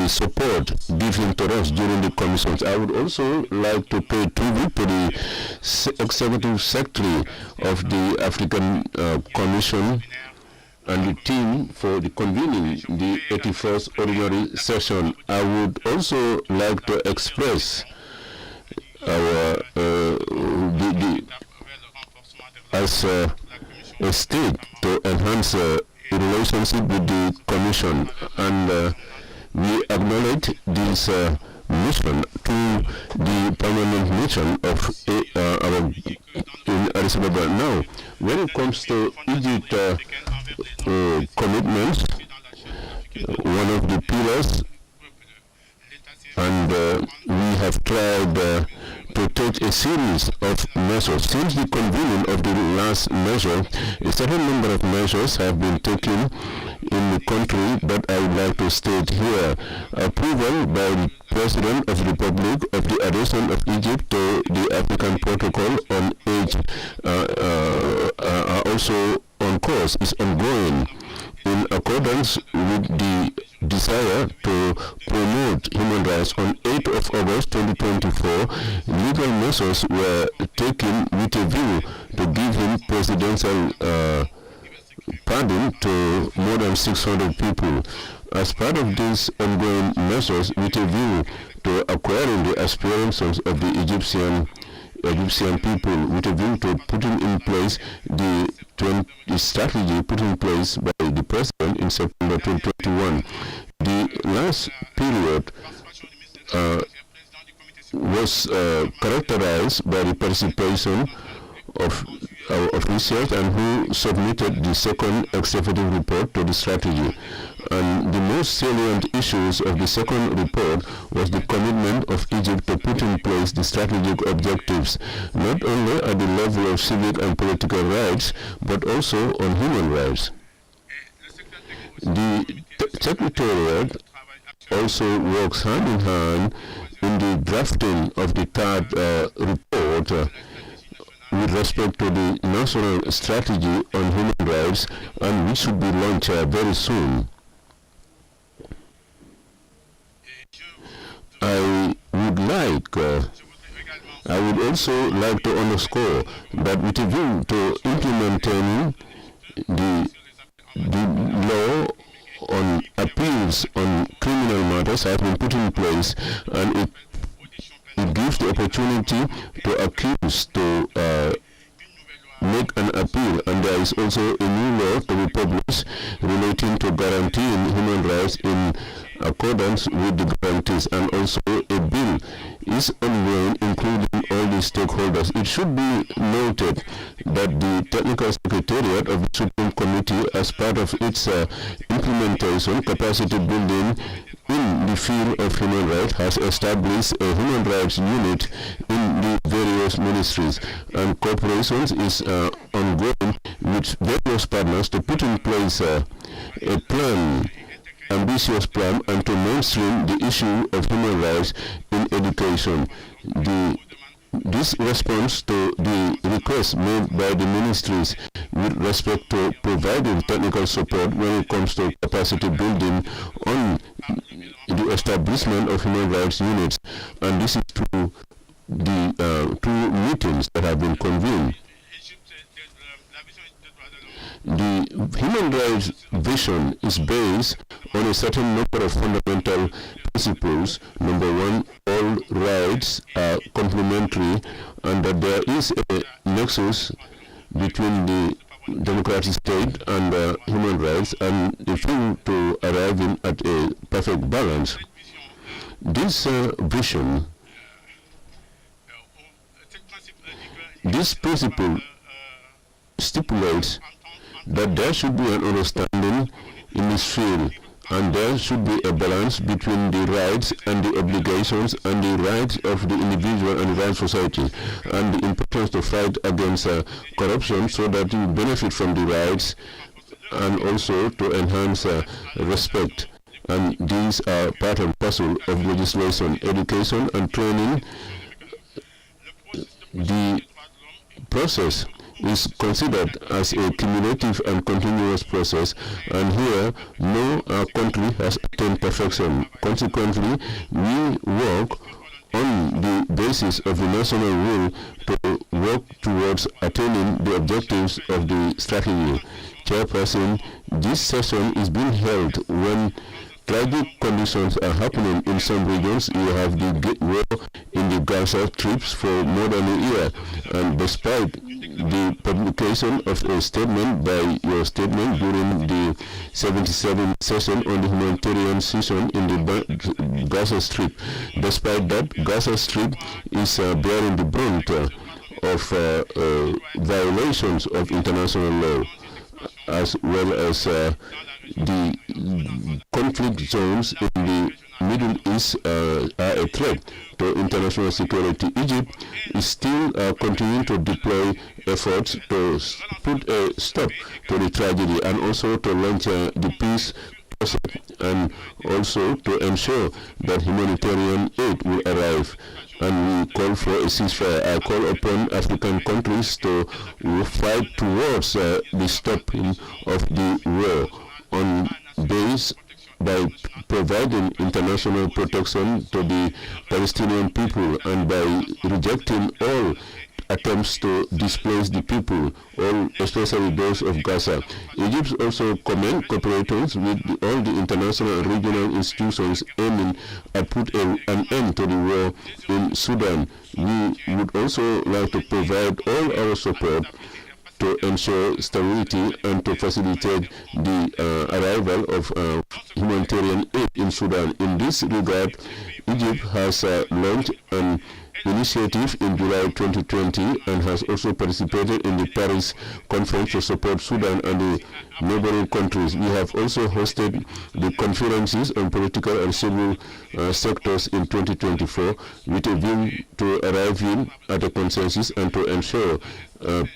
support given to us during the commissions. I would also like to pay tribute to the Executive Secretary of the African Commission and the team for the convening the 81st ordinary session. I would also like to express our as a state to enhance relationship with the Commission, and we acknowledge this mission to the permanent mission of in Addis Ababa. Now, when it comes to Egypt commitments, one of the pillars, and we have tried to take a series of measures. Since the convening of the last measure, a certain number of measures have been taken in the country that I would like to state here. Approval by the President of the Republic of the adhesion of Egypt to the African Protocol on Age are also on course, is ongoing. In accordance with the desire to promote human rights, on 8th of August 2024, legal measures were taken with a view to give him presidential pardon to more than 600 people. As part of these ongoing measures with a view to acquiring the aspirations of the Egyptian people, with a view to putting in place the strategy put in place by the President in September 2021. The last period was characterized by the participation of our officials and who submitted the second executive report to the strategy. And the most salient issues of the second report was the commitment of Egypt to put in place the strategic objectives, not only at the level of civic and political rights, but also on human rights. The Secretariat also works hand in hand in the drafting of the third report with respect to the national strategy on human rights, and which should be launched very soon. I would also like to underscore that with a view to implementing the law on appeals on criminal matters has been put in place, and it gives the opportunity to accused to make an appeal, and there is also a new law to be published relating to guaranteeing human rights in accordance with the guarantees, and also a bill is ongoing including all the stakeholders. It should be noted that the Technical Secretariat of the Supreme Committee, as part of its implementation, capacity building in the field of human rights, has established a human rights unit in the various ministries, and cooperations is ongoing with various partners to put in place a ambitious plan, and to mainstream the issue of human rights in education. This response to the request made by the ministries with respect to providing technical support when it comes to capacity building on the establishment of human rights units, and this is through the two meetings that have been convened. The human rights vision is based on a certain number of fundamental principles. Number one, all rights are complementary, and that there is a nexus between the democratic state and human rights, and the view to arriving at a perfect balance. This vision, this principle stipulates that there should be an understanding in this field, and there should be a balance between the rights and the obligations and the rights of the individual and the rights of society, and the importance to fight against corruption so that you benefit from the rights, and also to enhance respect. And these are part and parcel of legislation, education and training. The process is considered as a cumulative and continuous process, and here no country has attained perfection. Consequently, we work on the basis of the national rule to work towards attaining the objectives of the strategy. Chairperson, this session is being held when tragic conditions are happening in some regions. You have the war in the Gaza Strips for more than a year, and despite the publication of a statement by your statement during the 77th session on the humanitarian situation in the Gaza Strip. Despite that, Gaza Strip is bearing the brunt of violations of international law, as well as the conflict zones in the Middle East are a threat to international security. Egypt is still continuing to deploy efforts to put a stop to the tragedy and also to launch the peace process, and also to ensure that humanitarian aid will arrive. And we call for a ceasefire. I call upon African countries to fight towards the stopping of the war on base by providing international protection to the Palestinian people and by rejecting all attempts to displace the people, especially those of Gaza. Egypt also cooperates with all the international and regional institutions aiming at put an end to the war in Sudan. We would also like to provide all our support to ensure stability and to facilitate the arrival of humanitarian aid in Sudan. In this regard, Egypt has launched an initiative in July 2020 and has also participated in the Paris conference to support Sudan and the neighboring countries. We have also hosted the conferences on political and civil sectors in 2024 with a view to arriving at a consensus and to ensure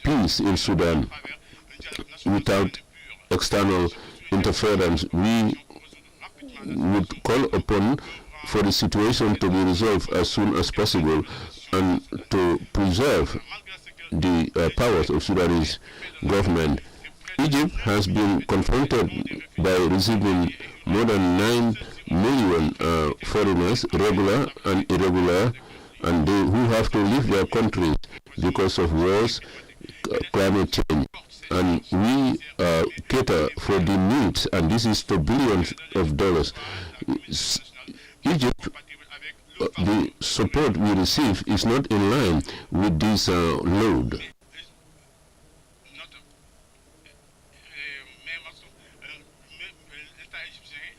peace in Sudan without external interference. We would call upon for the situation to be resolved as soon as possible and to preserve the powers of Sudanese government. Egypt has been confronted by receiving more than 9 million foreigners, regular and irregular, and who have to leave their countries because of wars, climate change. And we cater for the needs, and this is for billions of dollars. Egypt, the support we receive is not in line with this load.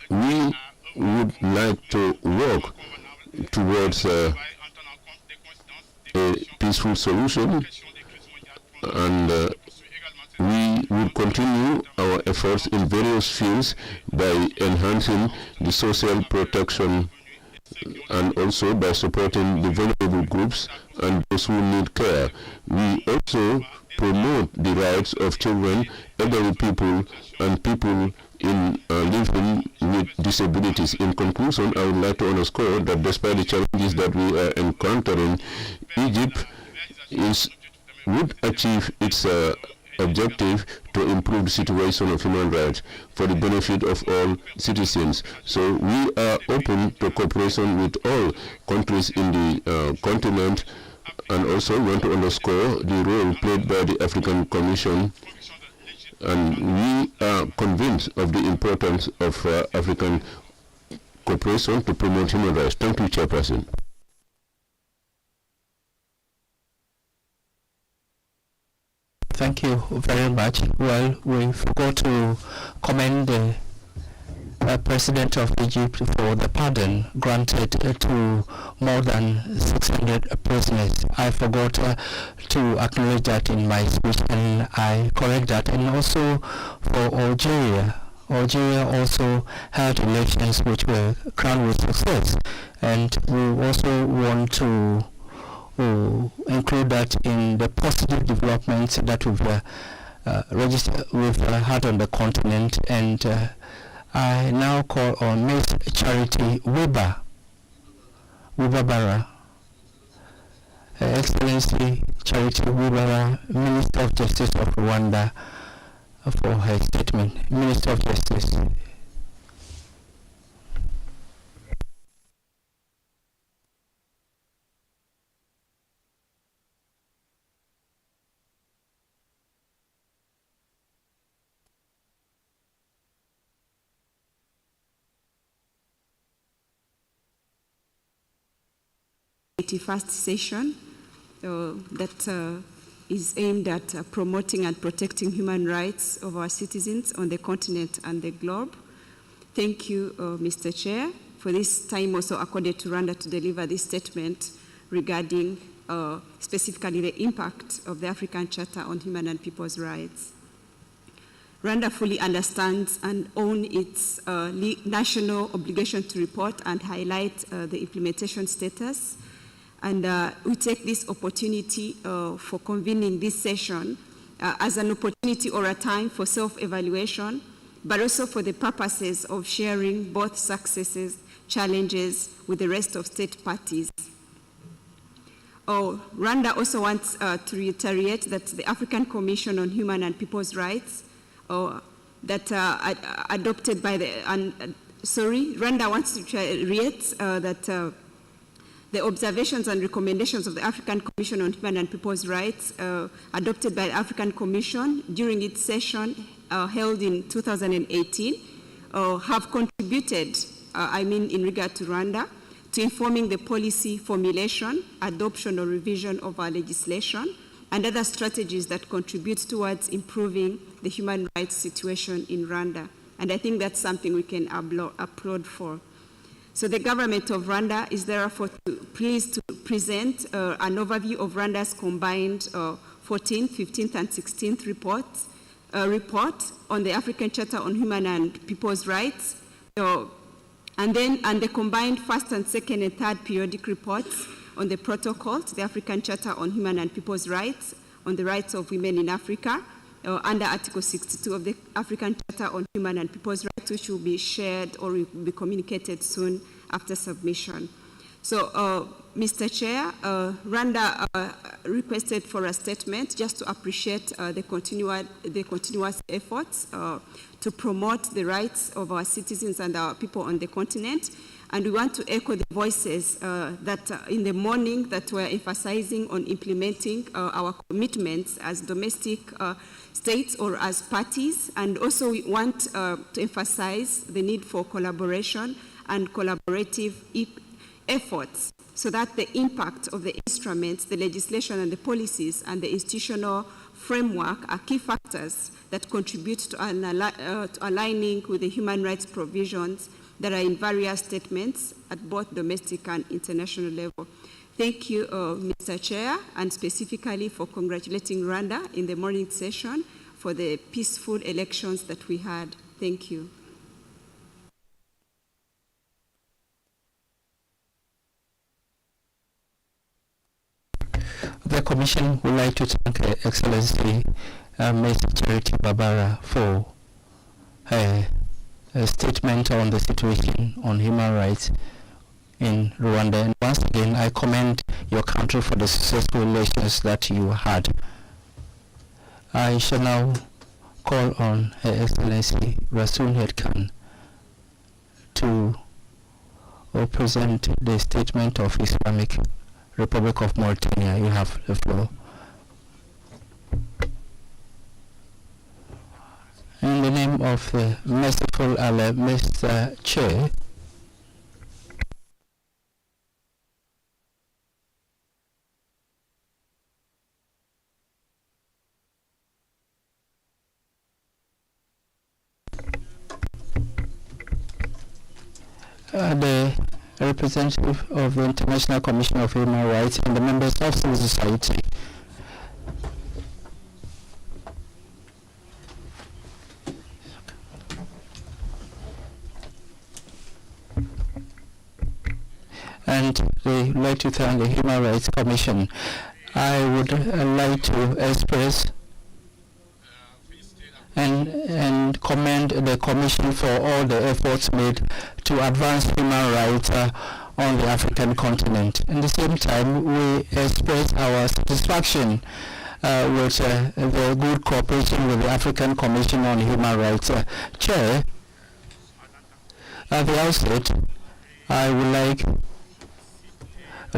We would like to work towards a peaceful solution, and we will continue our efforts in various fields by enhancing the social protection and also by supporting the vulnerable groups and those who need care. We also promote the rights of children, elderly people, and people in living with disabilities. In conclusion, I would like to underscore that despite the challenges that we are encountering, Egypt would achieve its objective to improve the situation of human rights for the benefit of all citizens. So we are open to cooperation with all countries in the continent, and also want to underscore the role played by the African Commission, and we are convinced of the importance of African cooperation to promote human rights. Thank you, Chairperson. Thank you very much. Well, we forgot to commend the President of Egypt for the pardon granted to more than 600 prisoners. I forgot to acknowledge that in my speech, and I correct that. And also for Algeria. Algeria also had elections which were crowned with success, and we also want to include that in the positive developments that we've had on the continent. And I now call on Ms. Charity Wibabara, Her Excellency Charity Wibabara, Minister of Justice of Rwanda, for her statement. Minister of Justice. First session that is aimed at promoting and protecting human rights of our citizens on the continent and the globe. Thank you, Mr. Chair, for this time also accorded to Rwanda to deliver this statement regarding specifically the impact of the African Charter on Human and People's Rights. Rwanda fully understands and owns its national obligation to report and highlight the implementation status. And we take this opportunity for convening this session as an opportunity or a time for self-evaluation, but also for the purposes of sharing both successes, challenges with the rest of state parties. Rwanda also wants to reiterate that the African Commission on Human and People's Rights adopted by the, Rwanda wants to reiterate that the observations and recommendations of the African Commission on Human and People's Rights adopted by the African Commission during its session held in 2018 have contributed, in regard to Rwanda, to informing the policy formulation, adoption or revision of our legislation, and other strategies that contribute towards improving the human rights situation in Rwanda. And I think that's something we can applaud for. So the government of Rwanda is therefore pleased to present an overview of Rwanda's combined 14th, 15th, and 16th report on the African Charter on Human and People's Rights, and the combined first and second and third periodic reports on the protocol to the African Charter on Human and People's Rights, on the rights of women in Africa, under Article 62 of the African Charter on Human and People's Rights, which will be shared or will be communicated soon after submission. So, Mr. Chair, Rwanda requested for a statement just to appreciate the continuous efforts to promote the rights of our citizens and our people on the continent. And we want to echo the voices that in the morning that were emphasizing on implementing our commitments as domestic states or as parties. And also we want to emphasize the need for collaboration and collaborative efforts so that the impact of the instruments, the legislation and the policies and the institutional framework are key factors that contribute to aligning with the human rights provisions that are in various statements at both domestic and international level. Thank you, Mr. Chair, and specifically for congratulating Rwanda in the morning session for the peaceful elections that we had. Thank you. The Commission would like to thank Her Excellency Ms. Charity Barbara for her statement on the situation on human rights in Rwanda. And once again, I commend your country for the successful relations that you had. I shall now call on Her Excellency Rasool Hedkan to present the statement of Islamic Republic of Mauritania. You have the floor. In the name of the merciful Allah, Mr. Chair, the representative of the International Commission of Human Rights and the members of civil society. And they would like to thank the Human Rights Commission. I would like to express and commend the Commission for all the efforts made to advance human rights on the African continent. At the same time, we express our satisfaction with the good cooperation with the African Commission on Human Rights. Chair, at the outset, I would like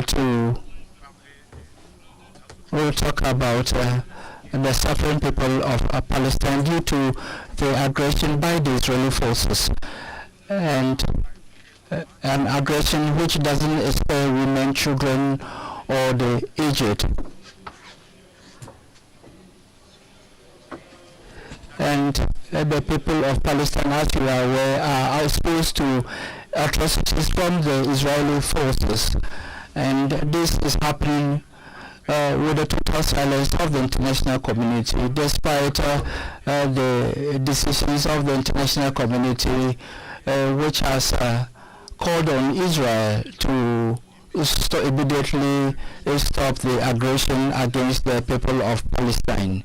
to talk about the suffering people of Palestine due to the aggression by the Israeli forces, and an aggression which doesn't spare women, children, or the aged. And the people of Palestine, as you are aware, are exposed to atrocities from the Israeli forces. And this is happening with the total silence of the international community, despite the decisions of the international community, which has called on Israel to immediately stop the aggression against the people of Palestine.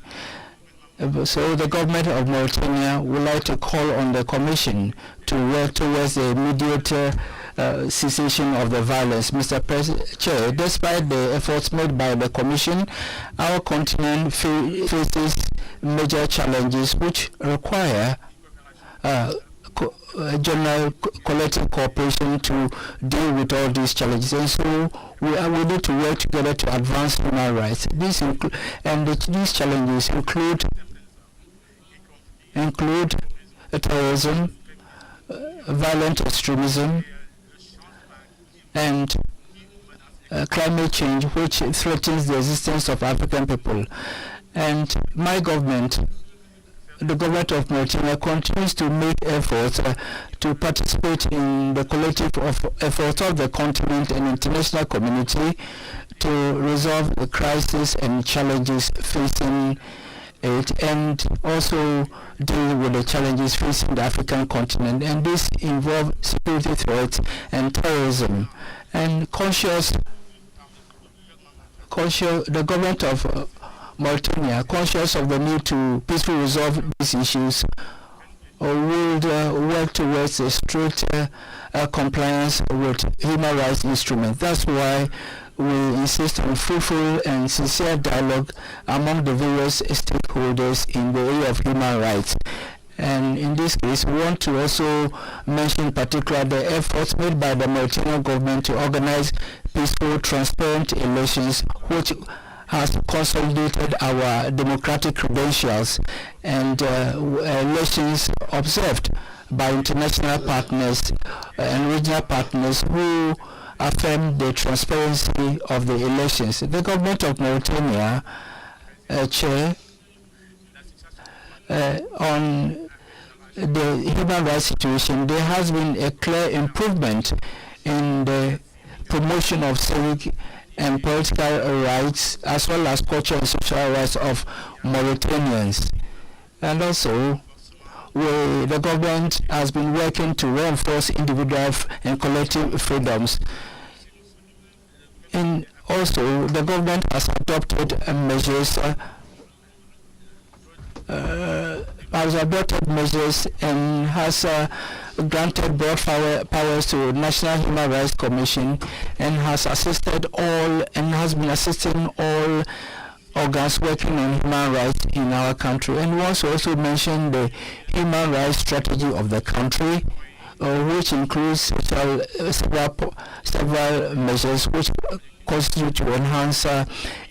So the government of Mauritania would like to call on the Commission to work towards the immediate cessation of the violence. Mr. Chair, despite the efforts made by the Commission, our continent faces major challenges which require general collective cooperation to deal with all these challenges. And so we need to work together to advance human rights. These challenges include terrorism, violent extremism, and climate change, which threatens the existence of African people. And my government, the government of Mauritania, continues to make efforts to participate in the collective efforts of the continent and international community to resolve the crisis and challenges facing it, and also deal with the challenges facing the African continent. And this involves security threats and terrorism. And the government of Mauritania, conscious of the need to peacefully resolve these issues, would work towards a strict compliance with human rights instruments. That's why we insist on fruitful and sincere dialogue among the various stakeholders in the area of human rights. And in this case, we want to also mention in particular the efforts made by the Mauritanian government to organize peaceful, transparent elections, which has consolidated our democratic credentials, and elections observed by international partners and regional partners who affirm the transparency of the elections. The government of Mauritania, Chair, on the human rights situation, there has been a clear improvement in the promotion of civic and political rights, as well as cultural and social rights of Mauritanians. And also, the government has been working to reinforce individual and collective freedoms. And also, the government has adopted measures and has granted broad powers to National Human Rights Commission, and has been assisting all organs working on human rights in our country. And we also mentioned the human rights strategy of the country, which includes several measures which constitute to enhance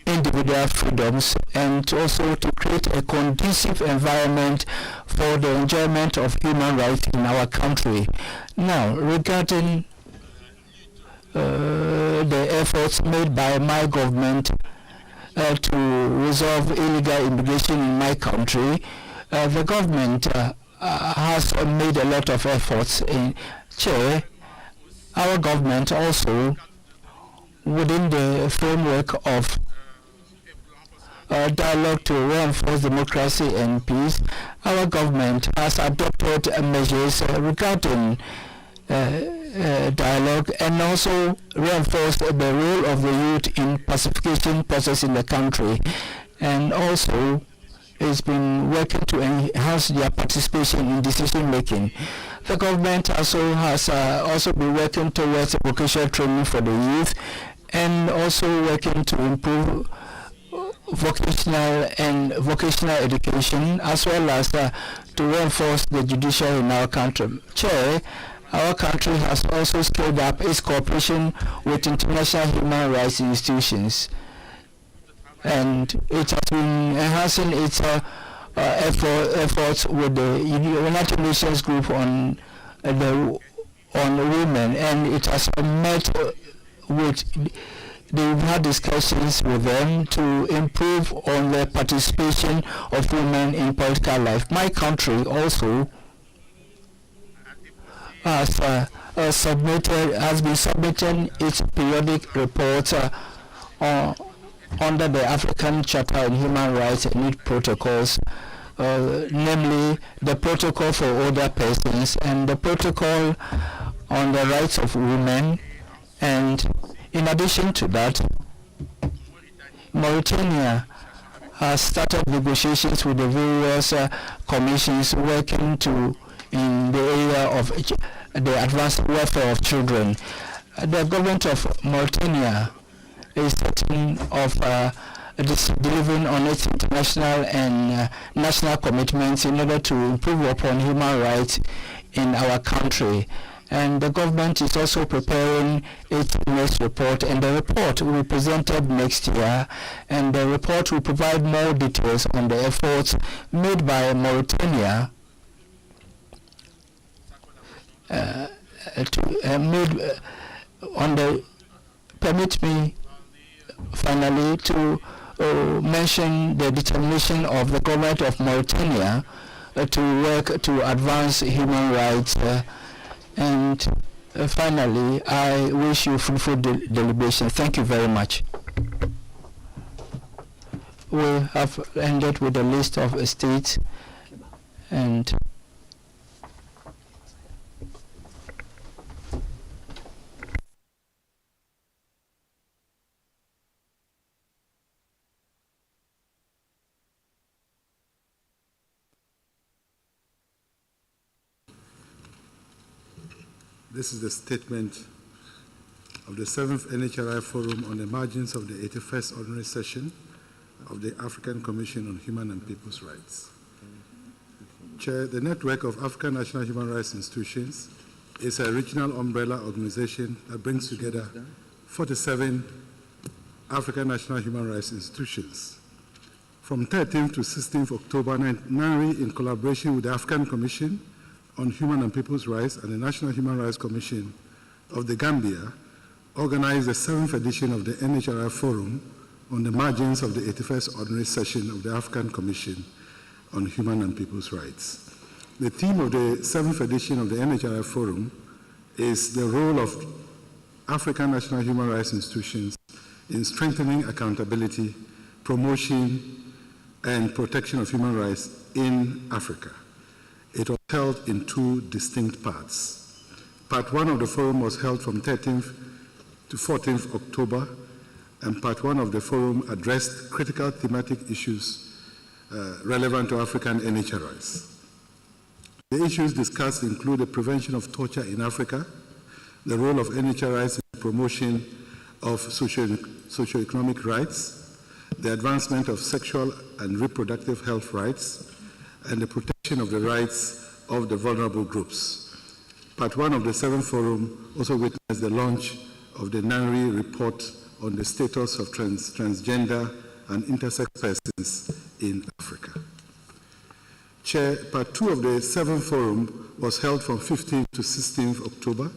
individual freedoms, and also to create a conducive environment for the enjoyment of human rights in our country. Now, regarding the efforts made by my government to resolve illegal immigration in my country, the government has made a lot of efforts. Chair, our government also, within the framework of dialogue to reinforce democracy and peace, our government has adopted measures regarding dialogue, and also reinforced the role of the youth in pacification process in the country, and also has been working to enhance their participation in decision making. The government has also been working towards vocational training for the youth, and also working to improve vocational education, as well as to reinforce the judiciary in our country. Chair, our country has also scaled up its cooperation with international human rights institutions, and it has been enhancing its efforts with the United Nations group on women, and it has met with they've had discussions with them to improve on the participation of women in political life. My country also has been submitting its periodic report under the African Charter on Human Rights and its protocols, namely the protocol for older persons and the protocol on the rights of women. And in addition to that, Mauritania has started negotiations with the various commissions working in the area of the advanced welfare of children. The government of Mauritania is certain of delivering on its international and national commitments in order to improve upon human rights in our country. And the government is also preparing its next report, and the report will be presented next year, and the report will provide more details on the efforts made by Mauritania permit me finally to mention the determination of the government of Mauritania to work to advance human rights. And finally, I wish you fruitful deliberation. Thank you very much. We have ended with a list of states, and this is the statement of the 7th NHRI Forum on the margins of the 81st Ordinary Session of the African Commission on Human and People's Rights. Chair, the network of African national human rights institutions is a regional umbrella organization that brings together 47 African national human rights institutions. From 13th to 16th October, NARI, in collaboration with the African Commission on Human and People's Rights and the National Human Rights Commission of the Gambia, organized the 7th edition of the NHRI Forum on the margins of the 81st Ordinary Session of the African Commission on Human and People's Rights. The theme of the 7th edition of the NHRI Forum is the role of African national human rights institutions in strengthening accountability, promotion, and protection of human rights in Africa. It was held in two distinct parts. Part 1 of the forum was held from 13th to 14th October, and part 1 of the forum addressed critical thematic issues relevant to African NHRIs. The issues discussed include the prevention of torture in Africa, the role of NHRIs in the promotion of socioeconomic rights, the advancement of sexual and reproductive health rights, and the protection of the rights of the vulnerable groups. Part 1 of the 7th Forum also witnessed the launch of the NARI report on the status of transgender and intersex persons in Africa. Chair, Part 2 of the 7th Forum was held from 15th to 16th October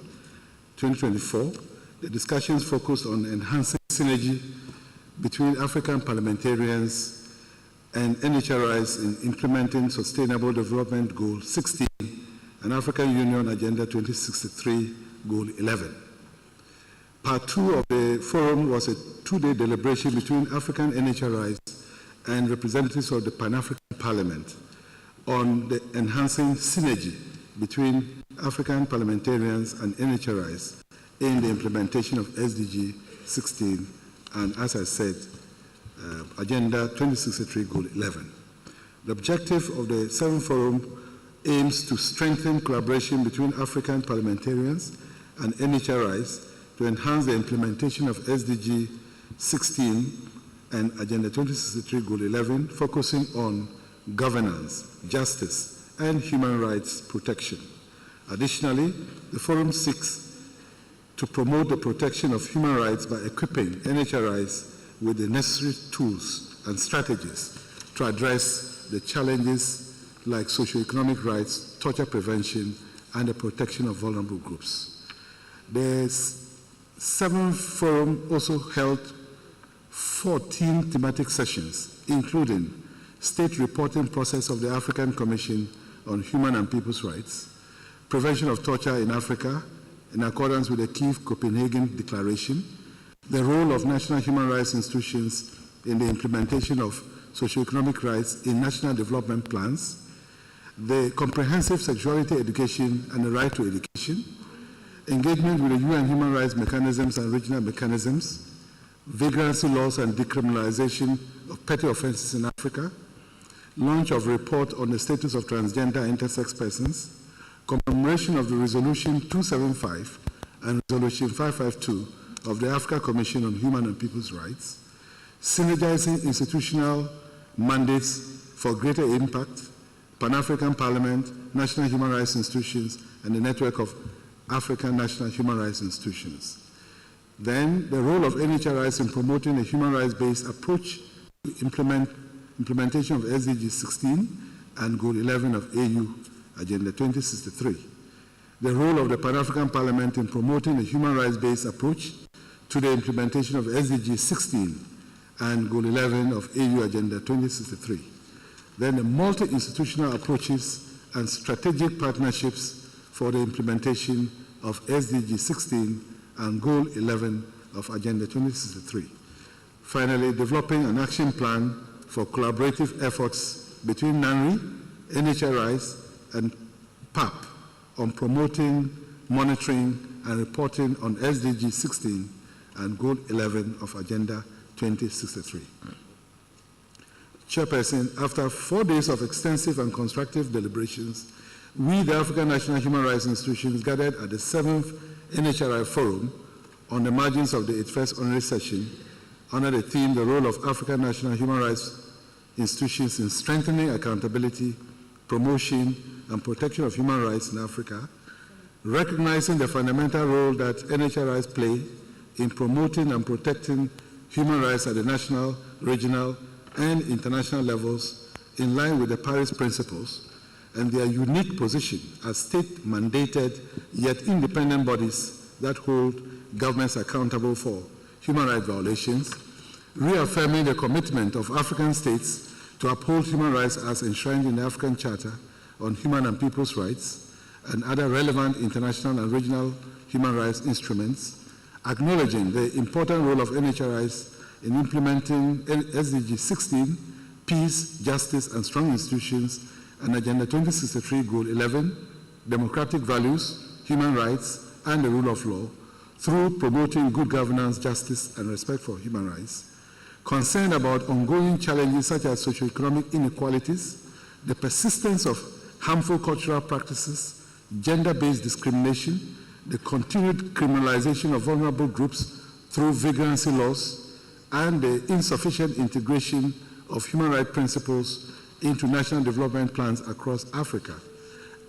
2024. The discussions focused on enhancing synergy between African parliamentarians and NHRIs in implementing Sustainable Development Goal 16 and African Union Agenda 2063 Goal 11. Part 2 of the forum was a 2-day deliberation between African NHRIs and representatives of the Pan-African Parliament on the enhancing synergy between African parliamentarians and NHRIs in the implementation of SDG 16 and, as I said, Agenda 2063 Goal 11. The objective of the 7th Forum aims to strengthen collaboration between African parliamentarians and NHRIs to enhance the implementation of SDG 16 and Agenda 2063 Goal 11, focusing on governance, justice, and human rights protection. Additionally, the Forum seeks to promote the protection of human rights by equipping NHRIs with the necessary tools and strategies to address the challenges like socioeconomic rights, torture prevention, and the protection of vulnerable groups. The 7th Forum also held 14 thematic sessions, including state reporting process of the African Commission on Human and People's Rights, prevention of torture in Africa in accordance with the Kiev Copenhagen Declaration, the role of national human rights institutions in the implementation of socioeconomic rights in national development plans, the comprehensive sexuality education and the right to education, engagement with the UN human rights mechanisms and regional mechanisms, vagrancy laws and decriminalization of petty offenses in Africa, launch of report on the status of transgender intersex persons, commemoration of the Resolution 275 and Resolution 552 of the Africa Commission on Human and People's Rights, synergizing institutional mandates for greater impact, Pan-African Parliament, national human rights institutions, and the network of African national human rights institutions. Then, the role of NHRIs in promoting a human rights-based approach to implementation of SDG 16 and Goal 11 of AU Agenda 2063. The role of the Pan-African Parliament in promoting a human rights-based approach to the implementation of SDG 16 and Goal 11 of AU Agenda 2063. Then the multi-institutional approaches and strategic partnerships for the implementation of SDG 16 and Goal 11 of Agenda 2063. Finally, developing an action plan for collaborative efforts between NANRI, NHRIs, and PAP on promoting, monitoring, and reporting on SDG 16 and Goal 11 of Agenda 2063. Chairperson, after 4 days of extensive and constructive deliberations, we, the African National Human Rights Institutions, gathered at the 7th NHRI Forum on the margins of the 81st Honorary Session under the theme, The Role of African National Human Rights Institutions in Strengthening Accountability, Promotion, and Protection of Human Rights in Africa, recognizing the fundamental role that NHRIs play in promoting and protecting human rights at the national, regional, and international levels in line with the Paris Principles and their unique position as state-mandated yet independent bodies that hold governments accountable for human rights violations, reaffirming the commitment of African states to uphold human rights as enshrined in the African Charter on Human and People's Rights and other relevant international and regional human rights instruments, acknowledging the important role of NHRIs in implementing SDG 16, peace, justice, and strong institutions, and Agenda 2063 Goal 11, democratic values, human rights, and the rule of law, through promoting good governance, justice, and respect for human rights, concerned about ongoing challenges such as socioeconomic inequalities, the persistence of harmful cultural practices, gender-based discrimination, the continued criminalization of vulnerable groups through vagrancy laws, and the insufficient integration of human rights principles into national development plans across Africa,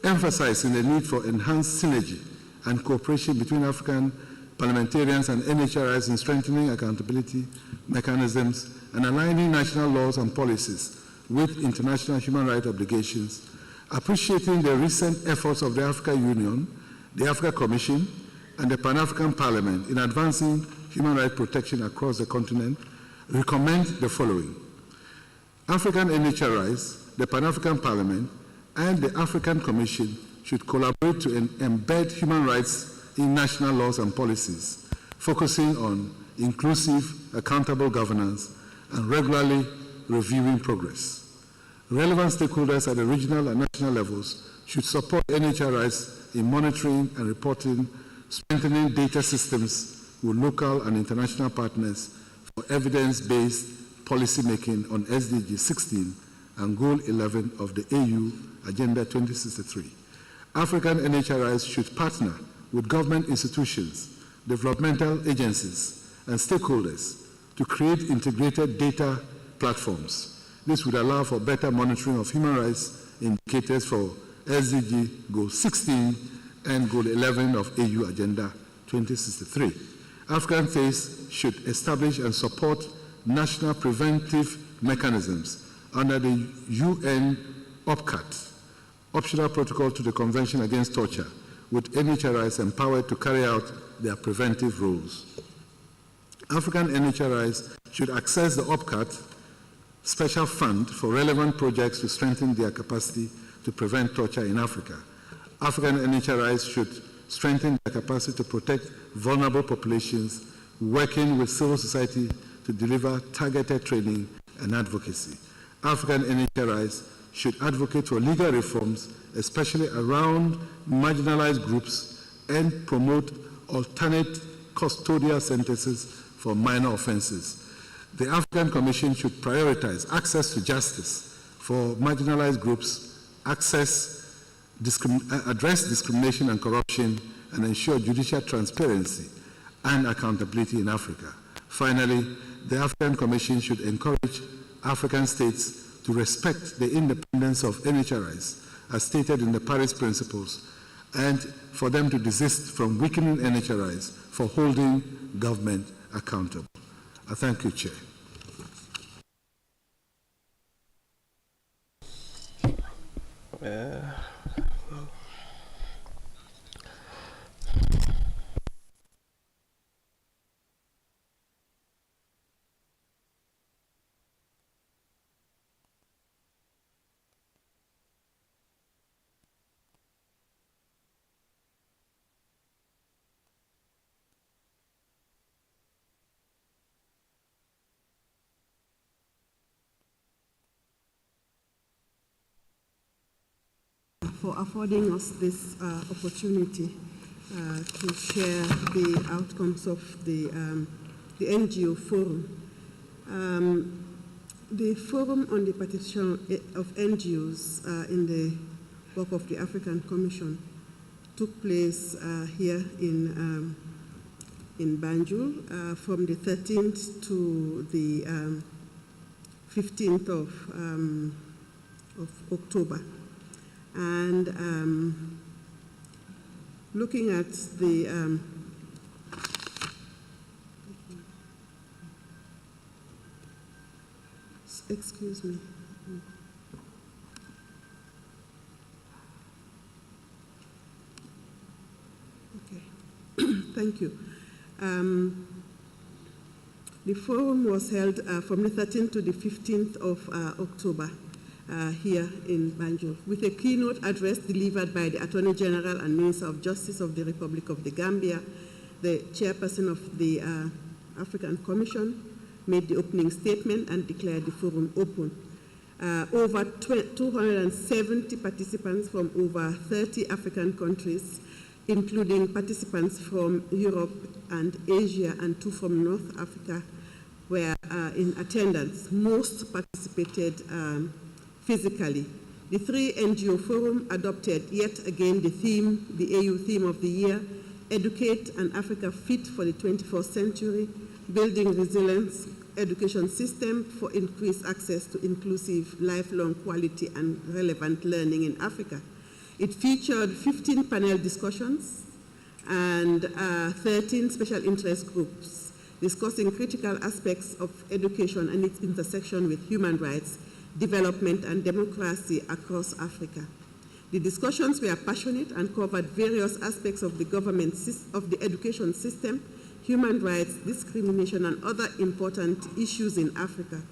emphasizing the need for enhanced synergy and cooperation between African parliamentarians and NHRIs in strengthening accountability mechanisms and aligning national laws and policies with international human rights obligations, appreciating the recent efforts of the African Union, the Africa Commission, and the Pan-African Parliament in advancing human rights protection across the continent, recommend the following. African NHRIs, the Pan-African Parliament, and the African Commission should collaborate to embed human rights in national laws and policies, focusing on inclusive, accountable governance, and regularly reviewing progress. Relevant stakeholders at the regional and national levels should support NHRIs in monitoring and reporting, strengthening data systems with local and international partners for evidence-based policymaking on SDG 16 and Goal 11 of the AU Agenda 2063. African NHRIs should partner with government institutions, developmental agencies, and stakeholders to create integrated data platforms. This would allow for better monitoring of human rights indicators for SDG Goal 16 and Goal 11 of AU Agenda 2063. African states should establish and support national preventive mechanisms under the UN OPCAT, Optional Protocol to the Convention Against Torture, with NHRIs empowered to carry out their preventive roles. African NHRIs should access the OPCAT special fund for relevant projects to strengthen their capacity to prevent torture in Africa. African NHRIs should strengthen their capacity to protect vulnerable populations, working with civil society to deliver targeted training and advocacy. African NHRIs should advocate for legal reforms, especially around marginalized groups, and promote alternate custodial sentences for minor offenses. The African Commission should prioritize access to justice for marginalized groups, address discrimination and corruption, and ensure judicial transparency and accountability in Africa. Finally, the African Commission should encourage African states to respect the independence of NHRIs as stated in the Paris Principles, and for them to desist from weakening NHRIs for holding government accountable. I thank you, Chair. For affording us this opportunity to share the outcomes of the NGO forum. The forum on the participation of NGOs in the work of the African Commission took place here in Banjul from the 13th to the 15th of October. And looking at the excuse me. Okay, thank you. The forum was held from the 13th to the 15th of October. Here in Banjul, with a keynote address delivered by the Attorney General and Minister of Justice of the Republic of the Gambia. The chairperson of the African Commission made the opening statement and declared the forum open. Over 270 participants from over 30 African countries, including participants from Europe and Asia and 2 from North Africa, were in attendance. Most participated physically. The 3 NGO forum adopted yet again the theme, the AU theme of the year, Educate an Africa Fit for the 21st Century, Building Resilience Education System for Increased Access to Inclusive, Lifelong Quality and Relevant Learning in Africa. It featured 15 panel discussions and 13 special interest groups discussing critical aspects of education and its intersection with human rights, development and democracy across Africa. The discussions were passionate and covered various aspects of the of the education system, human rights, discrimination, and other important issues in Africa,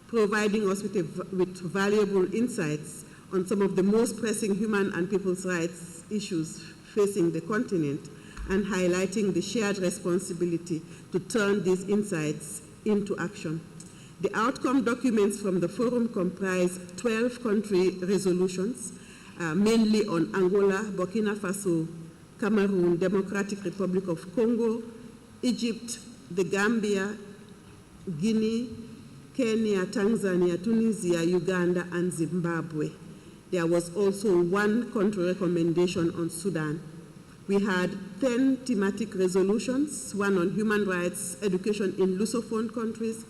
providing us with valuable insights on some of the most pressing human and people's rights issues facing the continent, and highlighting the shared responsibility to turn these insights into action. The outcome documents from the forum comprise 12 country resolutions, mainly on Angola, Burkina Faso, Cameroon, Democratic Republic of Congo, Egypt, the Gambia, Guinea, Kenya, Tanzania, Tunisia, Uganda, and Zimbabwe. There was also 1 country recommendation on Sudan. We had 10 thematic resolutions, 1 on human rights, education in Lusophone countries,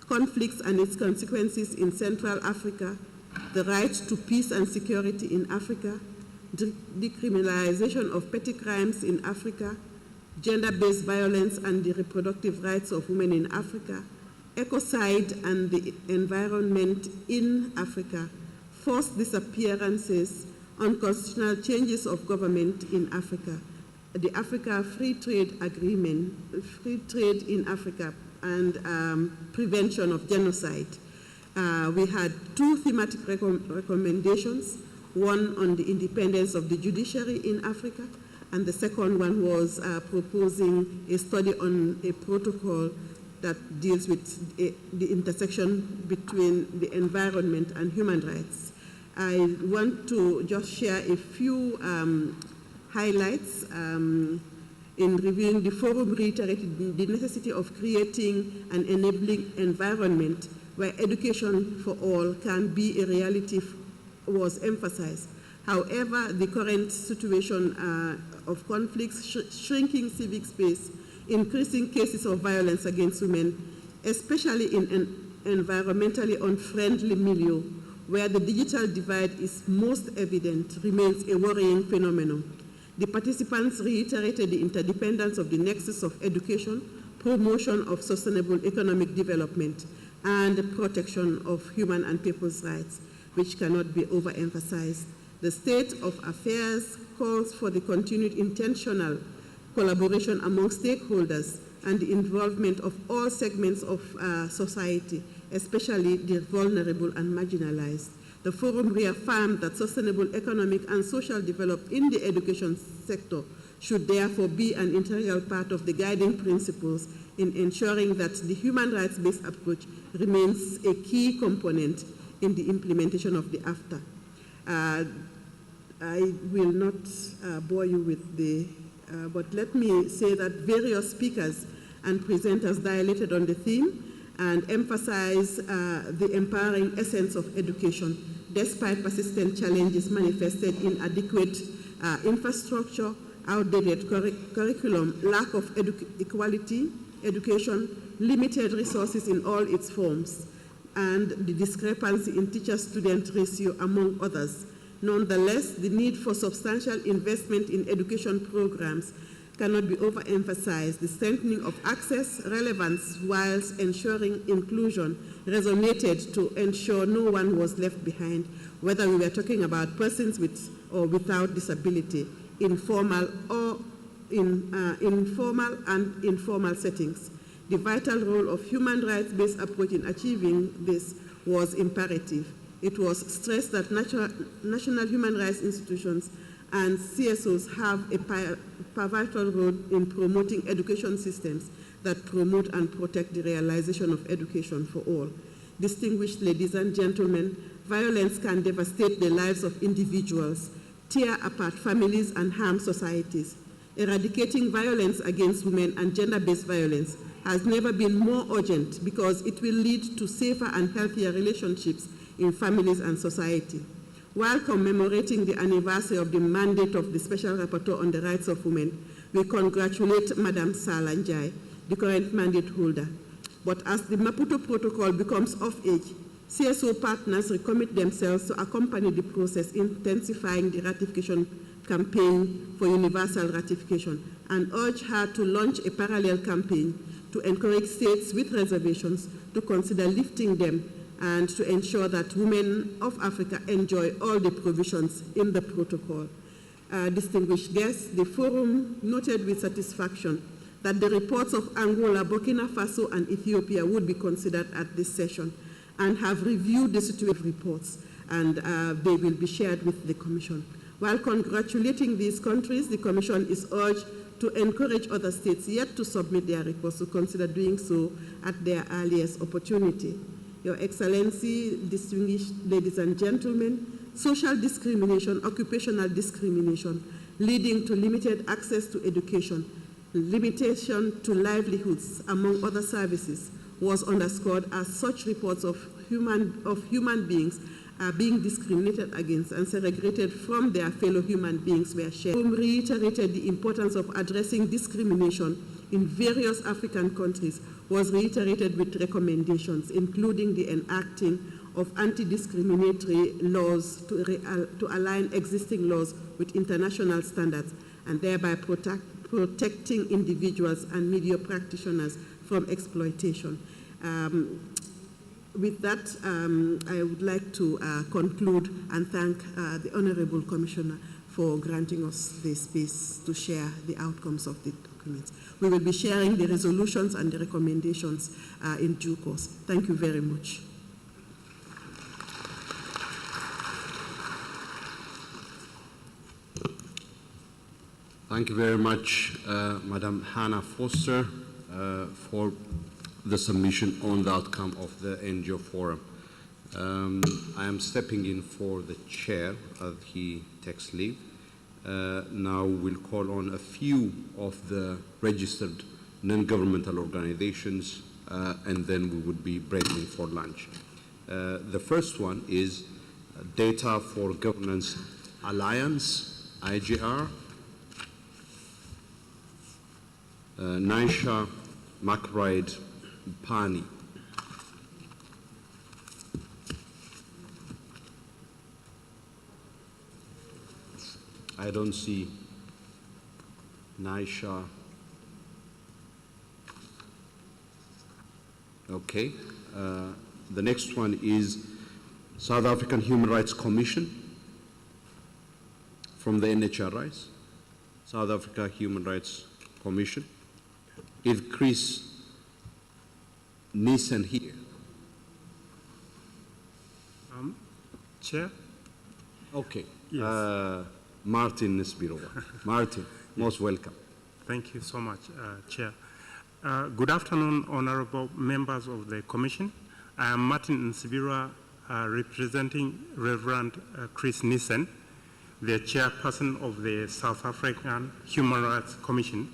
conflicts and its consequences in Central Africa, the right to peace and security in Africa, decriminalization of petty crimes in Africa, gender-based violence and the reproductive rights of women in Africa, ecocide and the environment in Africa, forced disappearances, Unconstitutional Changes of Government in Africa, the Africa Free Trade Agreement, Free Trade in Africa, and Prevention of Genocide. We had 2 thematic recommendations, one on the independence of the judiciary in Africa, and the second one was proposing a study on a protocol that deals with the intersection between the environment and human rights. I want to just share a few highlights. In reviewing, the forum reiterated the necessity of creating an enabling environment where education for all can be a reality was emphasized. However, the current situation of conflicts, shrinking civic space, increasing cases of violence against women, especially in an environmentally unfriendly milieu where the digital divide is most evident, remains a worrying phenomenon. The participants reiterated the interdependence of the nexus of education, promotion of sustainable economic development, and the protection of human and people's rights, which cannot be overemphasized. The state of affairs calls for the continued intentional collaboration among stakeholders and the involvement of all segments of society, especially the vulnerable and marginalized. The forum reaffirmed that sustainable economic and social development in the education sector should therefore be an integral part of the guiding principles in ensuring that the human rights-based approach remains a key component in the implementation of the AFTA. I will not bore you with the, but let me say that various speakers and presenters dilated on the theme and emphasized the empowering essence of education, despite persistent challenges manifested in inadequate infrastructure, outdated curriculum, lack of equality, education, limited resources in all its forms, and the discrepancy in teacher-student ratio, among others. Nonetheless, the need for substantial investment in education programs cannot be overemphasized. The strengthening of access, relevance, whilst ensuring inclusion resonated to ensure no one was left behind, whether we were talking about persons with or without disability, informal or informal and informal settings. The vital role of human rights-based approach in achieving this was imperative. It was stressed that national human rights institutions and CSOs have a pivotal role in promoting education systems that promote and protect the realization of education for all. Distinguished ladies and gentlemen, violence can devastate the lives of individuals, tear apart families, and harm societies. Eradicating violence against women and gender-based violence has never been more urgent because it will lead to safer and healthier relationships in families and society. While commemorating the anniversary of the mandate of the Special Rapporteur on the Rights of Women, we congratulate Madam Salanjai, the current mandate holder. But as the Maputo Protocol becomes of age, CSO partners recommit themselves to accompany the process, intensifying the ratification campaign for universal ratification, and urge her to launch a parallel campaign to encourage states with reservations to consider lifting them and to ensure that women of Africa enjoy all the provisions in the protocol. Distinguished guests, the forum noted with satisfaction that the reports of Angola, Burkina Faso, and Ethiopia would be considered at this session and have reviewed the situation reports, and they will be shared with the Commission. While congratulating these countries, the Commission is urged to encourage other states yet to submit their reports to consider doing so at their earliest opportunity. Your Excellency, distinguished ladies and gentlemen, social discrimination, occupational discrimination, leading to limited access to education, limitation to livelihoods, among other services, was underscored as such reports of human beings are being discriminated against and segregated from their fellow human beings were shared. We reiterated the importance of addressing discrimination in various African countries was reiterated with recommendations, including the enacting of anti-discriminatory laws to align existing laws with international standards and thereby protecting individuals and media practitioners from exploitation. With that, I would like to conclude and thank the Honorable Commissioner for granting us this space to share the outcomes of the documents. We will be sharing the resolutions and the recommendations in due course. Thank you very much. Thank you very much, Madam Hannah Foster, for the submission on the outcome of the NGO forum. I am stepping in for the chair as he takes leave. Now we'll call on a few of the registered non-governmental organizations, and then we would be breaking for lunch. The first one is Data for Governance Alliance, IGR. Naisha McBride Pani. I don't see Naisha. Okay. The next one is South African Human Rights Commission from the NHRIs. South Africa Human Rights Commission. Is Chris Nissen here? Chair? Okay. Yes. Martin Nisbirova. Martin, most welcome. Thank you so much, Chair. Good afternoon, honorable members of the Commission. I am Martin Nsibirwa, representing Reverend Chris Nissen, the chairperson of the South African Human Rights Commission.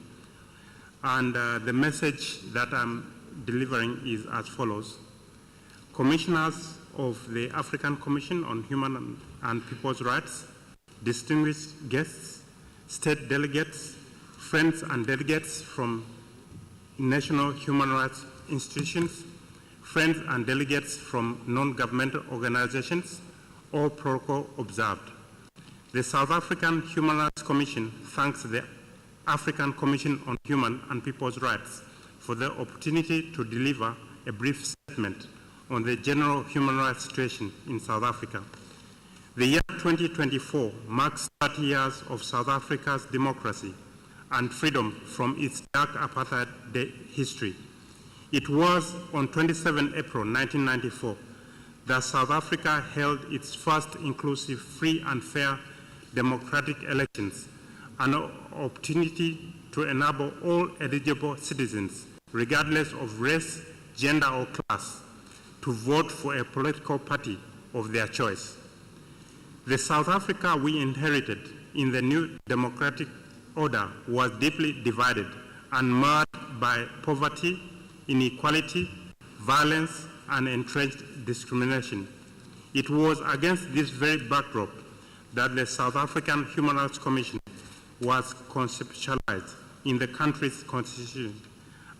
And the message that I'm delivering is as follows. Commissioners of the African Commission on Human and People's Rights, distinguished guests, state delegates, friends and delegates from national human rights institutions, friends and delegates from non-governmental organizations, all protocol observed. The South African Human Rights Commission thanks the African Commission on Human and People's Rights for the opportunity to deliver a brief statement on the general human rights situation in South Africa. The year 2024 marks 30 years of South Africa's democracy and freedom from its dark apartheid history. It was on 27 April 1994 that South Africa held its first inclusive, free and fair democratic elections, an opportunity to enable all eligible citizens, regardless of race, gender or class, to vote for a political party of their choice. The South Africa we inherited in the new democratic order was deeply divided and marred by poverty, inequality, violence, and entrenched discrimination. It was against this very backdrop that the South African Human Rights Commission was conceptualized in the country's constitution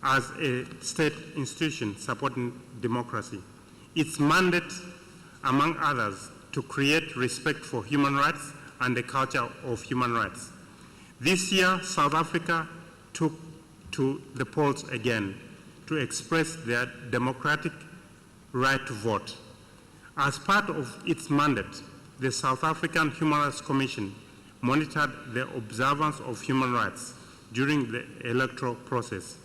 as a state institution supporting democracy. Its mandate, among others, to create respect for human rights and the culture of human rights. This year, South Africa took to the polls again to express their democratic right to vote. As part of its mandate, the South African Human Rights Commission monitored the observance of human rights during the electoral process.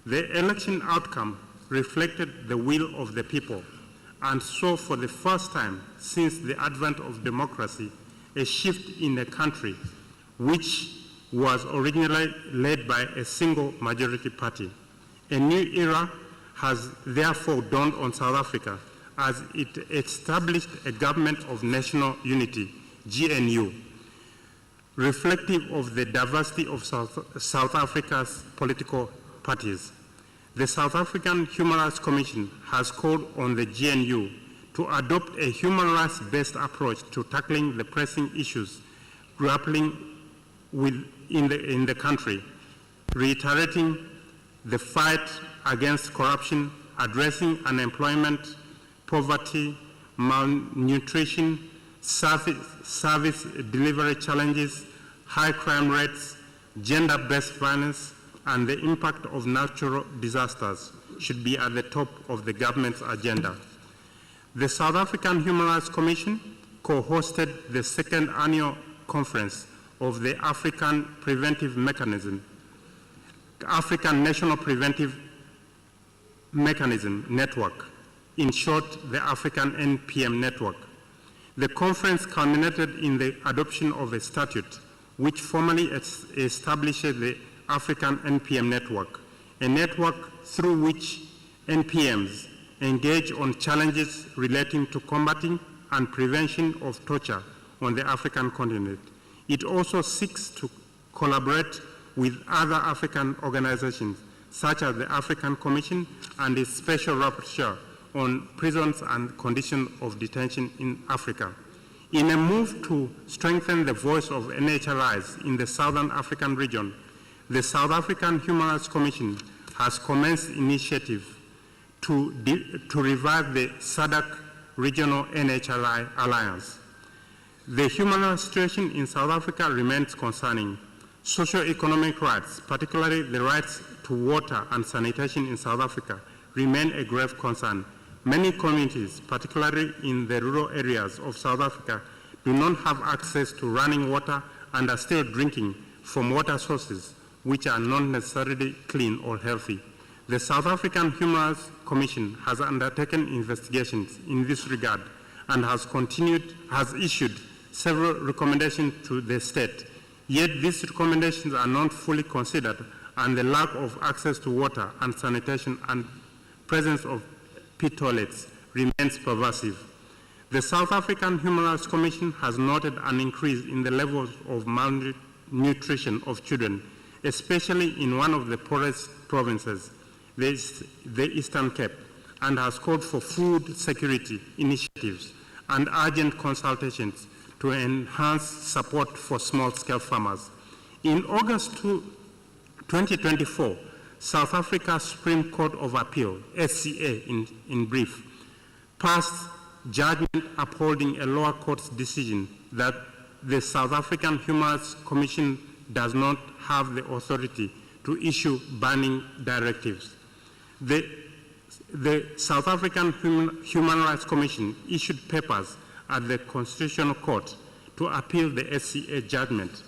The election outcome reflected the will of the people and saw for the first time since the advent of democracy a shift in a country which was originally led by a single majority party. A new era has therefore dawned on South Africa as it established a government of national unity, GNU, reflective of the diversity of South Africa's political parties. The South African Human Rights Commission has called on the GNU to adopt a human rights-based approach to tackling the pressing issues grappling with in the country, reiterating the fight against corruption, addressing unemployment, poverty, malnutrition, service delivery challenges, high crime rates, gender-based violence, and the impact of natural disasters should be at the top of the government's agenda. The South African Human Rights Commission co-hosted the second annual conference of the African National Preventive Mechanism Network, in short, the African NPM Network. The conference culminated in the adoption of a statute which formally establishes the African NPM Network, a network through which NPMs engage on challenges relating to combating and prevention of torture on the African continent. It also seeks to collaborate with other African organizations, such as the African Commission and its Special Rapporteur on prisons and conditions of detention in Africa. In a move to strengthen the voice of NHRIs in the Southern African region, the South African Human Rights Commission has commenced initiative to revive the SADC Regional NHRI Alliance. The human rights situation in South Africa remains concerning. Socio-economic rights, particularly the rights to water and sanitation in South Africa, remain a grave concern. Many communities, particularly in the rural areas of South Africa, do not have access to running water and are still drinking from water sources which are not necessarily clean or healthy. The South African Human Rights Commission has undertaken investigations in this regard and has issued several recommendations to the state. Yet these recommendations are not fully considered, and the lack of access to water and sanitation and presence of pit toilets remains pervasive. The South African Human Rights Commission has noted an increase in the levels of malnutrition of children, especially in one of the poorest provinces, the Eastern Cape, and has called for food security initiatives and urgent consultations to enhance support for small-scale farmers. In August 2024, South Africa Supreme Court of Appeal, SCA in brief, passed judgment upholding a lower court's decision that the South African Human Rights Commission does not have the authority to issue banning directives. The South African Human Rights Commission issued papers at the Constitutional Court to appeal the SCA judgment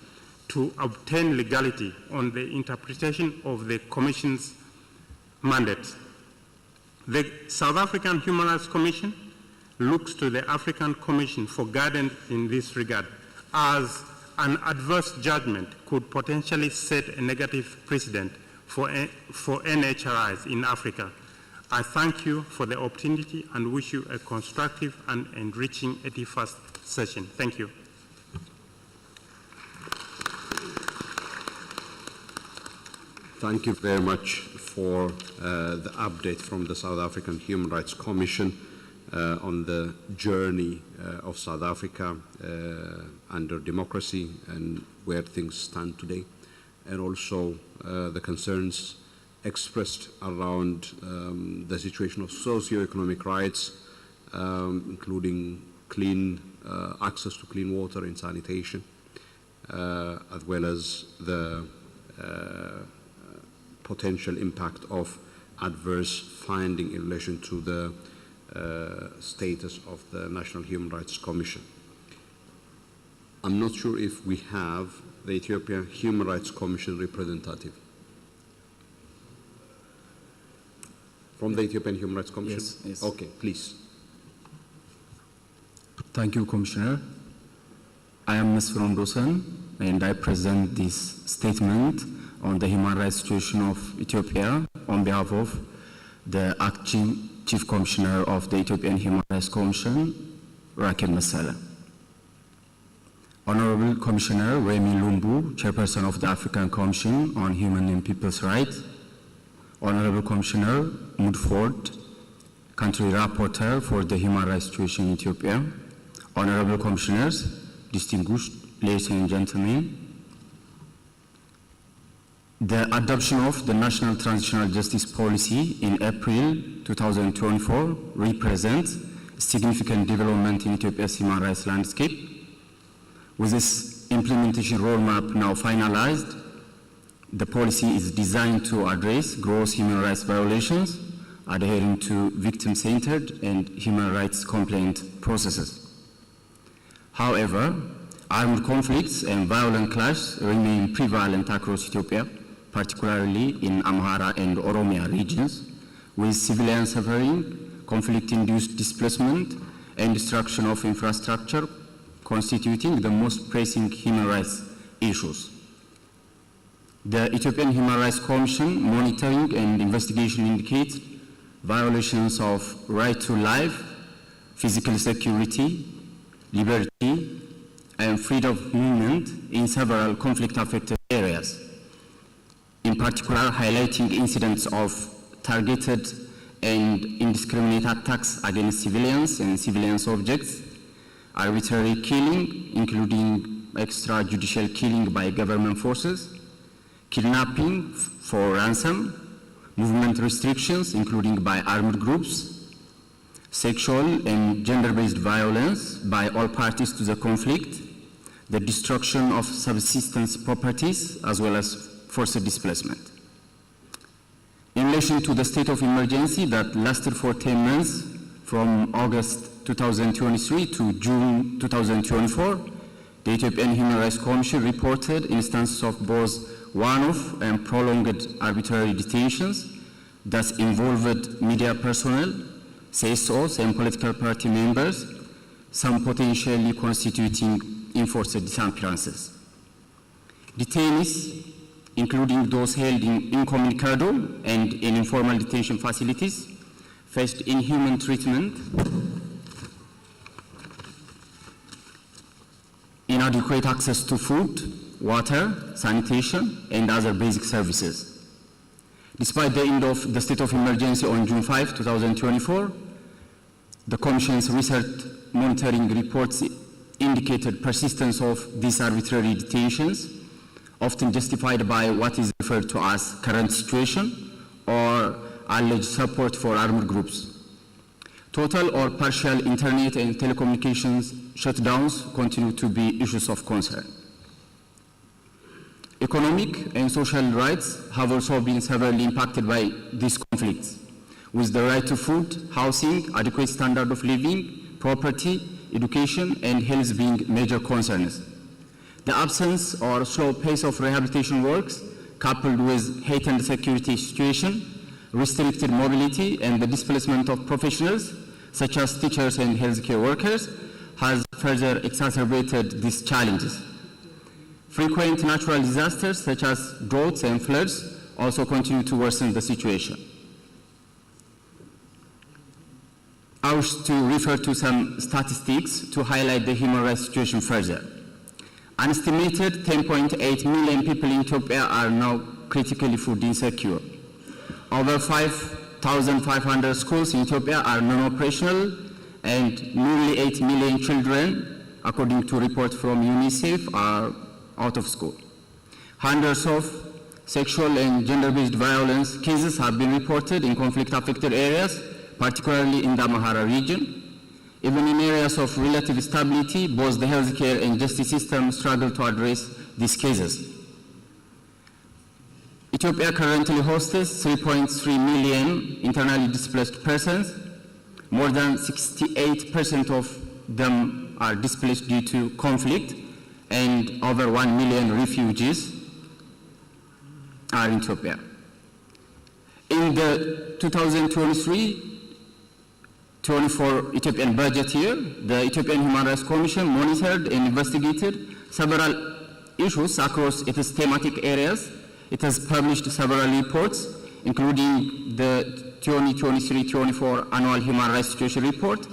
to obtain legality on the interpretation of the Commission's mandate. The South African Human Rights Commission looks to the African Commission for guidance in this regard, as an adverse judgment could potentially set a negative precedent for NHRIs in Africa. I thank you for the opportunity and wish you a constructive and enriching 81st session. Thank you. Thank you very much for the update from the South African Human Rights Commission on the journey of South Africa under democracy and where things stand today, and also the concerns expressed around the situation of socio-economic rights, including access to clean water and sanitation, as well as the potential impact of adverse finding in relation to the status of the National Human Rights Commission. I'm not sure if we have the Ethiopian Human Rights Commission representative. From the Ethiopian Human Rights Commission? Yes. Okay, please. Thank you, Commissioner. I am Ms. Rondosan, and I present this statement on the human rights situation of Ethiopia on behalf of the acting Chief Commissioner of the Ethiopian Human Rights Commission, Rakel Mesele. Honorable Commissioner Remi Lumbu, Chairperson of the African Commission on Human and People's Rights, Honorable Commissioner Mudford, Country Rapporteur for the Human Rights Situation in Ethiopia, Honorable Commissioners, distinguished ladies and gentlemen, the adoption of the National Transitional Justice Policy in April 2024 represents a significant development in Ethiopia's human rights landscape. With this implementation roadmap now finalized, the policy is designed to address gross human rights violations adhering to victim-centered and human rights complaint processes. However, armed conflicts and violent clash remain prevalent across Ethiopia, particularly in Amhara and Oromia regions, with civilian suffering, conflict-induced displacement, and destruction of infrastructure constituting the most pressing human rights issues. The Ethiopian Human Rights Commission monitoring and investigation indicates violations of right to life, physical security, liberty, and freedom of movement in several conflict-affected areas, in particular highlighting incidents of targeted and indiscriminate attacks against civilians and civilian objects, arbitrary killing, including extrajudicial killing by government forces, kidnapping for ransom, movement restrictions, including by armed groups, sexual and gender-based violence by all parties to the conflict, the destruction of subsistence properties, as well as forced displacement. In relation to the state of emergency that lasted for 10 months from August 2023 to June 2024, the Ethiopian Human Rights Commission reported instances of both one-off and prolonged arbitrary detentions that involved media personnel, CSOs, and political party members, some potentially constituting enforced disappearances. Detainees, including those held in incommunicado and in informal detention facilities, faced inhuman treatment, inadequate access to food, water, sanitation, and other basic services. Despite the end of the state of emergency on June 5, 2024, the Commission's research monitoring reports indicated persistence of these arbitrary detentions, often justified by what is referred to as current situation or alleged support for armed groups. Total or partial internet and telecommunications shutdowns continue to be issues of concern. Economic and social rights have also been severely impacted by these conflicts, with the right to food, housing, adequate standard of living, property, education, and health being major concerns. The absence or slow pace of rehabilitation works, coupled with heightened security situation, restricted mobility, and the displacement of professionals, such as teachers and healthcare workers, has further exacerbated these challenges. Frequent natural disasters, such as droughts and floods, also continue to worsen the situation. I wish to refer to some statistics to highlight the human rights situation further. An estimated 10.8 million people in Ethiopia are now critically food insecure. Over 5,500 schools in Ethiopia are non-operational, and nearly 8 million children, according to reports from UNICEF, are out of school. Hundreds of sexual and gender-based violence cases have been reported in conflict-affected areas, particularly in the Amhara region. Even in areas of relative stability, both the healthcare and justice system struggle to address these cases. Ethiopia currently hosts 3.3 million internally displaced persons. More than 68% of them are displaced due to conflict, and over 1 million refugees are in Ethiopia. In the 2023-24 Ethiopian budget year, the Ethiopian Human Rights Commission monitored and investigated several issues across its thematic areas. It has published several reports, including the 2023-24 Annual Human Rights Situation Report,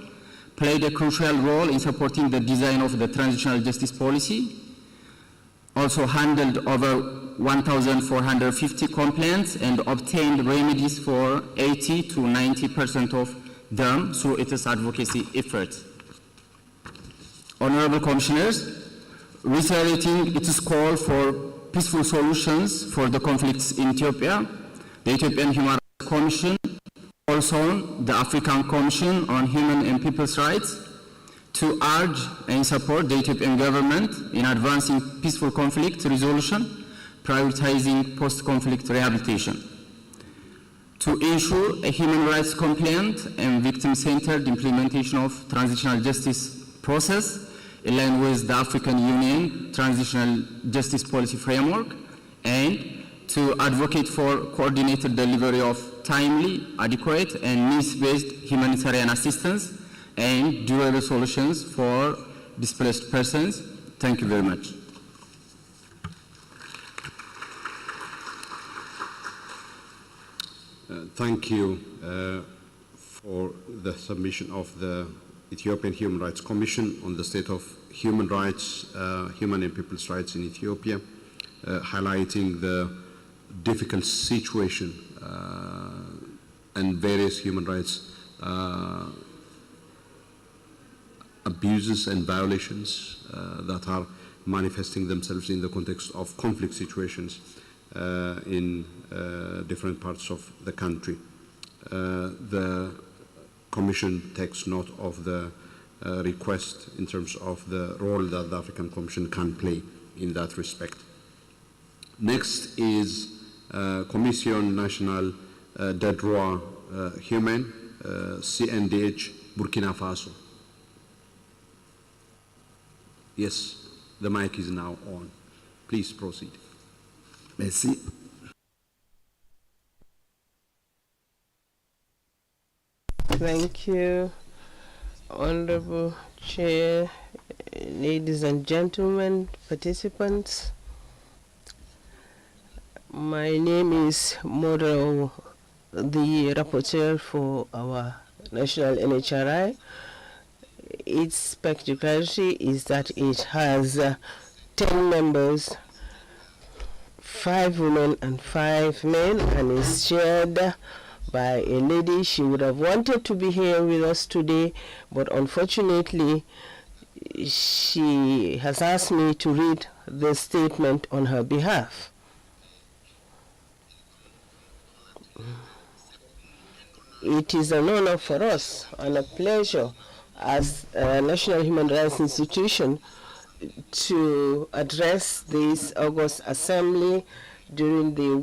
played a crucial role in supporting the design of the transitional justice policy, also handled over 1,450 complaints and obtained remedies for 80 to 90% of them through its advocacy efforts. Honorable Commissioners, reiterating its call for peaceful solutions for the conflicts in Ethiopia, the Ethiopian Human Rights Commission calls on the African Commission on Human and People's Rights to urge and support the Ethiopian government in advancing peaceful conflict resolution, prioritizing post-conflict rehabilitation. to ensure a human rights compliant and victim-centered implementation of transitional justice process in line with the African Union Transitional Justice Policy Framework, and to advocate for coordinated delivery of timely, adequate, and needs-based humanitarian assistance and durable solutions for displaced persons. Thank you very much. Thank you for the submission of the Ethiopian Human Rights Commission on the state of human rights, human and people's rights in Ethiopia, highlighting the difficult situation and various human rights abuses and violations that are manifesting themselves in the context of conflict situations in different parts of the country. The Commission takes note of the request in terms of the role that the African Commission can play in that respect. Next is Commission Nationale des Droits Humains, CNDH, Burkina Faso. Yes, the mic is now on. Please proceed. Merci. Thank you, Honorable Chair, ladies and gentlemen, participants. My name is Moro, the rapporteur for our national NHRI. Its particularity is that it has 10 members, 5 women and 5 men, and is chaired by a lady. She would have wanted to be here with us today, but unfortunately she has asked me to read the statement on her behalf. It is an honor for us and a pleasure as a National Human Rights Institution to address this August Assembly during the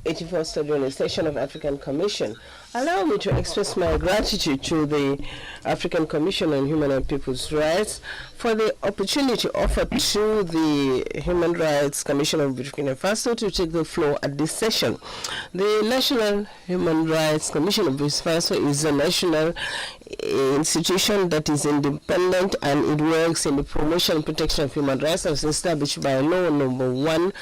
181st Ordinary Session of African Commission. Allow me to express my gratitude to the African Commission on Human and People's Rights for the opportunity offered to the Human Rights Commission of Burkina Faso to take the floor at this session. The National Human Rights Commission of Burkina Faso is a national institution that is independent, and it works in the promotion and protection of human rights as established by Law Number 1,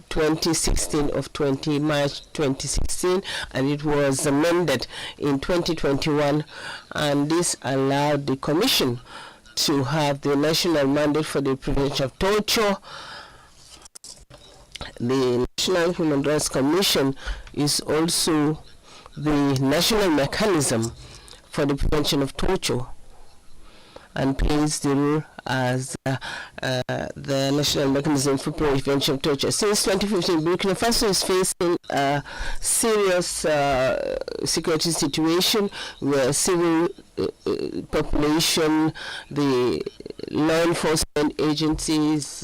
2016 of 20 March 2016, and it was amended in 2021, and this allowed the Commission to have the national mandate for the prevention of torture. The National Human Rights Commission is also the national mechanism for the prevention of torture and plays the role as the national mechanism for prevention of torture. Since 2015, Burkina Faso is facing a serious security situation where civil population, the law enforcement agencies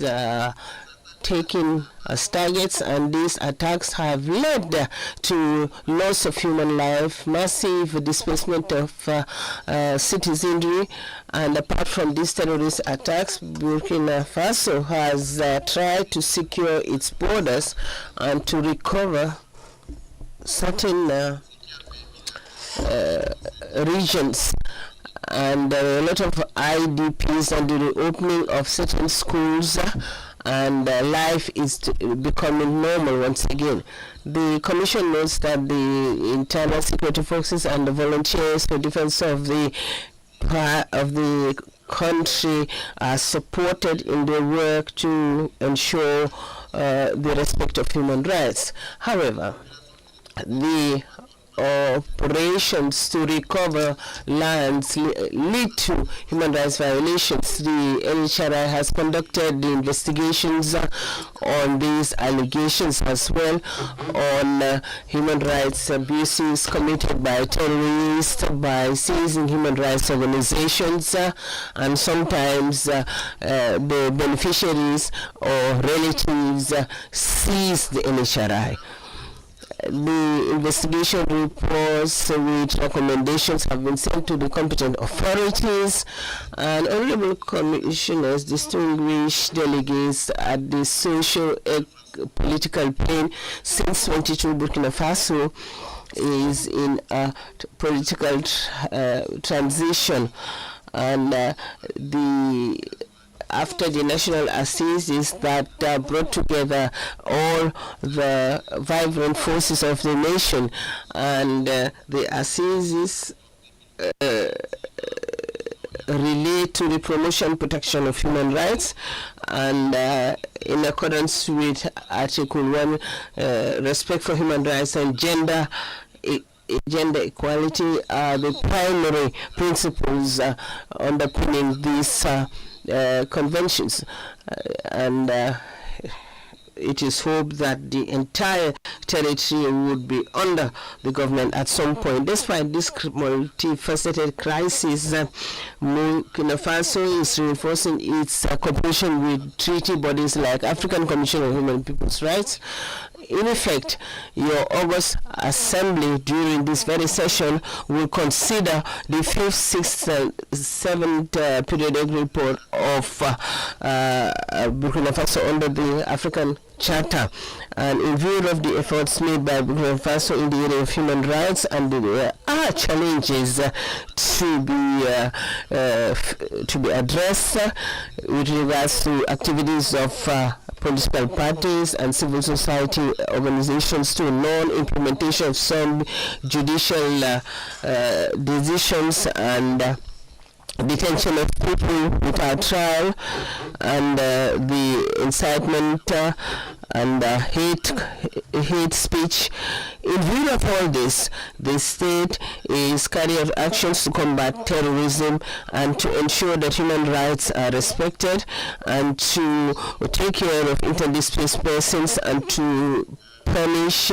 taken as targets, and these attacks have led to loss of human life, massive displacement of citizenry, and apart from these terrorist attacks, Burkina Faso has tried to secure its borders and to recover certain regions, and a lot of IDPs, and the opening of certain schools, and life is becoming normal once again. The Commission notes that the internal security forces and the volunteers for defense of the country are supported in their work to ensure the respect of human rights. However, the operations to recover lands lead to human rights violations. The NHRI has conducted the investigations on these allegations as well, on human rights abuses committed by terrorists, by seizing human rights organizations, and sometimes the beneficiaries or relatives seize the NHRI. the investigation reports with recommendations have been sent to the competent authorities, and honorable commissioners, distinguished delegates at the social political plane. Since 22, Burkina Faso is in a political transition, and after the national assizes that brought together all the vibrant forces of the nation, and the assizes relate to the promotion protection of human rights, and in accordance with Article 1, respect for human rights and gender equality are the primary principles underpinning these conventions, and it is hoped that the entire territory would be under the government at some point. Despite this multifaceted crisis, Burkina Faso is reinforcing its cooperation with treaty bodies like African Commission on Human and People's Rights. In effect, your August Assembly during this very session will consider the 5th, 6th, and 7th periodic report of Burkina Faso under the African Charter. And in view of the efforts made by Burkina Faso in the area of human rights, and there are challenges to be addressed with regards to activities of political parties and civil society organizations, to non-implementation of some judicial decisions, and detention of people without trial, and the incitement and hate speech. In view of all this, the state is carrying out actions to combat terrorism and to ensure that human rights are respected, and to take care of interdisplaced persons, and to punish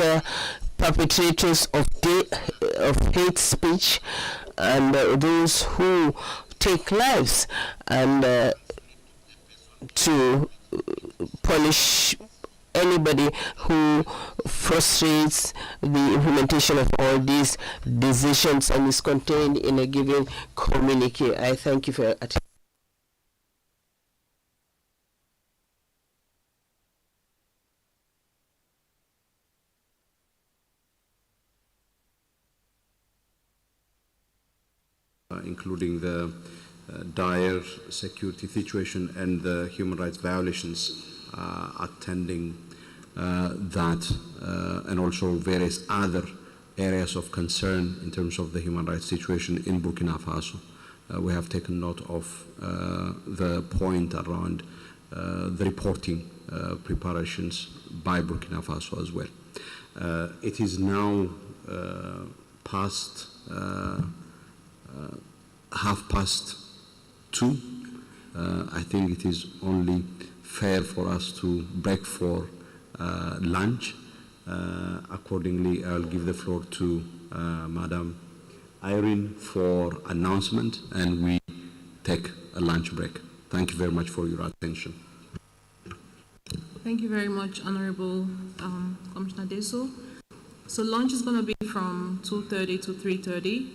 perpetrators of hate speech, and those who take lives, and to punish anybody who frustrates the implementation of all these decisions and is contained in a given communique. I thank you for your attention. Including the dire security situation and the human rights violations attending that, and also various other areas of concern in terms of the human rights situation in Burkina Faso. We have taken note of the point around the reporting preparations by Burkina Faso as well. It is now past 2:30. I think it is only fair for us to break for lunch. Accordingly, I'll give the floor to Madam Irene for announcement, and we take a lunch break. Thank you very much for your attention. Thank you very much, Honorable Commissioner Deso. So lunch is going to be from 2:30 to 3:30.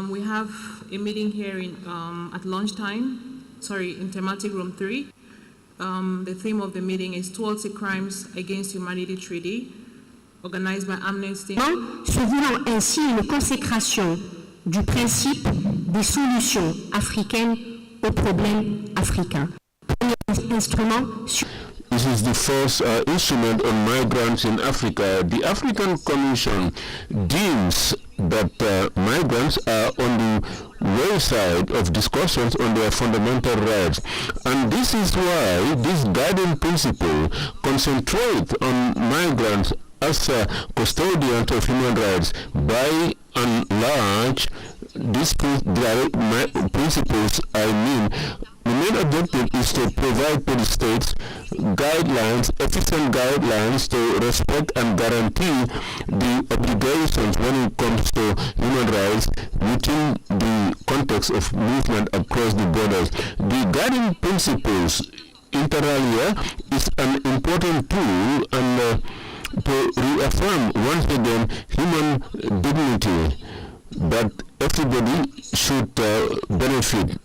We have a meeting here at lunchtime, in thematic room 3. The theme of the meeting is Towards the Crimes Against Humanity Treaty, organized by Amnesty. Se voulant ainsi une consécration du principe des solutions africaines aux problèmes africains. Premier instrument. This is the first instrument on migrants in Africa. The African Commission deems that migrants are on the wayside of discussions on their fundamental rights. And this is why this guiding principle concentrates on migrants as custodians of human rights. By and large, these principles, the main objective is to provide to the states guidelines, efficient guidelines to respect and guarantee the obligations when it comes to human rights within the context of movement across the borders. The guiding principles, inter alia, is an important tool, and to reaffirm once again human dignity, that everybody should benefit.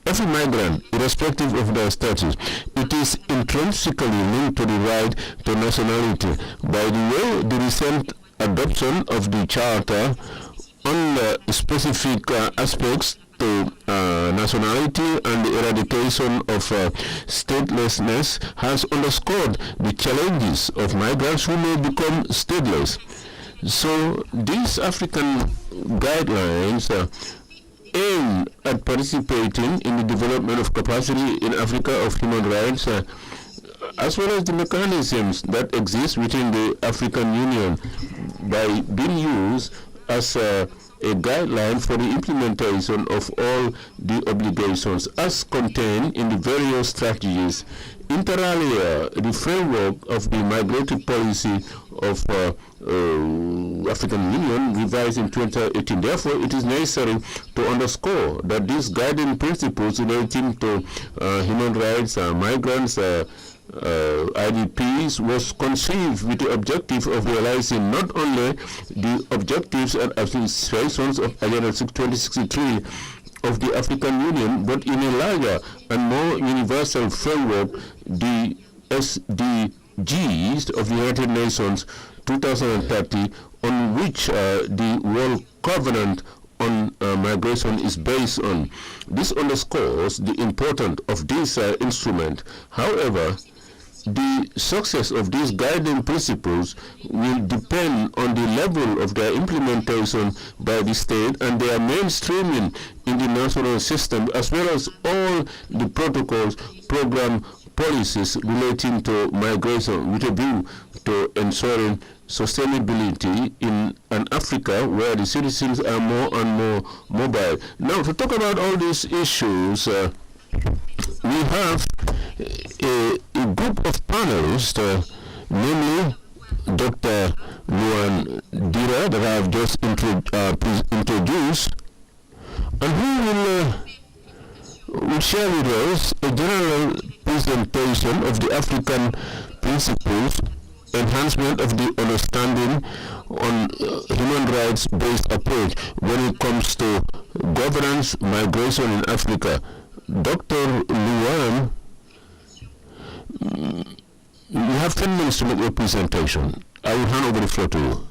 Every migrant, irrespective of their status, it is intrinsically linked to the right to nationality. By the way, the recent adoption of the Charter on specific aspects to nationality and the eradication of statelessness has underscored the challenges of migrants who may become stateless. So these African guidelines aim at participating in the development of capacity in Africa of human rights, as well as the mechanisms that exist within the African Union, by being used as a guideline for the implementation of all the obligations as contained in the various strategies. Inter alia, the framework of the migratory policy of African Union revised in 2018. Therefore, it is necessary to underscore that these guiding principles relating to human rights, migrants, IDPs was conceived with the objective of realizing not only the objectives and aspirations of Agenda 2063 of the African Union, but in a larger and more universal framework, the SDGs of the United Nations 2030, on which the World Covenant on migration is based on. This underscores the importance of this instrument. However, the success of these guiding principles will depend on the level of their implementation by the state and their mainstreaming in the national system, as well as all the protocols, program, policies relating to migration, with a view to ensuring sustainability in an Africa where the citizens are more and more mobile. Now, to talk about all these issues, we have a group of panelists, namely Dr. Luan Dira, that I have just introduced, and who will share with us a general presentation of the African principles, enhancement of the understanding on human rights-based approach when it comes to governance, migration in Africa. Dr. Luan, you have 10 minutes to make your presentation. I will hand over the floor to you.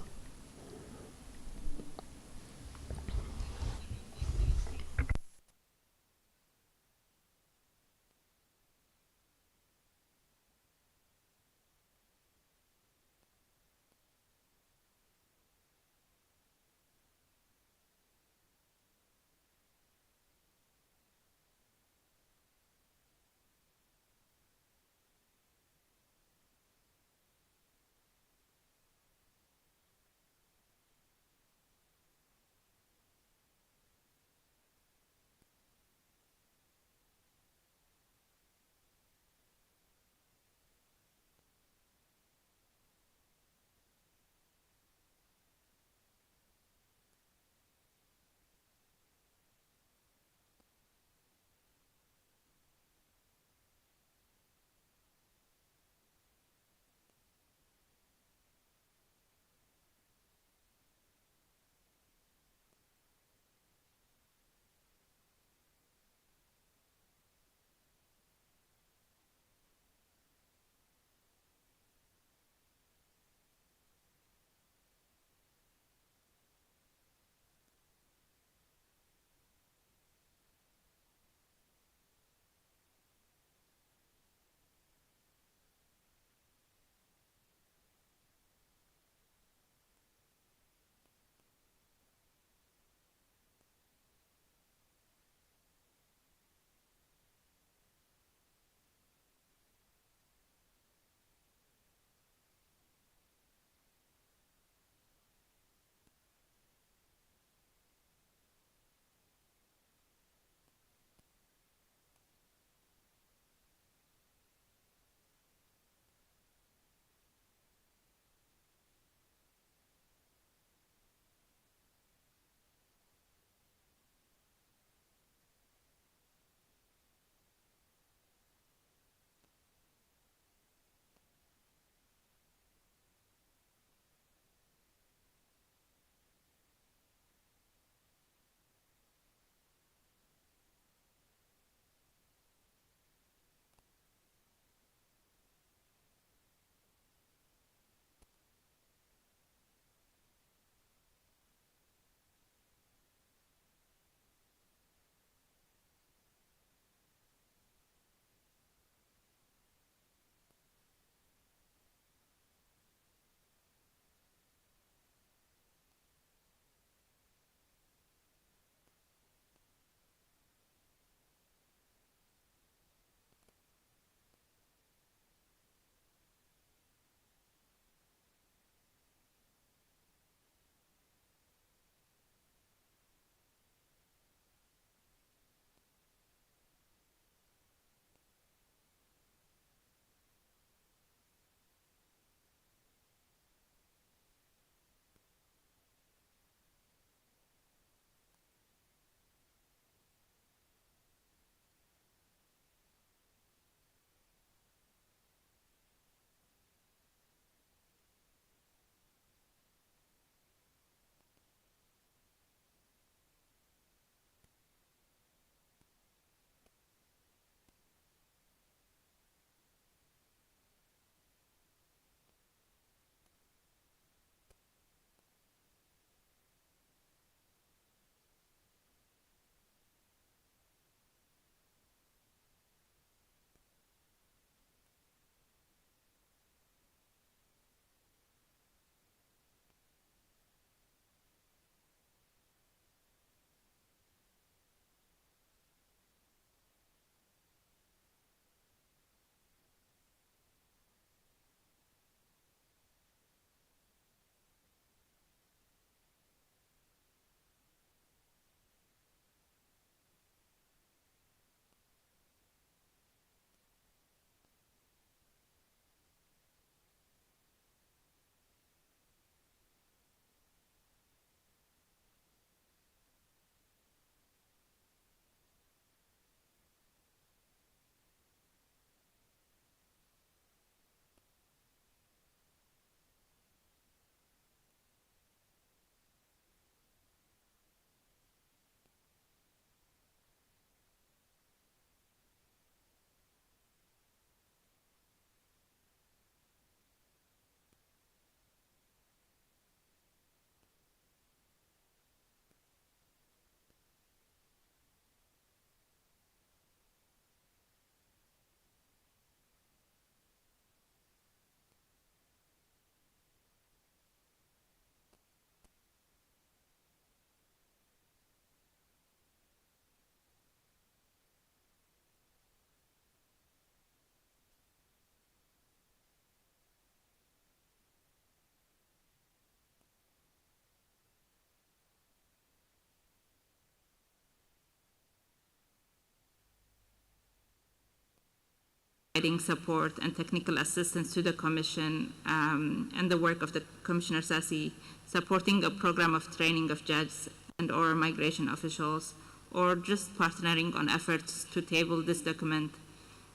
providing support and technical assistance to the Commission and the work of the Commissioner Sassi, supporting a program of training of judges and or migration officials, or just partnering on efforts to table this document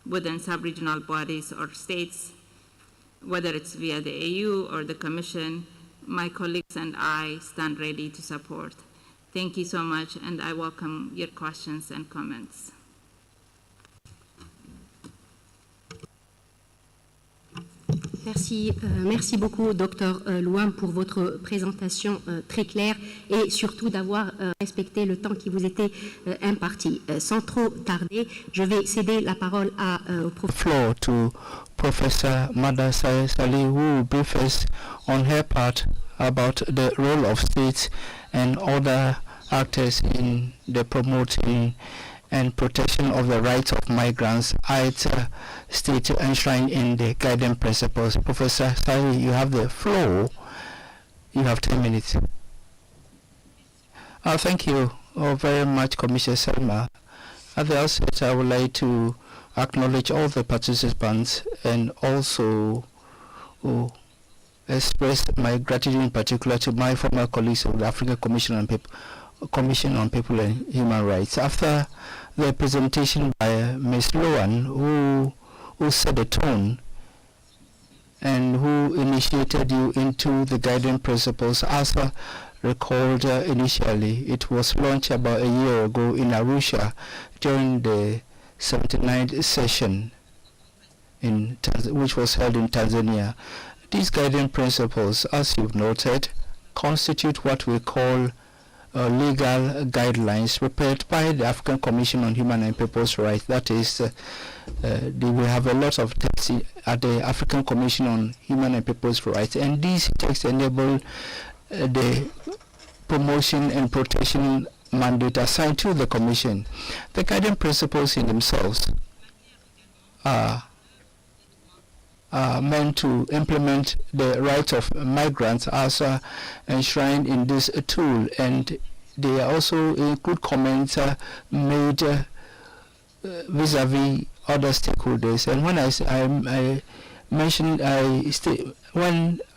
within sub-regional bodies or states, whether it's via the AU or the Commission, my colleagues and I stand ready to support. Thank you so much, and I welcome your questions and comments. Merci, merci beaucoup, Dr Louam, pour votre présentation très claire et surtout d'avoir respecté le temps qui vous était imparti. Sans trop tarder, je vais céder la parole au professeur to Professor Mada Sali, who will brief us on her part about the role of states and other actors in the promoting and protection of the rights of migrants at state enshrined in the guiding principles. Professor Sari, you have the floor. You have 10 minutes. Thank you very much, Commissioner Selma. At the outset, I would like to acknowledge all the participants and also express my gratitude in particular to my former colleagues of the African Commission on People and Human Rights. After the presentation by Ms. Loan, who set the tone and who initiated you into the guiding principles, as recalled initially, it was launched about a year ago in Arusha during the 79th session which was held in Tanzania. These guiding principles, as you've noted, constitute what we call legal guidelines prepared by the African Commission on Human and People's Rights. That is, we have a lot of texts at the African Commission on Human and People's Rights, and these texts enable the promotion and protection mandate assigned to the Commission. The guiding principles in themselves are meant to implement the rights of migrants as enshrined in this tool, and they also include comments made vis-a-vis other stakeholders. And when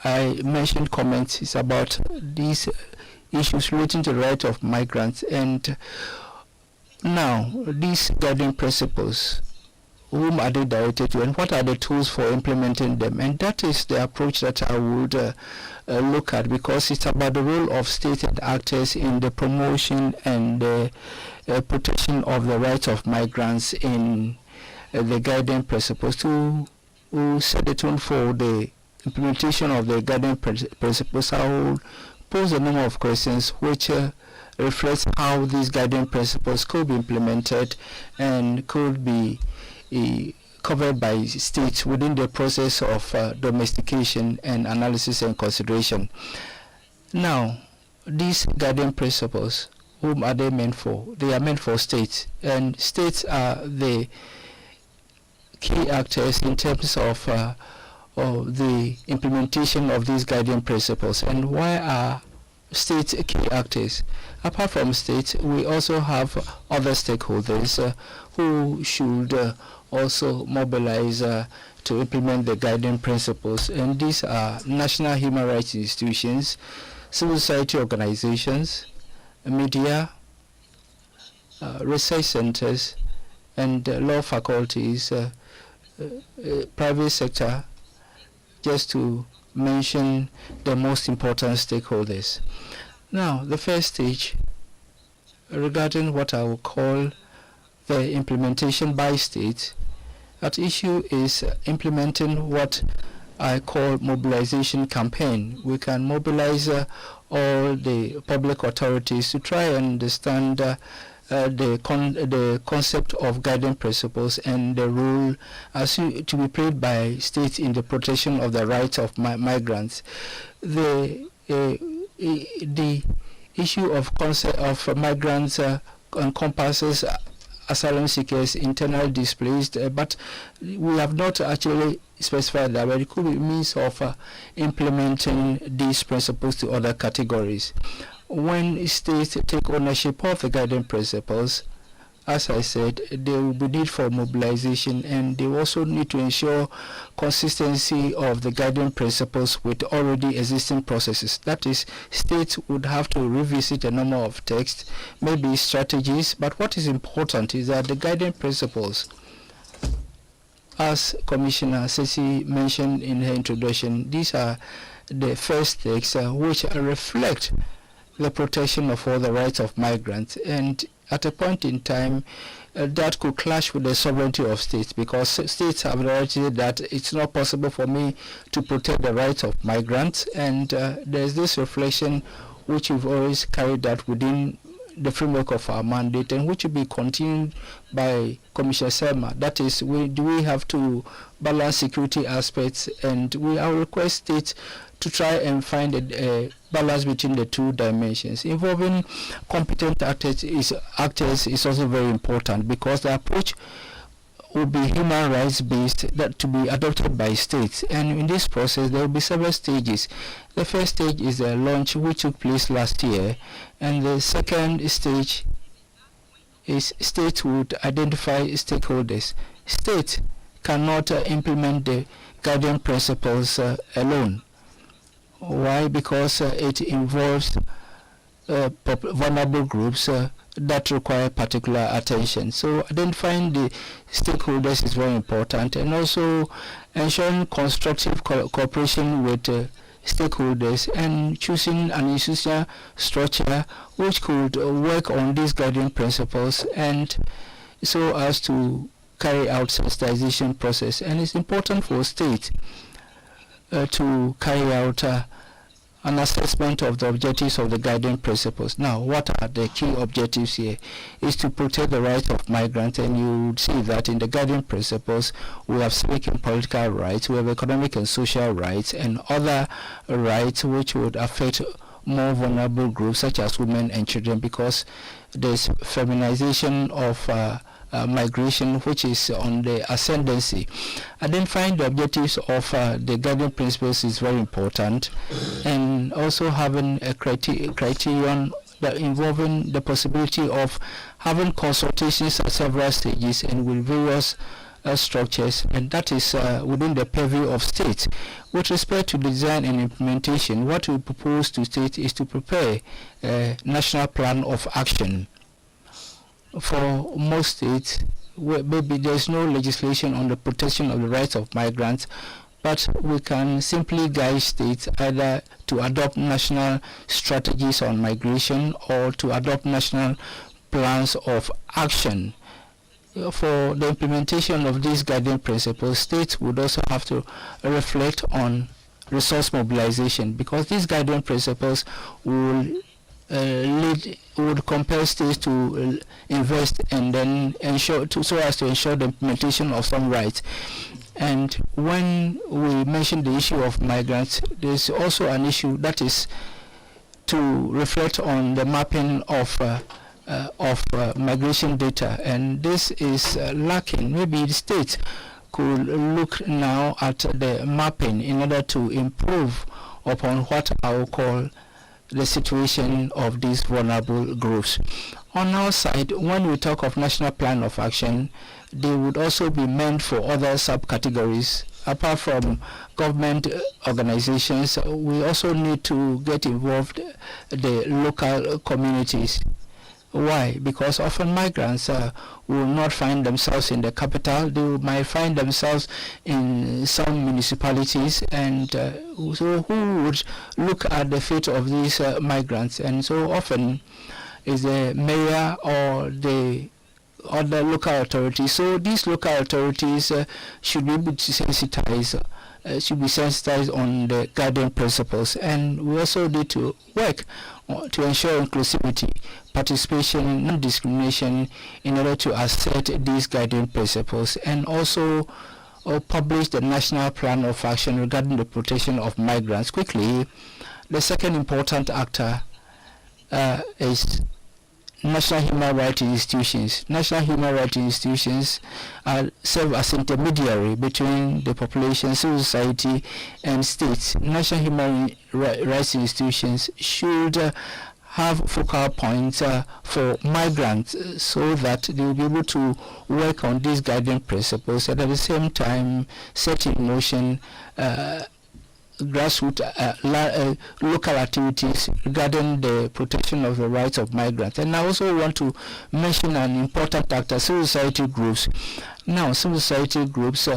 I mentioned comments, it's about these issues relating to the right of migrants. And now these guiding principles, whom are they directed to and what are the tools for implementing them? And that is the approach that I would look at, because it's about the role of state and actors in the promotion and protection of the rights of migrants in the guiding principles. To set the tone for the implementation of the guiding principles, I will pose a number of questions which reflects how these guiding principles could be implemented and could be covered by states within the process of domestication and analysis and consideration. Now, these guiding principles, whom are they meant for? They are meant for states, and states are the key actors in terms of the implementation of these guiding principles. And why are states key actors? Apart from states, we also have other stakeholders who should also mobilize to implement the guiding principles. And these are national human rights institutions, civil society organizations, media, research centers, and law faculties, private sector, just to mention the most important stakeholders. Now, the first stage regarding what I will call the implementation by states, at issue is implementing what I call mobilization campaign. We can mobilize all the public authorities to try and understand the concept of guiding principles and the role to be played by states in the protection of the rights of migrants. The issue of concept of migrants encompasses asylum seekers, internally displaced, but we have not actually specified that, but it could be a means of implementing these principles to other categories. When states take ownership of the guiding principles, as I said, there will be need for mobilization, and they also need to ensure consistency of the guiding principles with already existing processes. That is, states would have to revisit a number of texts, maybe strategies, but what is important is that the guiding principles, as Commissioner Sesi mentioned in her introduction, these are the first texts which reflect the protection of all the rights of migrants, and at a point in time that could clash with the sovereignty of states, because states have already that it's not possible for me to protect the rights of migrants, and there's this reflection which we've always carried out within the framework of our mandate, and which will be continued by Commissioner Selma. That is, do we have to balance security aspects, and I will request states to try and find a balance between the two dimensions. Involving competent actors is also very important, because the approach will be human rights based, that to be adopted by states, and in this process there will be several stages. The first stage is a launch which took place last year, and the second stage is states would identify stakeholders. States cannot implement the guiding principles alone. Why? Because it involves vulnerable groups that require particular attention. So identifying the stakeholders is very important, and also ensuring constructive cooperation with stakeholders, and choosing an institutional structure which could work on these guiding principles, and so as to carry out sensitization process. And it's important for states to carry out an assessment of the objectives of the guiding principles. Now, what are the key objectives here? Is to protect the rights of migrants, and you would see that in the guiding principles we have civic and political rights, we have economic and social rights, and other rights which would affect more vulnerable groups such as women and children, because there's feminization of migration which is on the ascendancy. Identifying the objectives of the guiding principles is very important, and also having a criterion that involving the possibility of having consultations at several stages and with various structures, and that is within the purview of states. With respect to design and implementation, what we propose to states is to prepare a national plan of action. For most states, maybe there's no legislation on the protection of the rights of migrants, but we can simply guide states either to adopt national strategies on migration or to adopt national plans of action. For the implementation of these guiding principles, states would also have to reflect on resource mobilization, because these guiding principles would compel states to invest and then ensure so as to ensure the implementation of some rights. And when we mention the issue of migrants, there's also an issue that is to reflect on the mapping of migration data, and this is lacking. Maybe the states could look now at the mapping in order to improve upon what I will call the situation of these vulnerable groups. On our side, when we talk of national plan of action, they would also be meant for other subcategories. Apart from government organizations, we also need to get involved the local communities. Why? Because often migrants will not find themselves in the capital. They might find themselves in some municipalities, and so who would look at the fate of these migrants? And so often is the mayor or the local authorities. So these local authorities should be able to sensitize, should be sensitized on the guiding principles, and we also need to work to ensure inclusivity, participation, non-discrimination in order to assert these guiding principles, and also publish the national plan of action regarding the protection of migrants. Quickly, the second important actor is national human rights institutions. National human rights institutions serve as intermediary between the population, civil society, and states. National human rights institutions should have focal points for migrants so that they will be able to work on these guiding principles and at the same time set in motion grassroots local activities regarding the protection of the rights of migrants. And I also want to mention an important actor, civil society groups. Now, civil society groups,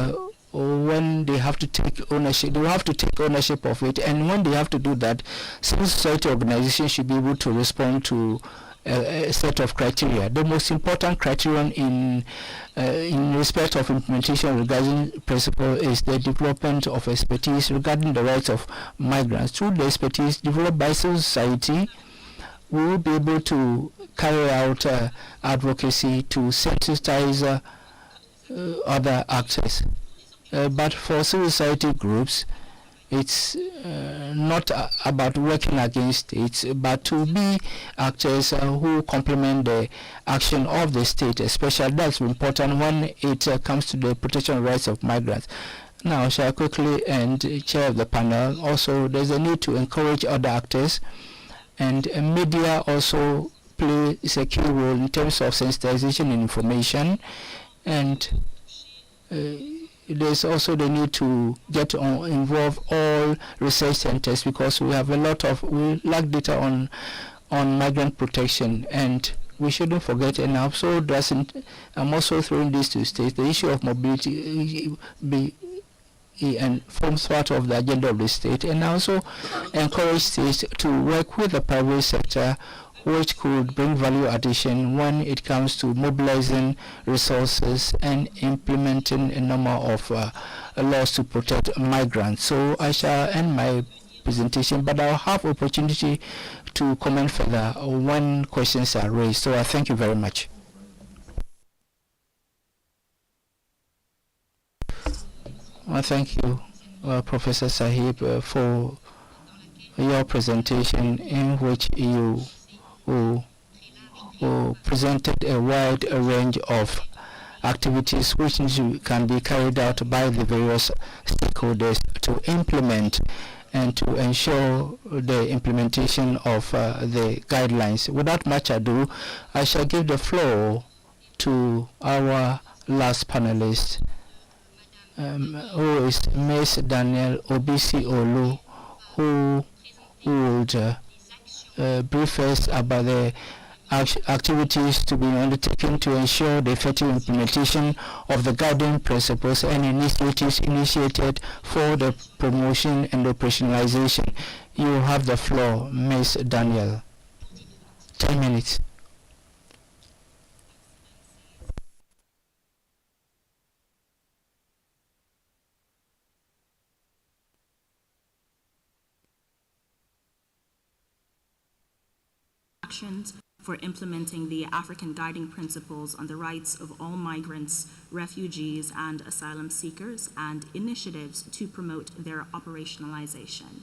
when they have to take ownership, they will have to take ownership of it. And when they have to do that, civil society organizations should be able to respond to a set of criteria. The most important criterion in respect of implementation regarding principle is the development of expertise regarding the rights of migrants. Through the expertise developed by civil society, we will be able to carry out advocacy to sensitize other actors. But for civil society groups, it's not about working against it, but to be actors who complement the action of the state, especially that's important when it comes to the protection of rights of migrants. Now, shall I quickly end, chair of the panel? Also, there's a need to encourage other actors, and media also plays a key role in terms of sensitization and information, and there's also the need to get involve all research centers because we have we lack data on migrant protection, and we shouldn't forget. And I'm also throwing this to state the issue of mobility and forms part of the agenda of the state, and also encourage states to work with the private sector, which could bring value addition when it comes to mobilizing resources and implementing a number of laws to protect migrants. So I shall end my presentation, but I'll have opportunity to comment further when questions are raised. So I thank you very much. Well, thank you, Professor Sahib, for your presentation in which you who presented a wide range of activities which can be carried out by the various stakeholders to implement and to ensure the implementation of the guidelines. Without much ado, I shall give the floor to our last panelist, who is Ms. Danielle Obisi-Olu, who would brief us about the activities to be undertaken to ensure the effective implementation of the guiding principles and initiatives initiated for the promotion and operationalization. You have the floor, Ms. Danielle. 10 minutes. For implementing the African Guiding Principles on the rights of all migrants, refugees, and asylum seekers, and initiatives to promote their operationalization.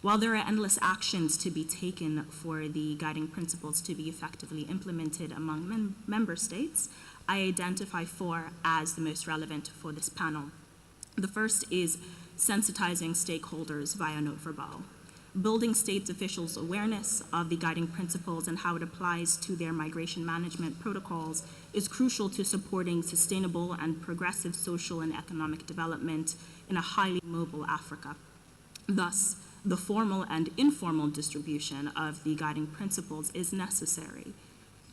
While there are endless actions to be taken for the guiding principles to be effectively implemented among member states, I identify 4 as the most relevant for this panel. The first is sensitizing stakeholders via note verbal. Building state officials' awareness of the guiding principles and how it applies to their migration management protocols is crucial to supporting sustainable and progressive social and economic development in a highly mobile Africa. Thus, the formal and informal distribution of the guiding principles is necessary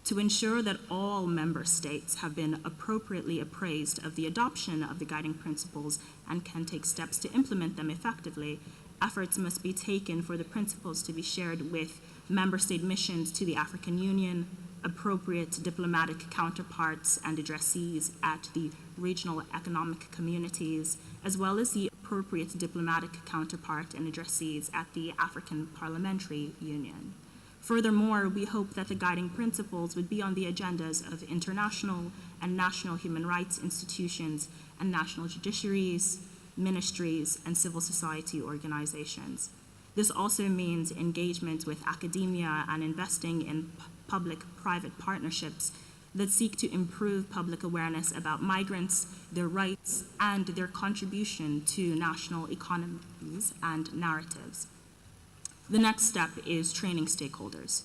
to ensure that all member states have been appropriately appraised of the adoption of the guiding principles and can take steps to implement them effectively. Efforts must be taken for the principles to be shared with member state missions to the African Union, appropriate diplomatic counterparts and addressees at the regional economic communities, as well as the appropriate diplomatic counterpart and addressees at the African Parliamentary Union. Furthermore, we hope that the guiding principles would be on the agendas of international and national human rights institutions and national judiciaries, ministries, and civil society organizations. This also means engagement with academia and investing in public-private partnerships that seek to improve public awareness about migrants, their rights, and their contribution to national economies and narratives. The next step is training stakeholders.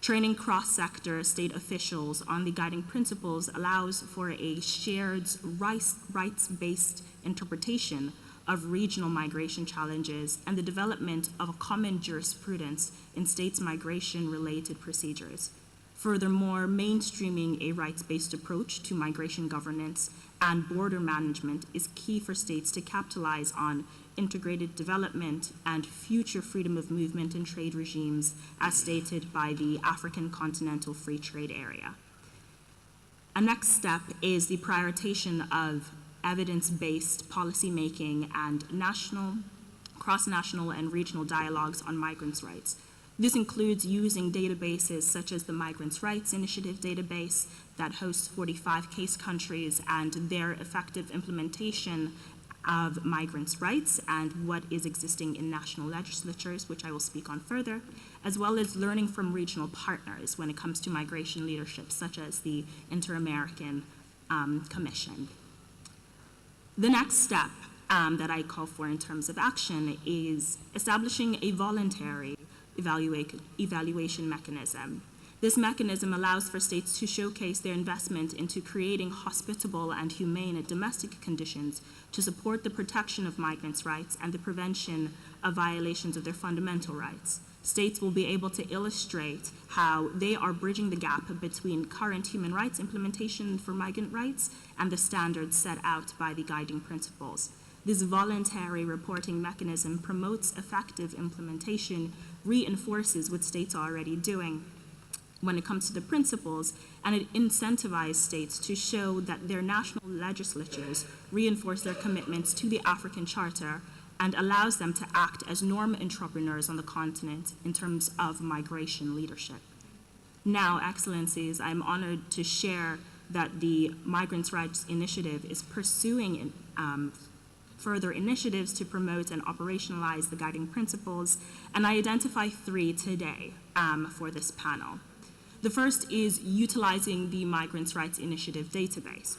Training cross-sector state officials on the guiding principles allows for a shared rights-based interpretation of regional migration challenges and the development of a common jurisprudence in states' migration-related procedures. Furthermore, mainstreaming a rights-based approach to migration governance and border management is key for states to capitalize on integrated development and future freedom of movement and trade regimes as stated by the African Continental Free Trade Area. A next step is the prioritization of evidence-based policymaking and cross-national and regional dialogues on migrants' rights. This includes using databases such as the Migrants' Rights Initiative database that hosts 45 case countries and their effective implementation of migrants' rights and what is existing in national legislatures, which I will speak on further, as well as learning from regional partners when it comes to migration leadership, such as the Inter-American Commission. The next step that I call for in terms of action is establishing a voluntary evaluation mechanism. This mechanism allows for states to showcase their investment into creating hospitable and humane domestic conditions to support the protection of migrants' rights and the prevention of violations of their fundamental rights. States will be able to illustrate how they are bridging the gap between current human rights implementation for migrant rights and the standards set out by the guiding principles. This voluntary reporting mechanism promotes effective implementation, reinforces what states are already doing when it comes to the principles, and it incentivizes states to show that their national legislatures reinforce their commitments to the African Charter and allows them to act as norm entrepreneurs on the continent in terms of migration leadership. Now, Excellencies, I'm honored to share that the Migrants' Rights Initiative is pursuing further initiatives to promote and operationalize the guiding principles, and I identify 3 today for this panel. The first is utilizing the Migrants' Rights Initiative database.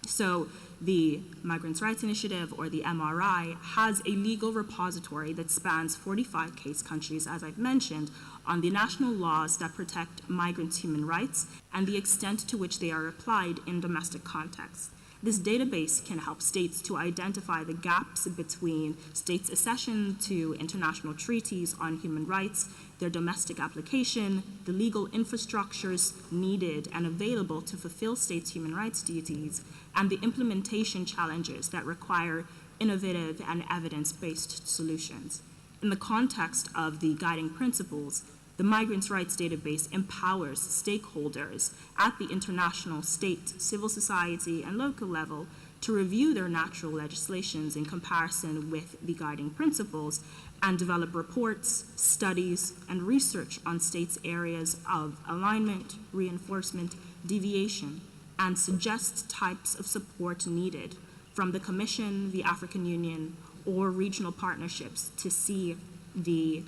So the Migrants' Rights Initiative, or the MRI, has a legal repository that spans 45 case countries, as I've mentioned, on the national laws that protect migrants' human rights and the extent to which they are applied in domestic contexts. This database can help states to identify the gaps between states' accession to international treaties on human rights, their domestic application, the legal infrastructures needed and available to fulfill states' human rights duties, and the implementation challenges that require innovative and evidence-based solutions. In the context of the guiding principles, the Migrants' Rights Database empowers stakeholders at the international, state, civil society, and local level to review their natural legislations in comparison with the guiding principles and develop reports, studies, and research on states' areas of alignment, reinforcement, deviation, and suggest types of support needed from the Commission, the African Union, or regional partnerships to see the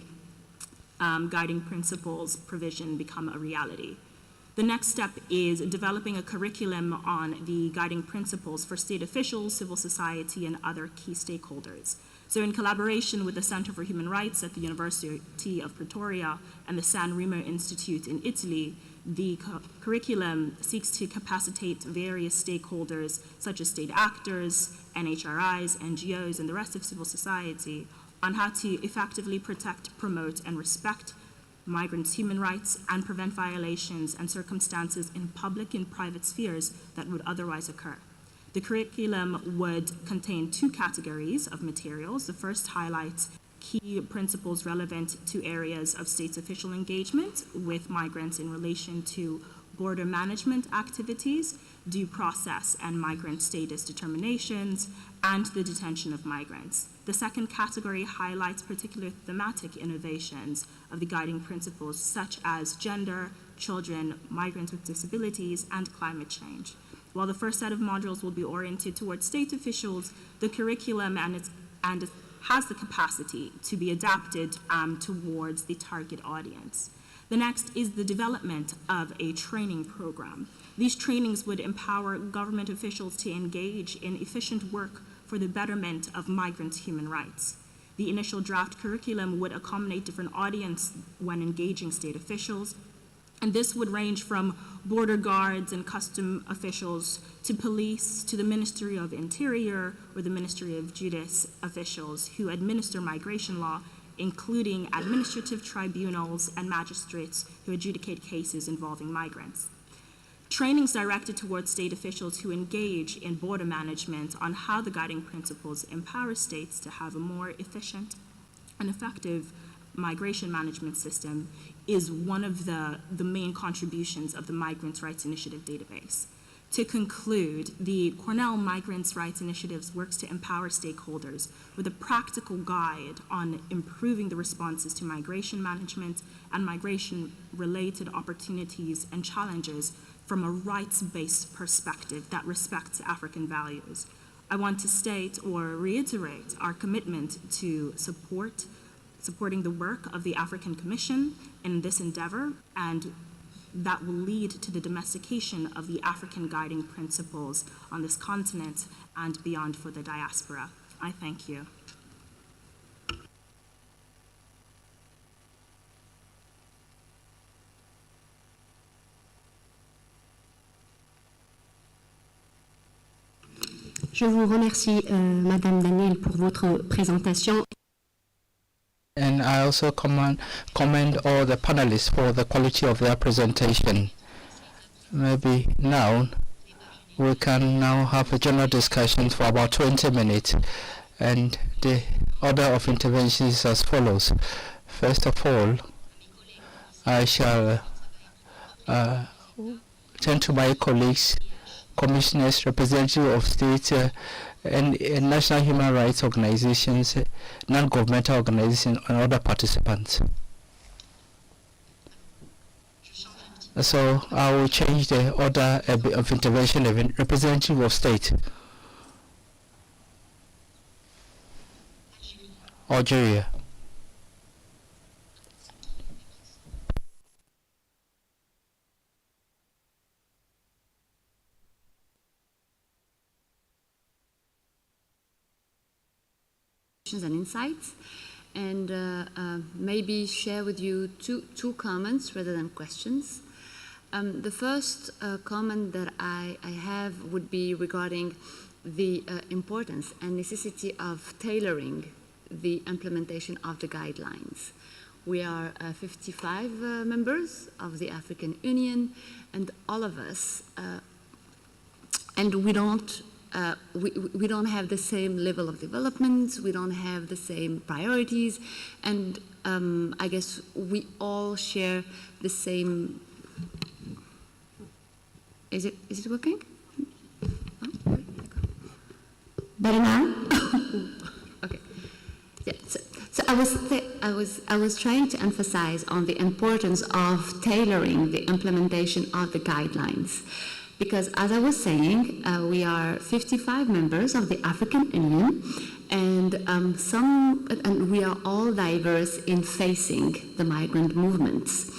guiding principles provision become a reality. The next step is developing a curriculum on the guiding principles for state officials, civil society, and other key stakeholders. So in collaboration with the Center for Human Rights at the University of Pretoria and the San Remo Institute in Italy, the curriculum seeks to capacitate various stakeholders, such as state actors, NHRIs, NGOs, and the rest of civil society, on how to effectively protect, promote, and respect migrants' human rights and prevent violations and circumstances in public and private spheres that would otherwise occur. The curriculum would contain 2 categories of materials. The first highlights key principles relevant to areas of states' official engagement with migrants in relation to border management activities, due process and migrant status determinations, and the detention of migrants. The second category highlights particular thematic innovations of the guiding principles, such as gender, children, migrants with disabilities, and climate change. While the first set of modules will be oriented towards state officials, the curriculum has the capacity to be adapted towards the target audience. The next is the development of a training program. These trainings would empower government officials to engage in efficient work for the betterment of migrants' human rights. The initial draft curriculum would accommodate different audiences when engaging state officials, And this would range from border guards and custom officials to police, to the Ministry of Interior or the Ministry of Justice officials who administer migration law, including administrative tribunals and magistrates who adjudicate cases involving migrants. Trainings directed towards state officials who engage in border management on how the guiding principles empower states to have a more efficient and effective migration management system is one of the main contributions of the Migrants' Rights Initiative database. To conclude, the Cornell Migrants' Rights Initiative works to empower stakeholders with a practical guide on improving the responses to migration management and migration-related opportunities and challenges from a rights-based perspective that respects African values. I want to state or reiterate our commitment to supporting the work of the African Commission in this endeavor, and that will lead to the domestication of the African guiding principles on this continent and beyond for the diaspora. I thank you. Je vous remercie, Madame Daniel, pour votre présentation. And I also commend all the panelists for the quality of their presentation. Maybe now we can now have a general discussion for about 20 minutes. And the order of intervention is as follows. First of all, I shall turn to my colleagues, commissioners, representatives of states, and national human rights organizations, non-governmental organizations, and other participants. So I will change the order of intervention. Representative of state. Algeria. And insights, and maybe share with you two comments rather than questions. The first comment that I have would be regarding the importance and necessity of tailoring the implementation of the guidelines. We are 55 members of the African Union, and all of us, and we don't have the same level of development, we don't have the same priorities, and I guess we all share the same. Is it working? Oh, better now? Okay. Yeah. So I was trying to emphasize on the importance of tailoring the implementation of the guidelines. Because as I was saying, we are 55 members of the African Union, and we are all diverse in facing the migrant movements.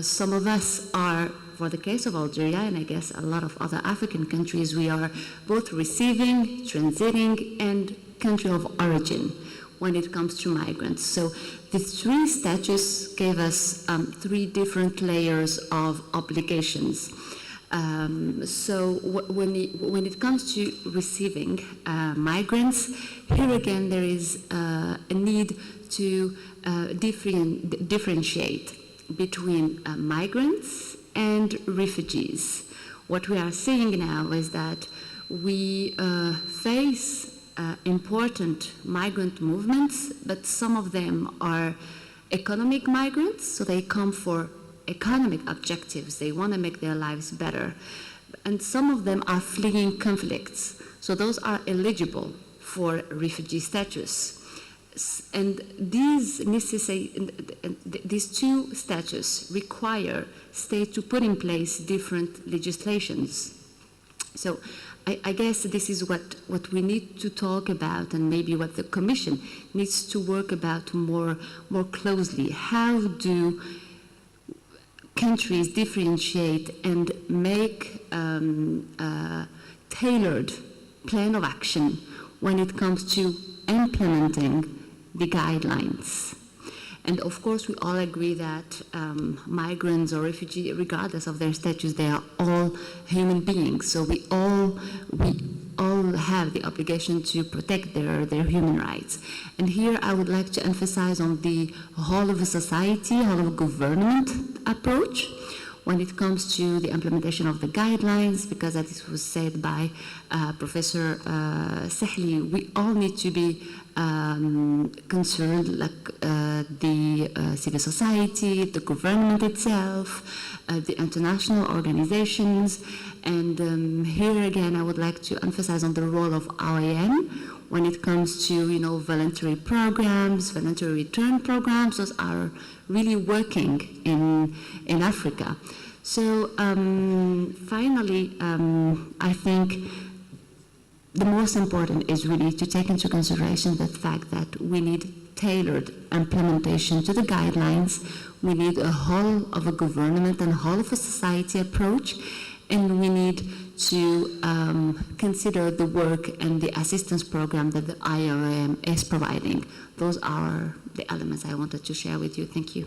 Some of us are, for the case of Algeria, and I guess a lot of other African countries, we are both receiving, transiting, and country of origin when it comes to migrants. So the three statutes gave us three different layers of obligations. So when it comes to receiving migrants, here again there is a need to differentiate between migrants and refugees. What we are seeing now is that we face important migrant movements, but some of them are economic migrants, so they come for economic objectives. They want to make their lives better. And some of them are fleeing conflicts. So those are eligible for refugee status. And these two statutes require states to put in place different legislations. So I guess this is what we need to talk about, and maybe what the Commission needs to work about more closely. How do countries differentiate and make tailored plan of action when it comes to implementing the guidelines? And of course, we all agree that migrants or refugees, regardless of their status, they are all human beings. So we all have the obligation to protect their human rights. And here I would like to emphasize on the whole of a society, whole of a government approach when it comes to the implementation of the guidelines, because as it was said by Professor Sahli, we all need to be concerned, like the civil society, the government itself, the international organizations. And here again, I would like to emphasize on the role of RAM when it comes to, voluntary programs, voluntary return programs. Those are really working in Africa. So finally, I think the most important is really to take into consideration the fact that we need tailored implementation to the guidelines. We need a whole of a government and whole of a society approach, and we need to consider the work and the assistance program that the IRM is providing. Those are the elements I wanted to share with you. Thank you.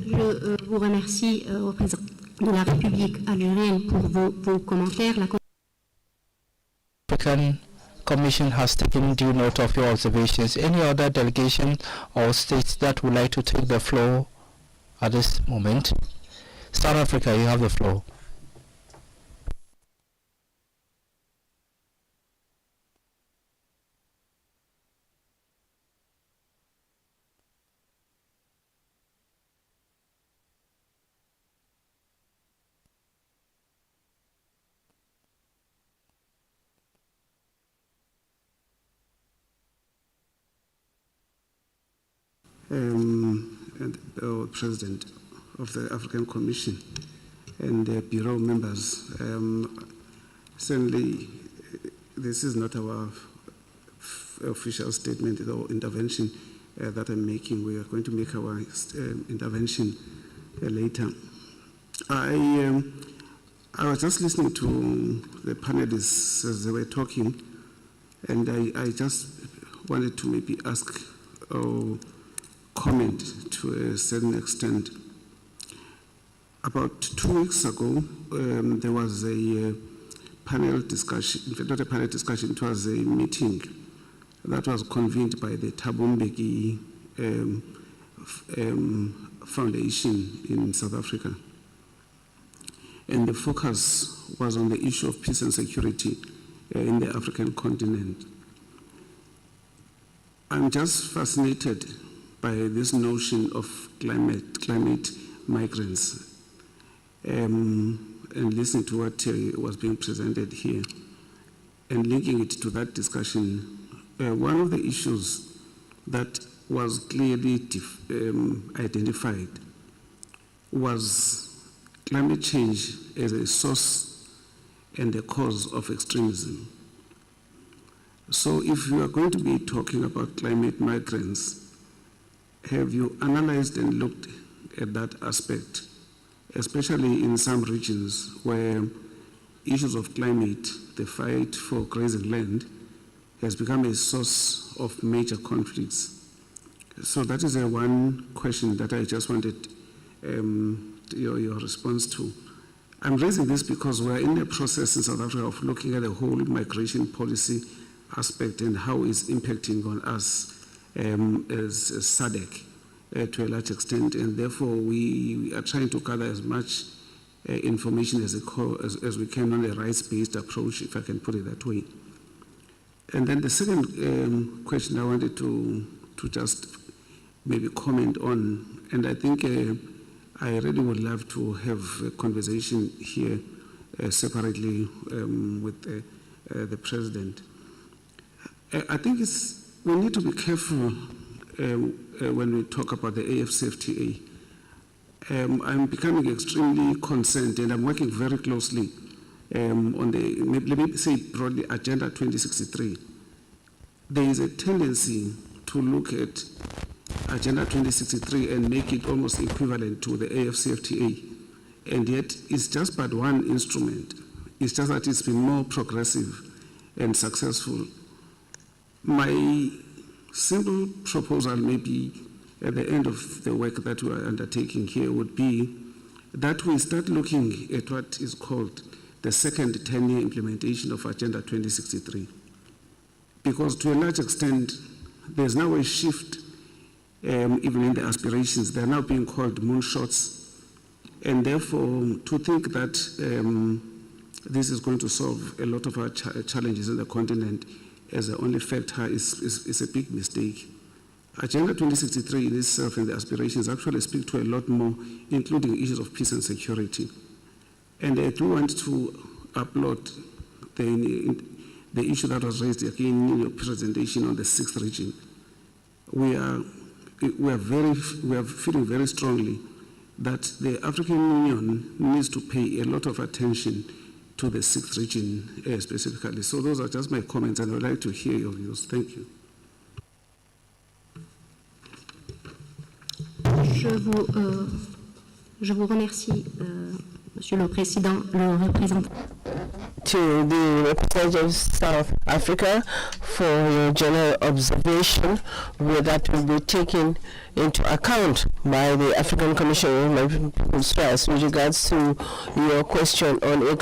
Je vous remercie, représentant de la République algérienne, pour vos commentaires. La African Commission has taken due note of your observations. Any other delegation or states that would like to take the floor at this moment? South Africa, you have the floor. President of the African Commission and the Bureau members. Certainly, this is not our official statement or intervention that I'm making. We are going to make our intervention later. I was just listening to the panelists as they were talking, and I just wanted to maybe ask or comment to a certain extent. About 2 weeks ago, there was a panel discussion, not a panel discussion, it was a meeting that was convened by the Thabo Mbeki Foundation in South Africa. And the focus was on the issue of peace and security in the African continent. I'm just fascinated by this notion of climate migrants, and listening to what was being presented here, and linking it to that discussion. One of the issues that was clearly identified was climate change as a source and a cause of extremism. So if you are going to be talking about climate migrants, have you analyzed and looked at that aspect, especially in some regions where issues of climate, the fight for grazing land, has become a source of major conflicts? So that is one question that I just wanted your response to. I'm raising this because we're in the process in South Africa of looking at the whole migration policy aspect and how it's impacting on us as SADC to a large extent, and therefore we are trying to gather as much information as we can on a rights-based approach, if I can put it that way. And then the second question I wanted to just maybe comment on, and I think I really would love to have a conversation here separately with the President. I think we need to be careful when we talk about the AFCFTA. I'm becoming extremely concerned, and I'm working very closely on the, let me say broadly, Agenda 2063. There is a tendency to look at Agenda 2063 and make it almost equivalent to the AFCFTA, and yet it's just but one instrument. It's just that it's been more progressive and successful. My simple proposal maybe at the end of the work that we are undertaking here would be that we start looking at what is called the second 10-year implementation of Agenda 2063. Because to a large extent, there's now a shift even in the aspirations. They're now being called moonshots. And therefore, to think that this is going to solve a lot of our challenges in the continent as the only factor is a big mistake. Agenda 2063 in itself and the aspirations actually speak to a lot more, including issues of peace and security. And I do want to applaud the issue that was raised again in your presentation on the 6th region. We are feeling very strongly that the African Union needs to pay a lot of attention to the 6th region specifically. So those are just my comments, and I would like to hear your views. Thank you. Je vous remercie, Monsieur le Président, le représentant. To the representative of South Africa for your general observation, where that will be taken into account by the African Commission on People's Rights with regards to your question on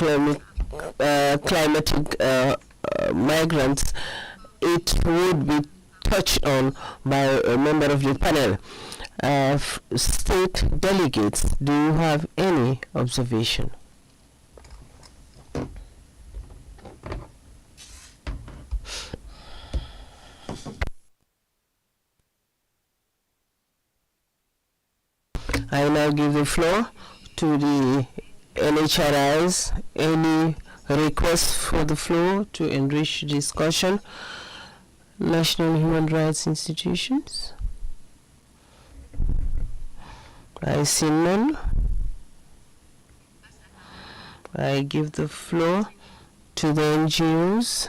climatic migrants. It would be touched on by a member of your panel. State delegates, do you have any observation? I now give the floor to the NHRIs. Any requests for the floor to enrich discussion? National human rights institutions? I see none. I give the floor to the NGOs.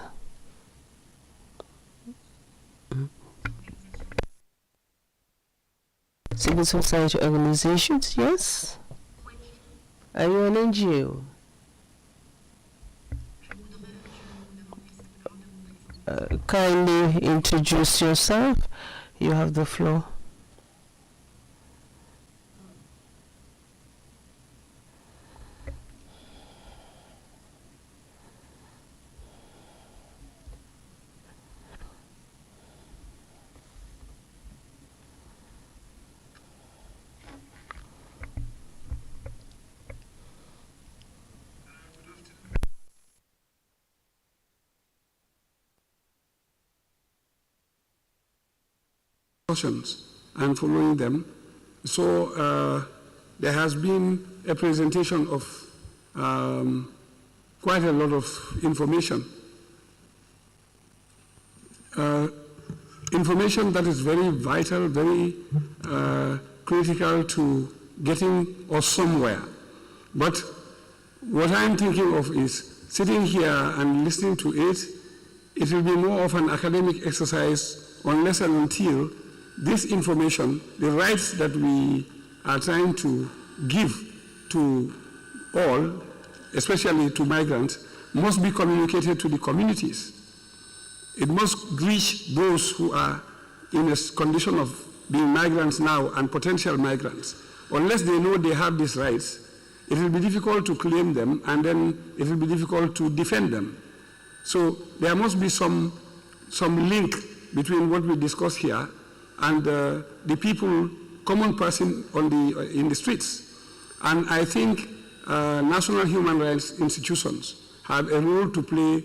Civil society organizations, yes? Are you an NGO? Kindly introduce yourself. You have the floor. And following them. So there has been a presentation of quite a lot of information. Information that is very vital, very critical to getting us somewhere. But what I'm thinking of is sitting here and listening to it, it will be more of an academic exercise unless and until this information, the rights that we are trying to give to all, especially to migrants, must be communicated to the communities. It must reach those who are in a condition of being migrants now and potential migrants. Unless they know they have these rights, it will be difficult to claim them, and then it will be difficult to defend them. So there must be some link between what we discuss here and the people, common person in the streets. And I think national human rights institutions have a role to play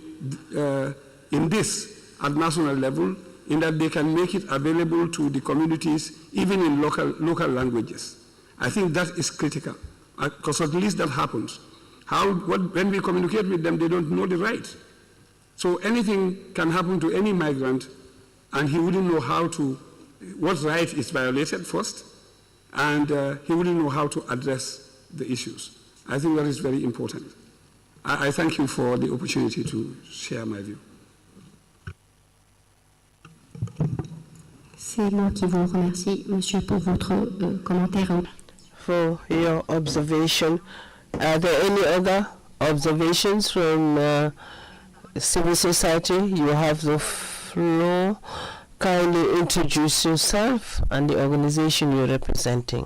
in this at national level, in that they can make it available to the communities, even in local languages. I think that is critical, because at least that happens. When we communicate with them, they don't know the right. So anything can happen to any migrant, and he wouldn't know what right is violated first, and he wouldn't know how to address the issues. I think that is very important. I thank you for the opportunity to share my view. C'est moi qui vous remercie, Monsieur, pour votre commentaire. For your observation. Are there any other observations from civil society? You have the floor. kindly introduce yourself and the organization you're representing.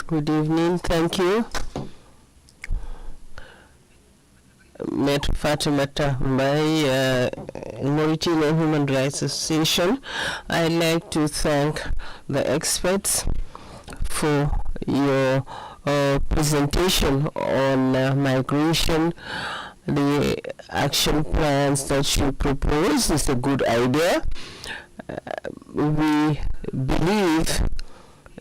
Good evening, thank you. Met Fatimata by Mauritanian Human Rights Association. I'd like to thank the experts for your presentation on migration. The action plans that you propose is a good idea. We believe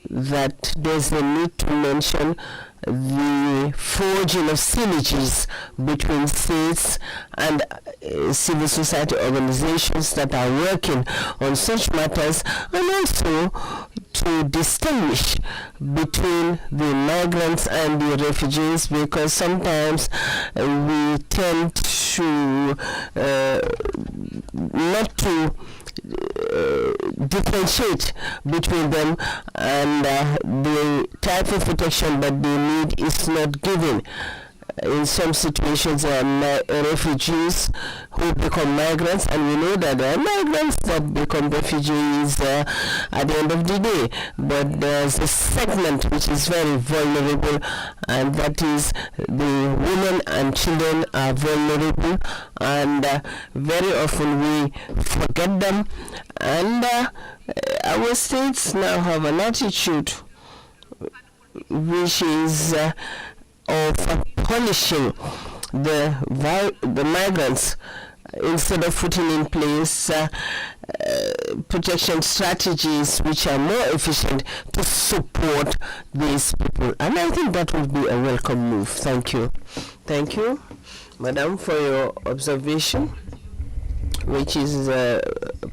that there's a need to mention the forging of synergies between states and civil society organizations that are working on such matters, and also to distinguish between the migrants and the refugees, because sometimes we tend to not to differentiate between them, and the type of protection that they need is not given. In some situations, there are refugees who become migrants, and we know that there are migrants that become refugees at the end of the day. But there's a segment which is very vulnerable, and that is the women and children are vulnerable, and very often we forget them. And our states now have an attitude which is of punishing the migrants instead of putting in place protection strategies which are more efficient to support these people. And I think that would be a welcome move. Thank you. Thank you, Madam, for your observation, which is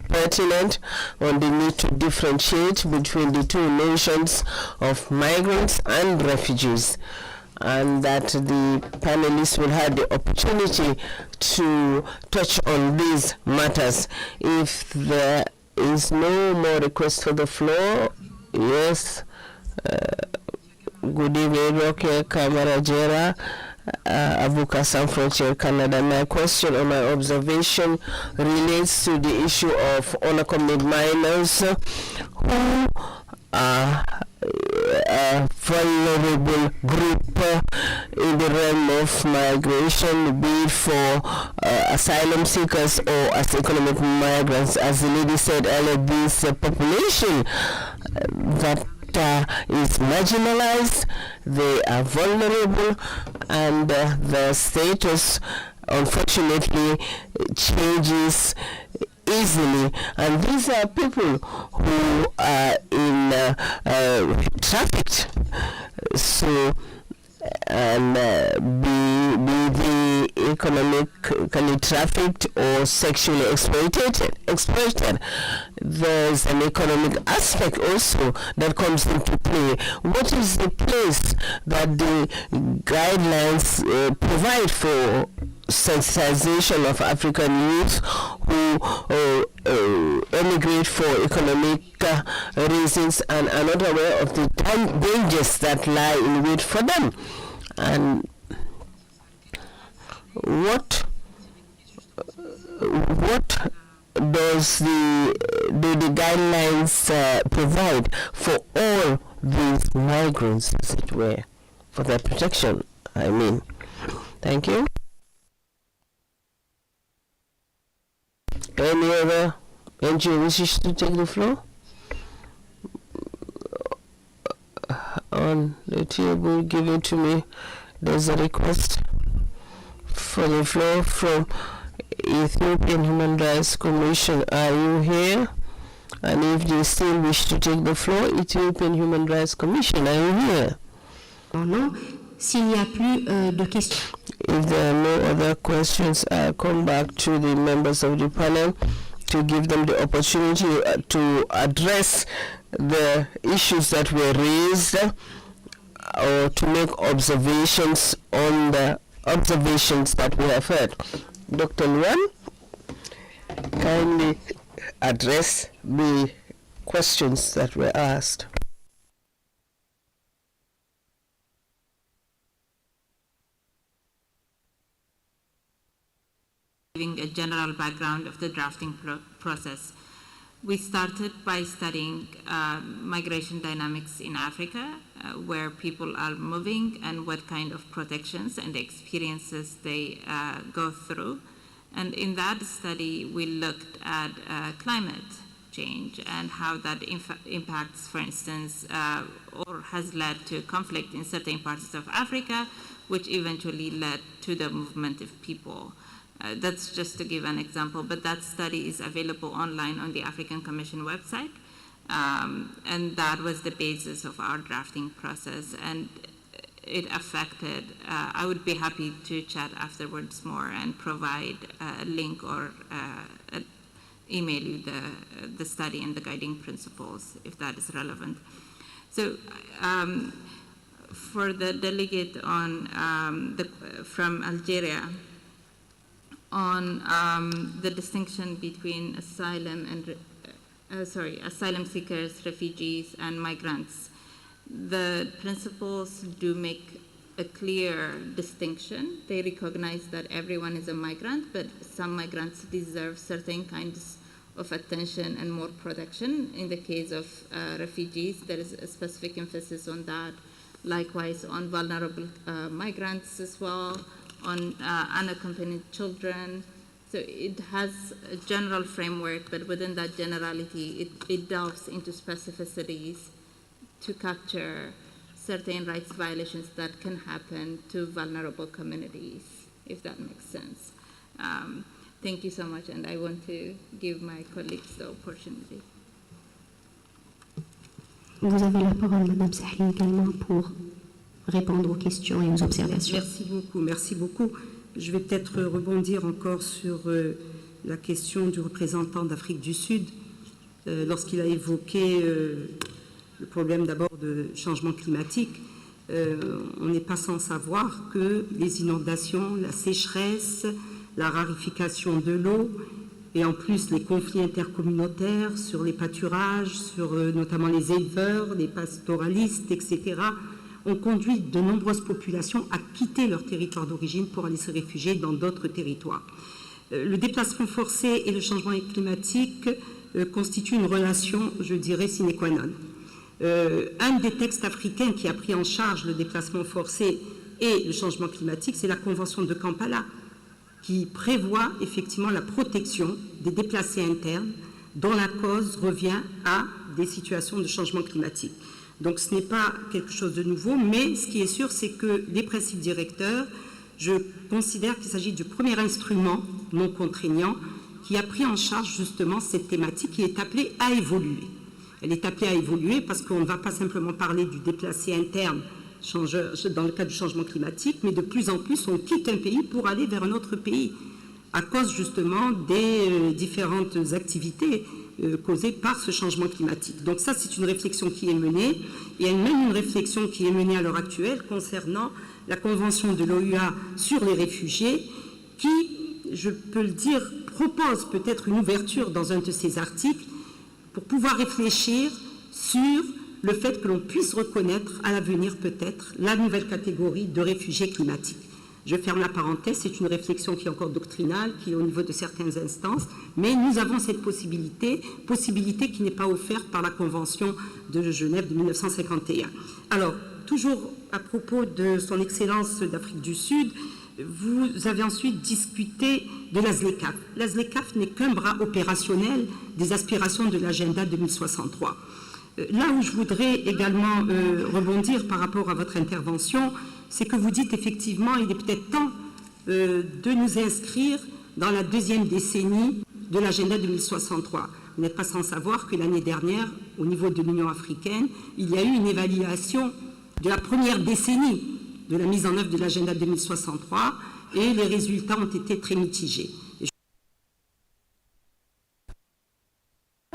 pertinent on the need to differentiate between the two notions of migrants and refugees, and that the panelists will have the opportunity to touch on these matters. If there is no more request for the floor, yes. Good evening, Roque Camarajera, Abuka San Frontier, Canada. My question or my observation relates to the issue of unaccompanied minors who are a vulnerable group in the realm of migration, be it for asylum seekers or as economic migrants. As the lady said earlier, this population that is marginalized, they are vulnerable, and their status unfortunately changes easily, and these are people who are in trafficked, so and be the economically trafficked or sexually exploited. There's an economic aspect also that comes into play. What is the place that the guidelines provide for sensitization of African youth who emigrate for economic reasons and are not aware of the dangers that lie in wait for them? And what does the guidelines provide for all these migrants, as it were, for their protection? I mean, thank you. Any other NGO wishes to take the floor? On the table given to me, there's a request for the floor from Ethiopian Human Rights Commission. Are you here? And if they still wish to take the floor, Ethiopian Human Rights Commission, are you here? Non. S'il n'y a plus de questions. If there are no other questions, I'll come back to the members of the panel to give them the opportunity to address the issues that were raised or to make observations on the observations that we have heard. Dr. Luan, kindly address the questions that were asked. Giving a general background of the drafting process. We started by studying migration dynamics in Africa, where people are moving and what kind of protections and experiences they go through. And in that study, we looked at climate change and how that impacts, for instance, or has led to conflict in certain parts of Africa, which eventually led to the movement of people. That's just to give an example, but that study is available online on the African Commission website, and that was the basis of our drafting process, and it affected, I would be happy to chat afterwards more and provide a link or email you the study and the guiding principles if that is relevant. So for the delegate on from Algeria, on the distinction between asylum and asylum seekers, refugees, and migrants. The principles do make a clear distinction. They recognize that everyone is a migrant, but some migrants deserve certain kinds of attention and more protection. In the case of refugees, there is a specific emphasis on that. Likewise, on vulnerable migrants as well, on unaccompanied children. So it has a general framework, but within that generality, it delves into specificities to capture certain rights violations that can happen to vulnerable communities, if that makes sense. Thank you so much, and I want to give my colleagues the opportunity. Vous avez la parole, Madame Sahli, également pour répondre aux questions et aux observations. Merci beaucoup. Je vais peut-être rebondir encore sur la question du représentant d'Afrique du Sud, lorsqu'il a évoqué le problème d'abord de changement climatique. On n'est pas sans savoir que les inondations, la sécheresse, la raréfaction de l'eau et en plus les conflits intercommunautaires sur les pâturages, sur notamment les éleveurs, les pastoralistes, etc., ont conduit de nombreuses populations à quitter leur territoire d'origine pour aller se réfugier dans d'autres territoires. Le déplacement forcé et le changement climatique constituent une relation, je dirais, sine qua non. Un des textes africains qui a pris en charge le déplacement forcé et le changement climatique, c'est la Convention de Kampala, qui prévoit effectivement la protection des déplacés internes dont la cause revient à des situations de changement climatique. Donc ce n'est pas quelque chose de nouveau, mais ce qui est sûr, c'est que les principes directeurs, je considère qu'il s'agit du premier instrument non contraignant qui a pris en charge justement cette thématique qui est appelée à évoluer. Elle est appelée à évoluer parce qu'on ne va pas simplement parler du déplacé interne dans le cadre du changement climatique, mais de plus en plus on quitte un pays pour aller vers un autre pays à cause justement des différentes activités causées par ce changement climatique. Donc ça, c'est une réflexion qui est menée. Il y a même une réflexion qui est menée à l'heure actuelle concernant la Convention de l'OUA sur les réfugiés qui, je peux le dire, propose peut-être une ouverture dans un de ces articles pour pouvoir réfléchir sur le fait que l'on puisse reconnaître à l'avenir peut-être la nouvelle catégorie de réfugiés climatiques. Je ferme la parenthèse, c'est une réflexion qui est encore doctrinale, qui est au niveau de certaines instances, mais nous avons cette possibilité qui n'est pas offerte par la Convention de Genève de 1951. Alors, toujours à propos de son Excellence d'Afrique du Sud, vous avez ensuite discuté de la ZLECAf. La ZLECAf n'est qu'un bras opérationnel des aspirations de l'agenda 2063. Là où je voudrais également rebondir par rapport à votre intervention, c'est que vous dites effectivement il est peut-être temps de nous inscrire dans la deuxième décennie de l'agenda 2063. Vous n'êtes pas sans savoir que l'année dernière, au niveau de l'Union africaine, il y a eu une évaluation de la première décennie de la mise en œuvre de l'agenda 2063 et les résultats ont été très mitigés.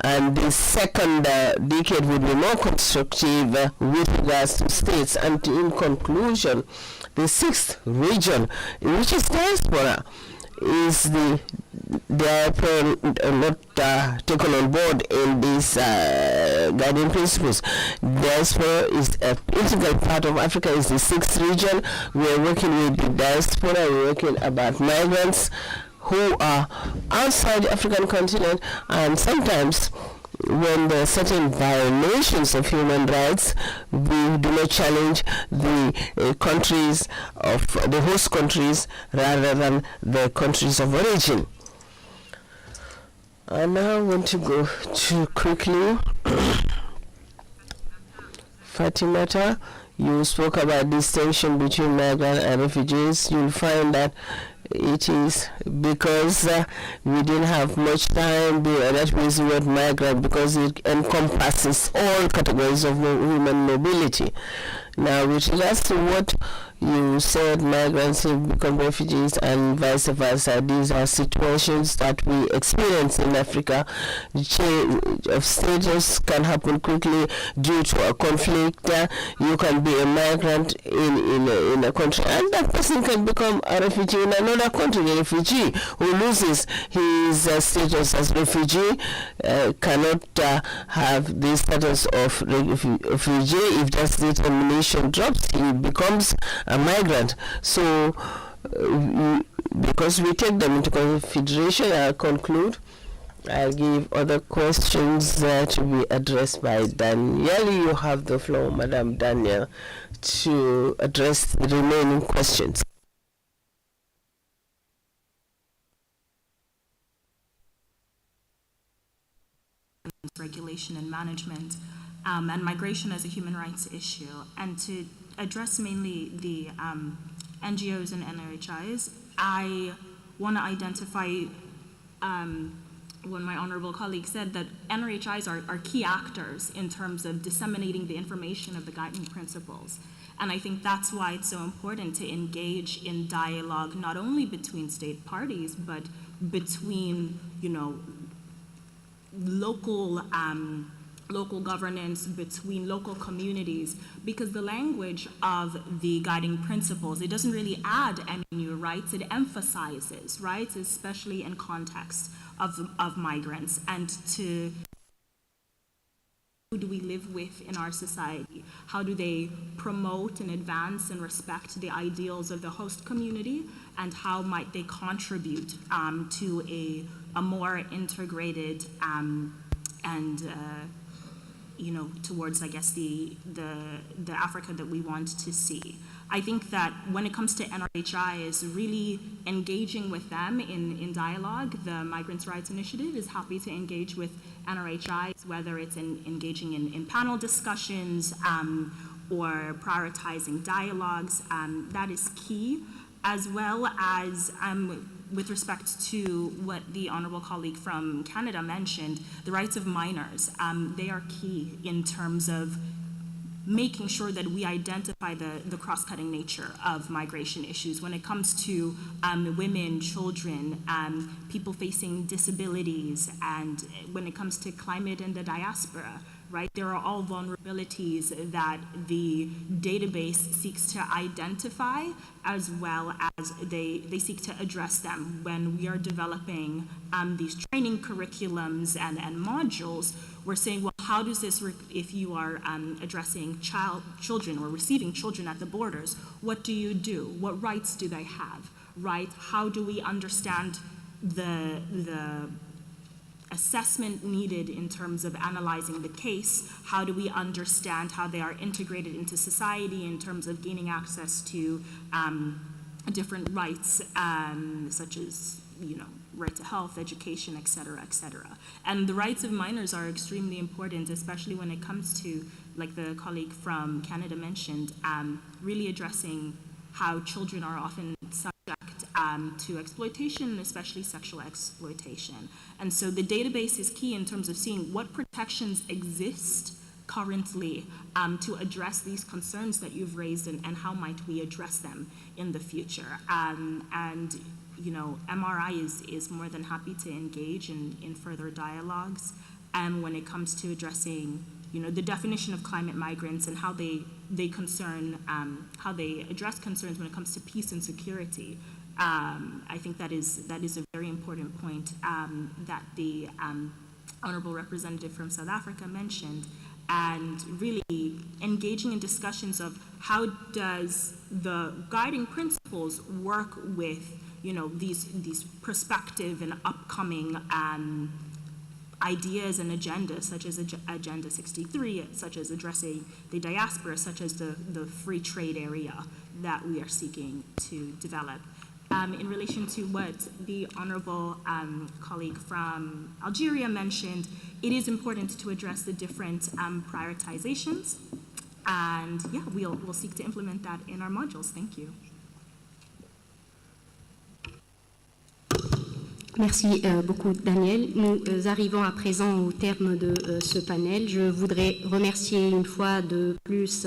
And the second decade would be more constructive with regards to states. And in conclusion, the sixth region, which is diaspora, is therefore not taken on board in these guiding principles. Diaspora is an integral part of Africa. Is the 6th region. We are working with the diaspora. We're working about migrants who are outside the African continent, and sometimes when there are certain violations of human rights, we do not challenge the countries of the host countries rather than the countries of origin. I now want to go to quickly Fatimata. You spoke about distinction between migrants and refugees. You'll find that it is because we didn't have much time, that means the word migrant, because it encompasses all categories of human mobility. Now, with regards to what you said, migrants have become refugees and vice versa, these are situations that we experience in Africa. The change of status can happen quickly due to a conflict. You can be a migrant in a country, and that person can become a refugee in another country. The refugee who loses his status as refugee cannot have the status of refugee. If that determination drops, he becomes a migrant. So because we take them into consideration, I'll conclude. I'll give other questions to be addressed by Danielle. You have the floor, Madam Danielle, to address the remaining questions. Regulation and management, and migration as a human rights issue, and to address mainly the NGOs and NRHIs, I want to identify when my honorable colleague said that NRHIs are key actors in terms of disseminating the information of the guiding principles. And I think that's why it's so important to engage in dialogue, not only between state parties, but between, local governance, between local communities, because the language of the guiding principles, it doesn't really add any new rights, it emphasizes rights, especially in context of migrants, and to who do we live with in our society? How do they promote and advance and respect the ideals of the host community? And how might they contribute to a more integrated towards, I guess, the Africa that we want to see. I think that when it comes to NRHI, is really engaging with them in dialogue. The Migrants' Rights Initiative is happy to engage with NRHIs, whether it's engaging in panel discussions or prioritizing dialogues. That is key, as well as with respect to what the honorable colleague from Canada mentioned, the rights of minors. They are key in terms of making sure that we identify the cross-cutting nature of migration issues when it comes to women, children, people facing disabilities, and when it comes to climate and the diaspora, right? There are all vulnerabilities that the database seeks to identify, as well as they seek to address them when we are developing these training curriculums and modules. We're saying, well, how does this, if you are addressing children or receiving children at the borders, what do you do? What rights do they have, right? How do we understand the assessment needed in terms of analyzing the case? How do we understand how they are integrated into society in terms of gaining access to different rights, such as, right to health, education, et cetera, et cetera. And the rights of minors are extremely important, especially when it comes to, like the colleague from Canada mentioned, really addressing how children are often subject to exploitation, especially sexual exploitation. And so the database is key in terms of seeing what protections exist currently to address these concerns that you've raised, and how might we address them in the future. And MRI is more than happy to engage in further dialogues when it comes to addressing the definition of climate migrants and how they address concerns when it comes to peace and security. I think that is a very important point that the Honorable Representative from South Africa mentioned, and really engaging in discussions of how does the guiding principles work with, you know, these prospective and upcoming ideas and agendas, such as Agenda 63, such as addressing the diaspora, such as the free trade area that we are seeking to develop. In relation to what the honorable colleague from Algeria mentioned, it is important to address the different prioritizations, and yeah, we'll seek to implement that in our modules. Thank you. Merci beaucoup, Daniel. Nous arrivons à présent au terme de ce panel. Je voudrais remercier une fois de plus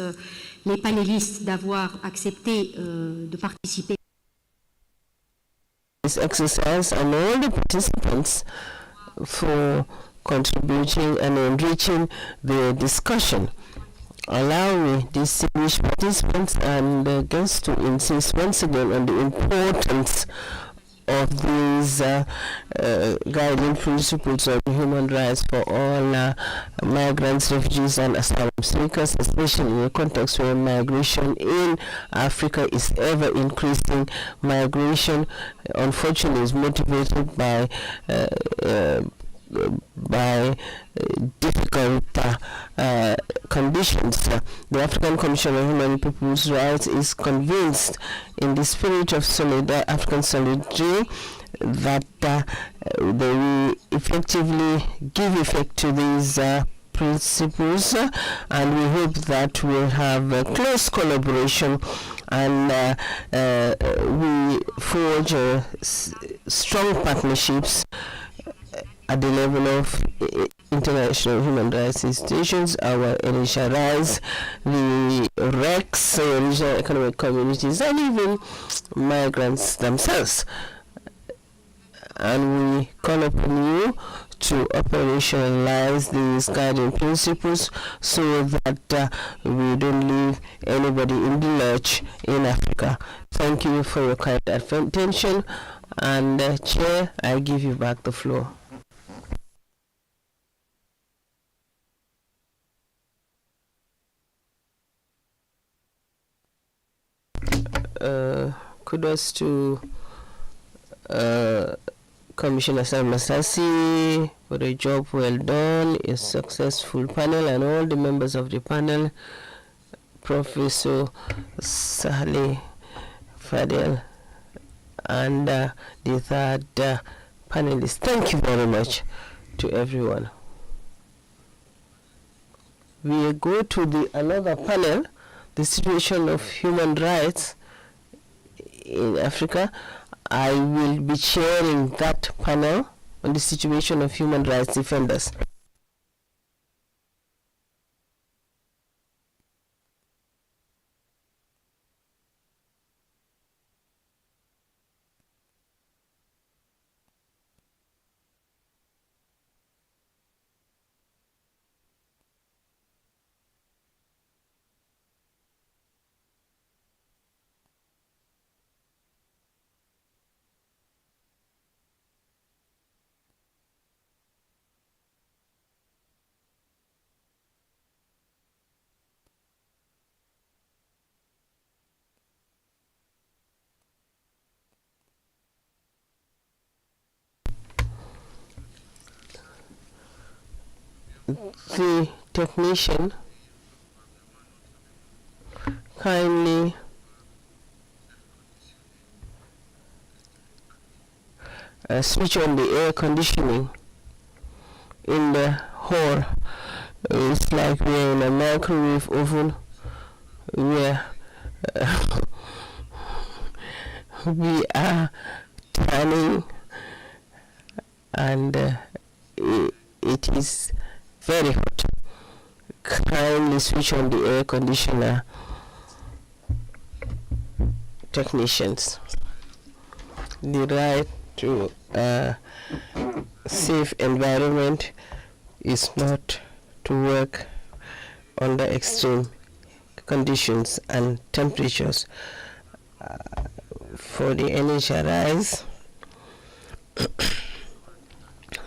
les panélistes d'avoir accepté de participer. This exercise and all the participants for contributing and enriching the discussion. Allow me, distinguished participants and guests, to insist once again on the importance of these guiding principles of human rights for all migrants, refugees and asylum seekers, especially in a context where migration in Africa is ever increasing. Migration, unfortunately, is motivated by difficult conditions. The African Commission on Human and People's Rights is convinced, in the spirit of African solidarity, that they will effectively give effect to these principles, and we hope that we'll have a close collaboration and we forge strong partnerships at the level of international human rights institutions, our NHRIs, the RECs, regional economic communities, and even migrants themselves. And we call upon you to operationalize these guiding principles so that we don't leave anybody in the lurch in Africa. Thank you for your kind attention, and Chair, I give you back the floor. Kudos to Commissioner Sam Masasi for a job well done, a successful panel, and all the members of the panel, Professor Saleh Fadel, and the third panelist. Thank you very much to everyone. We go to another panel, the situation of human rights in Africa. I will be chairing that panel on the situation of human rights defenders. The technician kindly switch on the air conditioning in the hall. It's like we're in a microwave oven where we are turning, and it is very hot. Kindly switch on the air conditioner, technicians. The right to a safe environment is not to work under extreme conditions and temperatures. For the NHRIs,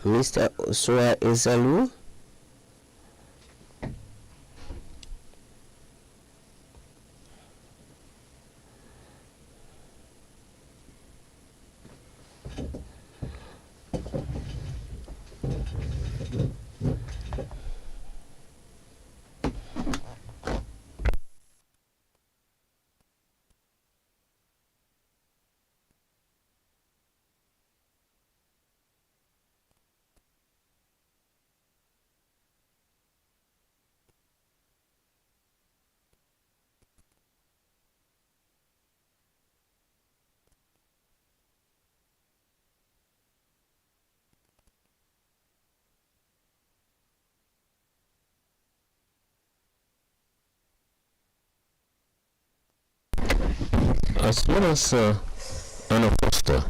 Mr. Osua Ezalu. As well as Anna Foster,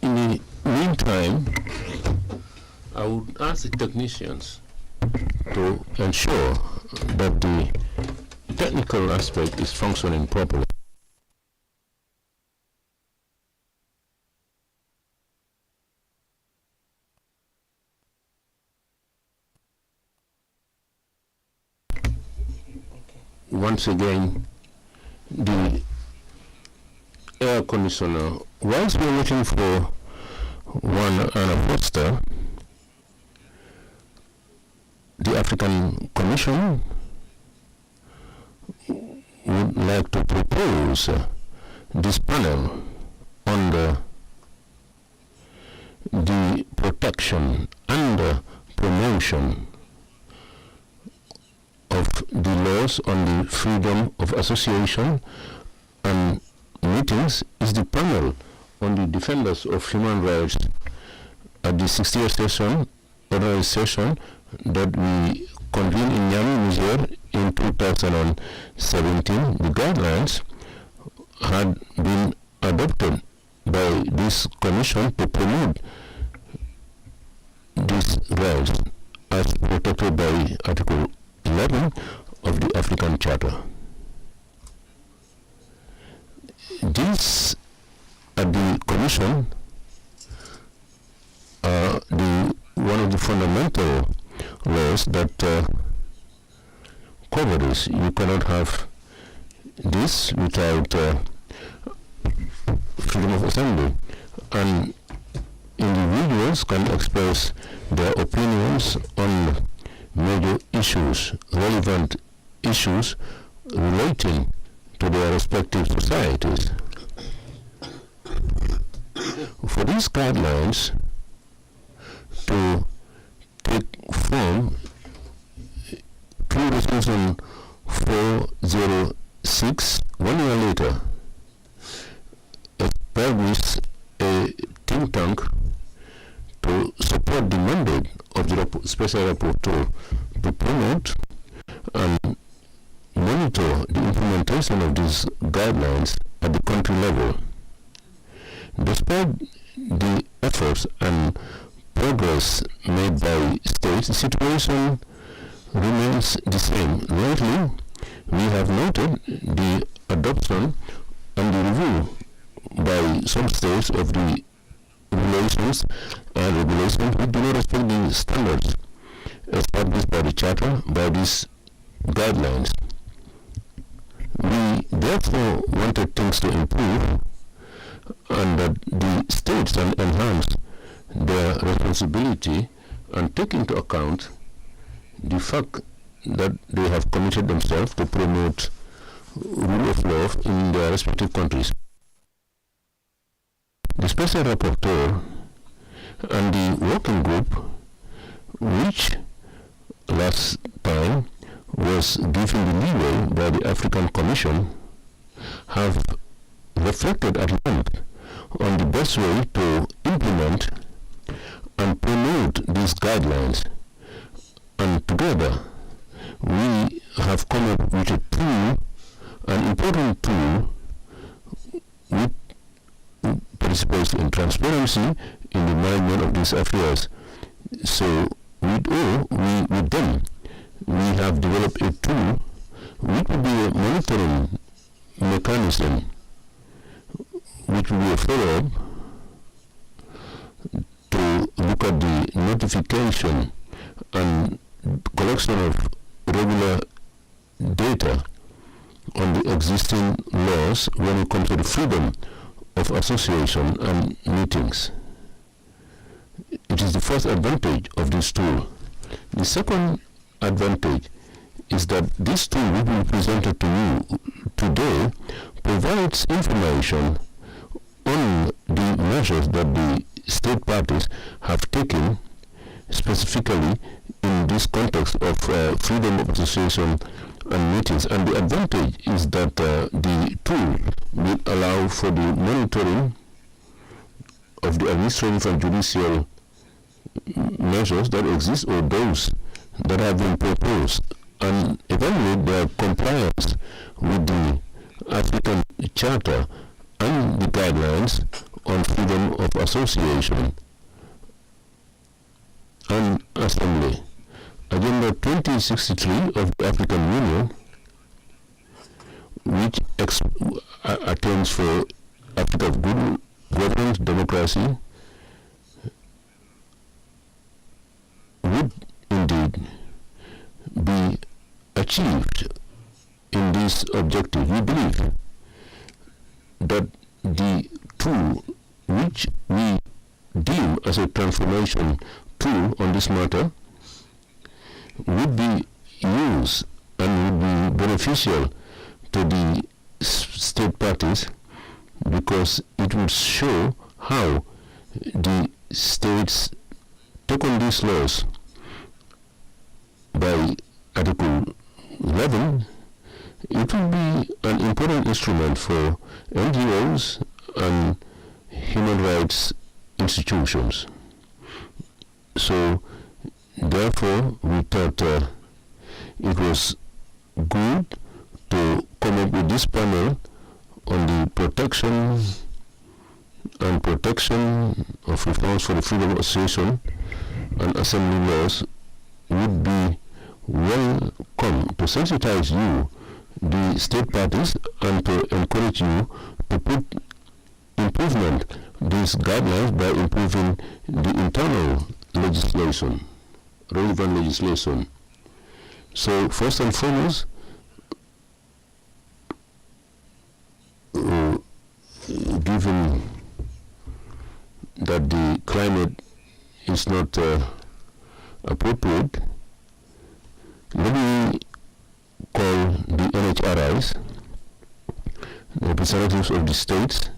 in the meantime, I would ask the technicians to ensure that the technical aspect is functioning properly. Once again, the air conditioner, whilst we're waiting for one Anna Foster, the African Commission would like to propose this panel on the protection and promotion of the laws on the freedom of association and meetings is the panel on the defenders of human rights at the 60th session, ordinary session that we convened in Niamey, Niger in 2017. The guidelines had been adopted by this commission to promote these rights as protected by Article 11 of the African Charter. These at the Commission are one of the fundamental laws that cover this. You cannot have this without freedom of assembly, and individuals can express their opinions on major issues, relevant issues relating to their respective societies. For these guidelines to take form, through Resolution 406, 1 year later, established a think tank to support the mandate of the Special Rapporteur to promote and monitor the implementation of these guidelines at the country level. Despite the efforts and progress made by states, the situation remains the same. Lately, we have noted the adoption and the review by some states of the regulations and regulations which do not respect the standards established by the Charter, by these guidelines. We therefore wanted things to improve and that the states can enhance their responsibility and take into account the fact that they have committed themselves to promote rule of law in their respective countries. The Special Rapporteur and the working group, which last time was given the leeway by the African Commission, have reflected at length on the best way to implement and promote these guidelines. And together, we have come up with a tool, an important tool, which participates in transparency in the management of these affairs. So with them, we have developed a tool which will be a monitoring mechanism mechanism, which will be a follow-up to look at the notification and collection of regular data on the existing laws when it comes to the freedom of association and meetings. It is the first advantage of this tool. The second advantage is that this tool which will be presented to you today provides information on the measures that the state parties have taken specifically in this context of freedom of association and meetings. And the advantage is that the tool will allow for the monitoring of the administrative and judicial measures that exist or those that have been proposed, and evaluate their compliance with the African Charter and the guidelines on freedom of association and assembly. Agenda 2063 of the African Union, which attends for Africa's good governance, democracy, would indeed be achieved in this objective. We believe that the tool which we deem as a transformation tool on this matter would be used and would be beneficial to the state parties, because it would show how the states took on these laws by Article 11. It will be an important instrument for NGOs and human rights institutions. So, therefore, we thought it was good to come up with this panel on the protection of reforms for the freedom of association and assembly laws would be welcome to sensitize you, the state parties, and to encourage you to put improvement these guidelines by improving the internal legislation, relevant legislation. So first and foremost, given that the climate is not appropriate, let me call the NHRIs, the representatives of the states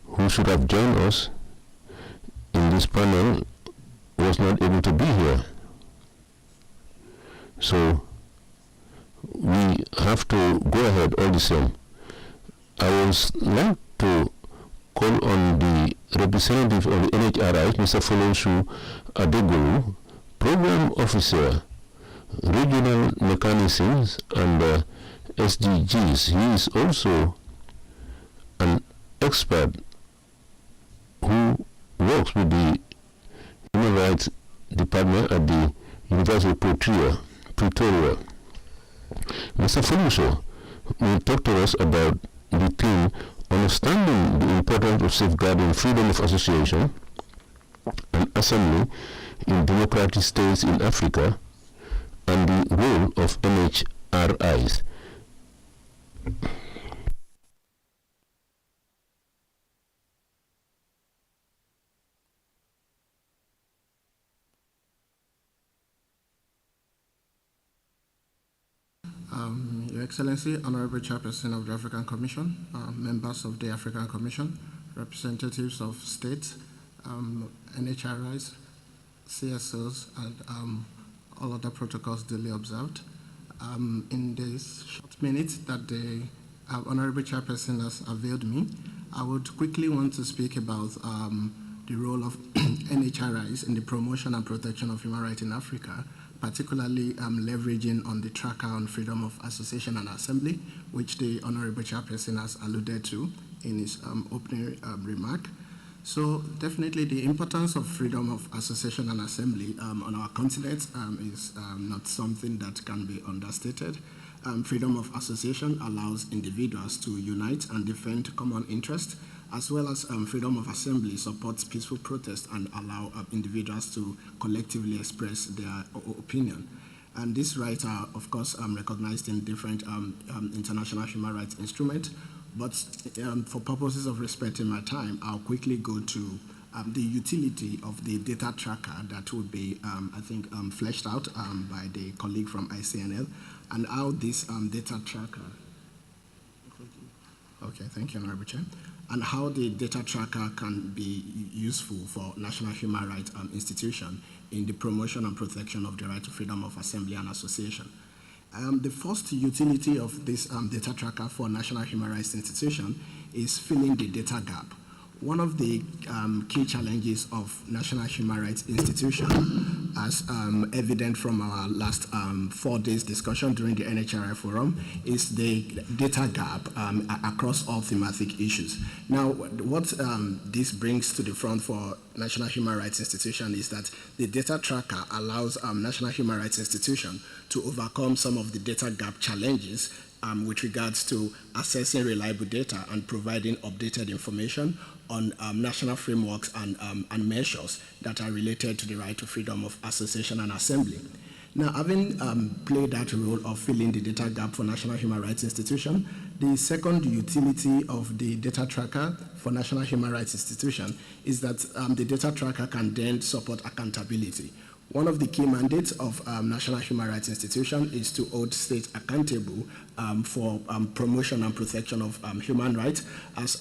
who should have joined us in this panel was not able to be here. So we have to go ahead all the same. I would like to call on the representative of the NHRI, Mr. Foloshu Adegolu, Program Officer, Regional Mechanisms and SDGs. He is also an expert who works with the Human Rights Department at the University of Pretoria. Mr. Foloshu will talk to us about the theme understanding the importance of safeguarding freedom of association and assembly in democratic states in Africa and the role of NHRIs. Your Excellency, Honorable Chairperson of the African Commission, members of the African Commission, representatives of states, NHRIs, CSOs, and all other protocols duly observed. In this short minute that the Honorable Chairperson has availed me, I would quickly want to speak about the role of NHRIs in the promotion and protection of human rights in Africa, particularly leveraging on the tracker on freedom of association and assembly, which the Honorable Chairperson has alluded to in his opening remark. So definitely the importance of freedom of association and assembly on our continent is not something that can be understated. freedom of association allows individuals to unite and defend common interests, as well as freedom of assembly supports peaceful protest and allow individuals to collectively express their opinion. And these rights are, of course, recognized in different international human rights instruments. But for purposes of respecting my time, I'll quickly go to the utility of the data tracker that will be, I think, fleshed out by the colleague from ICNL, and how this data tracker, okay, thank you, Honorable Chair, and how the data tracker can be useful for national human rights institutions in the promotion and protection of the right to freedom of assembly and association. The first utility of this data tracker for national human rights institution is filling the data gap. One of the key challenges of national human rights institutions, as evident from our last 4 days discussion during the NHRI forum, is the data gap across all thematic issues. Now, what this brings to the front for national human rights institution is that the data tracker allows national human rights institution to overcome some of the data gap challenges with regards to accessing reliable data and providing updated information on national frameworks and measures that are related to the right to freedom of association and assembly. Now, having played that role of filling the data gap for national human rights institutions, the second utility of the data tracker for national human rights institutions is that the data tracker can then support accountability. One of the key mandates of national human rights institutions is to hold states accountable for promotion and protection of human rights as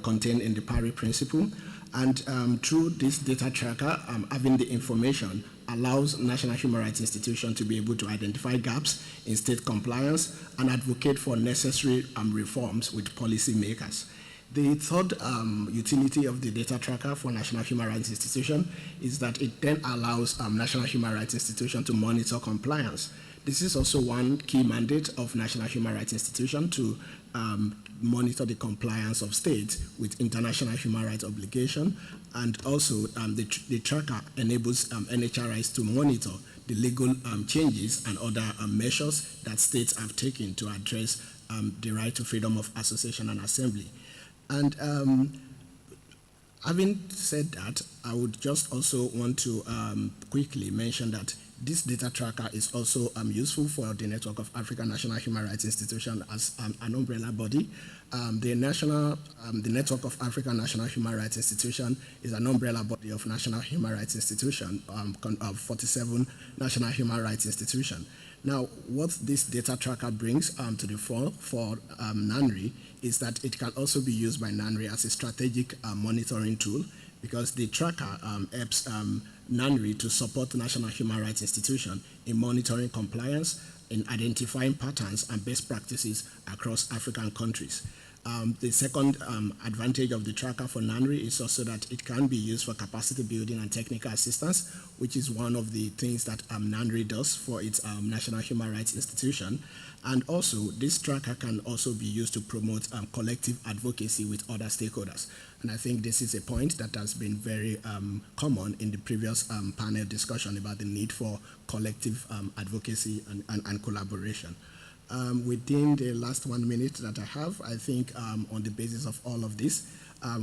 contained in the Paris Principle. And through this data tracker, having the information allows national human rights institutions to be able to identify gaps in state compliance and advocate for necessary reforms with policymakers. The third utility of the data tracker for national human rights institutions is that it then allows national human rights institutions to monitor compliance. This is also one key mandate of national human rights institutions to monitor the compliance of states with international human rights obligations, and also the tracker enables NHRIs to monitor the legal changes and other measures that states have taken to address the right to freedom of association and assembly. And having said that, I would just also want to quickly mention that this data tracker is also useful for the Network of African National Human Rights Institutions as an umbrella body. The Network of African National Human Rights Institution is an umbrella body of national human rights institutions, of 47 national human rights institutions. Now, what this data tracker brings to the fore for NANRI is that it can also be used by NANRI as a strategic monitoring tool, because the tracker helps NANRI to support the national human rights institution in monitoring compliance, in identifying patterns and best practices across African countries. The second advantage of the tracker for NANRI is also that it can be used for capacity building and technical assistance, which is one of the things that NANRI does for its national human rights institution. And also, this tracker can also be used to promote collective advocacy with other stakeholders. And I think this is a point that has been very common in the previous panel discussion about the need for collective advocacy and collaboration. Within the last 1 minute that I have, I think on the basis of all of this,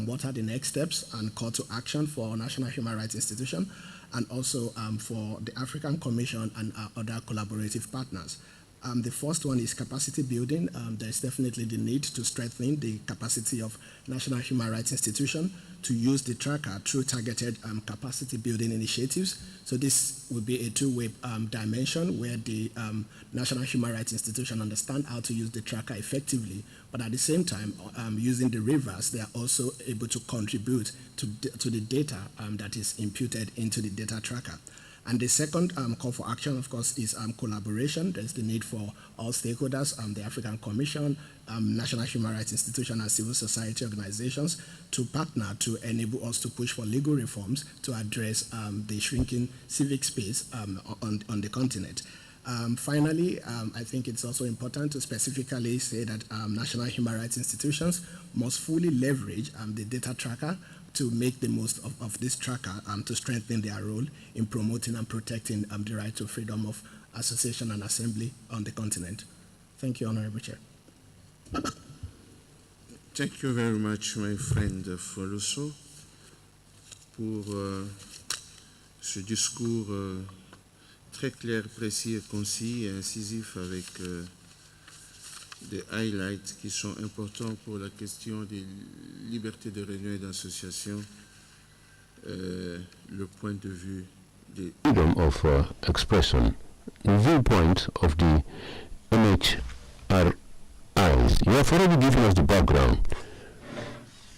what are the next steps and call to action for national human rights institutions, and also for the African Commission and other collaborative partners. The first one is capacity building. There's definitely the need to strengthen the capacity of national human rights institutions to use the tracker through targeted capacity building initiatives. So this will be a two-way dimension where the national human rights institutions understand how to use the tracker effectively, but at the same time, using the reverse, they are also able to contribute to the data that is imputed into the data tracker. And the second call for action, of course, is collaboration. There's the need for all stakeholders, the African Commission, national human rights institutions, and civil society organizations to partner to enable us to push for legal reforms to address the shrinking civic space on the continent. Finally, I think it's also important to specifically say that national human rights institutions must fully leverage the data tracker to make the most of this tracker to strengthen their role in promoting and protecting the right to freedom of association and assembly on the continent. Thank you, Honorable Chair. Thank you very much, my friend Foloso, pour ce discours très clair, précis et concis et incisif avec des highlights qui sont importants pour la question des libertés de réunion et d'association, le point de vue des... Freedom of expression, the viewpoint of the NHRIs. You have already given us the background.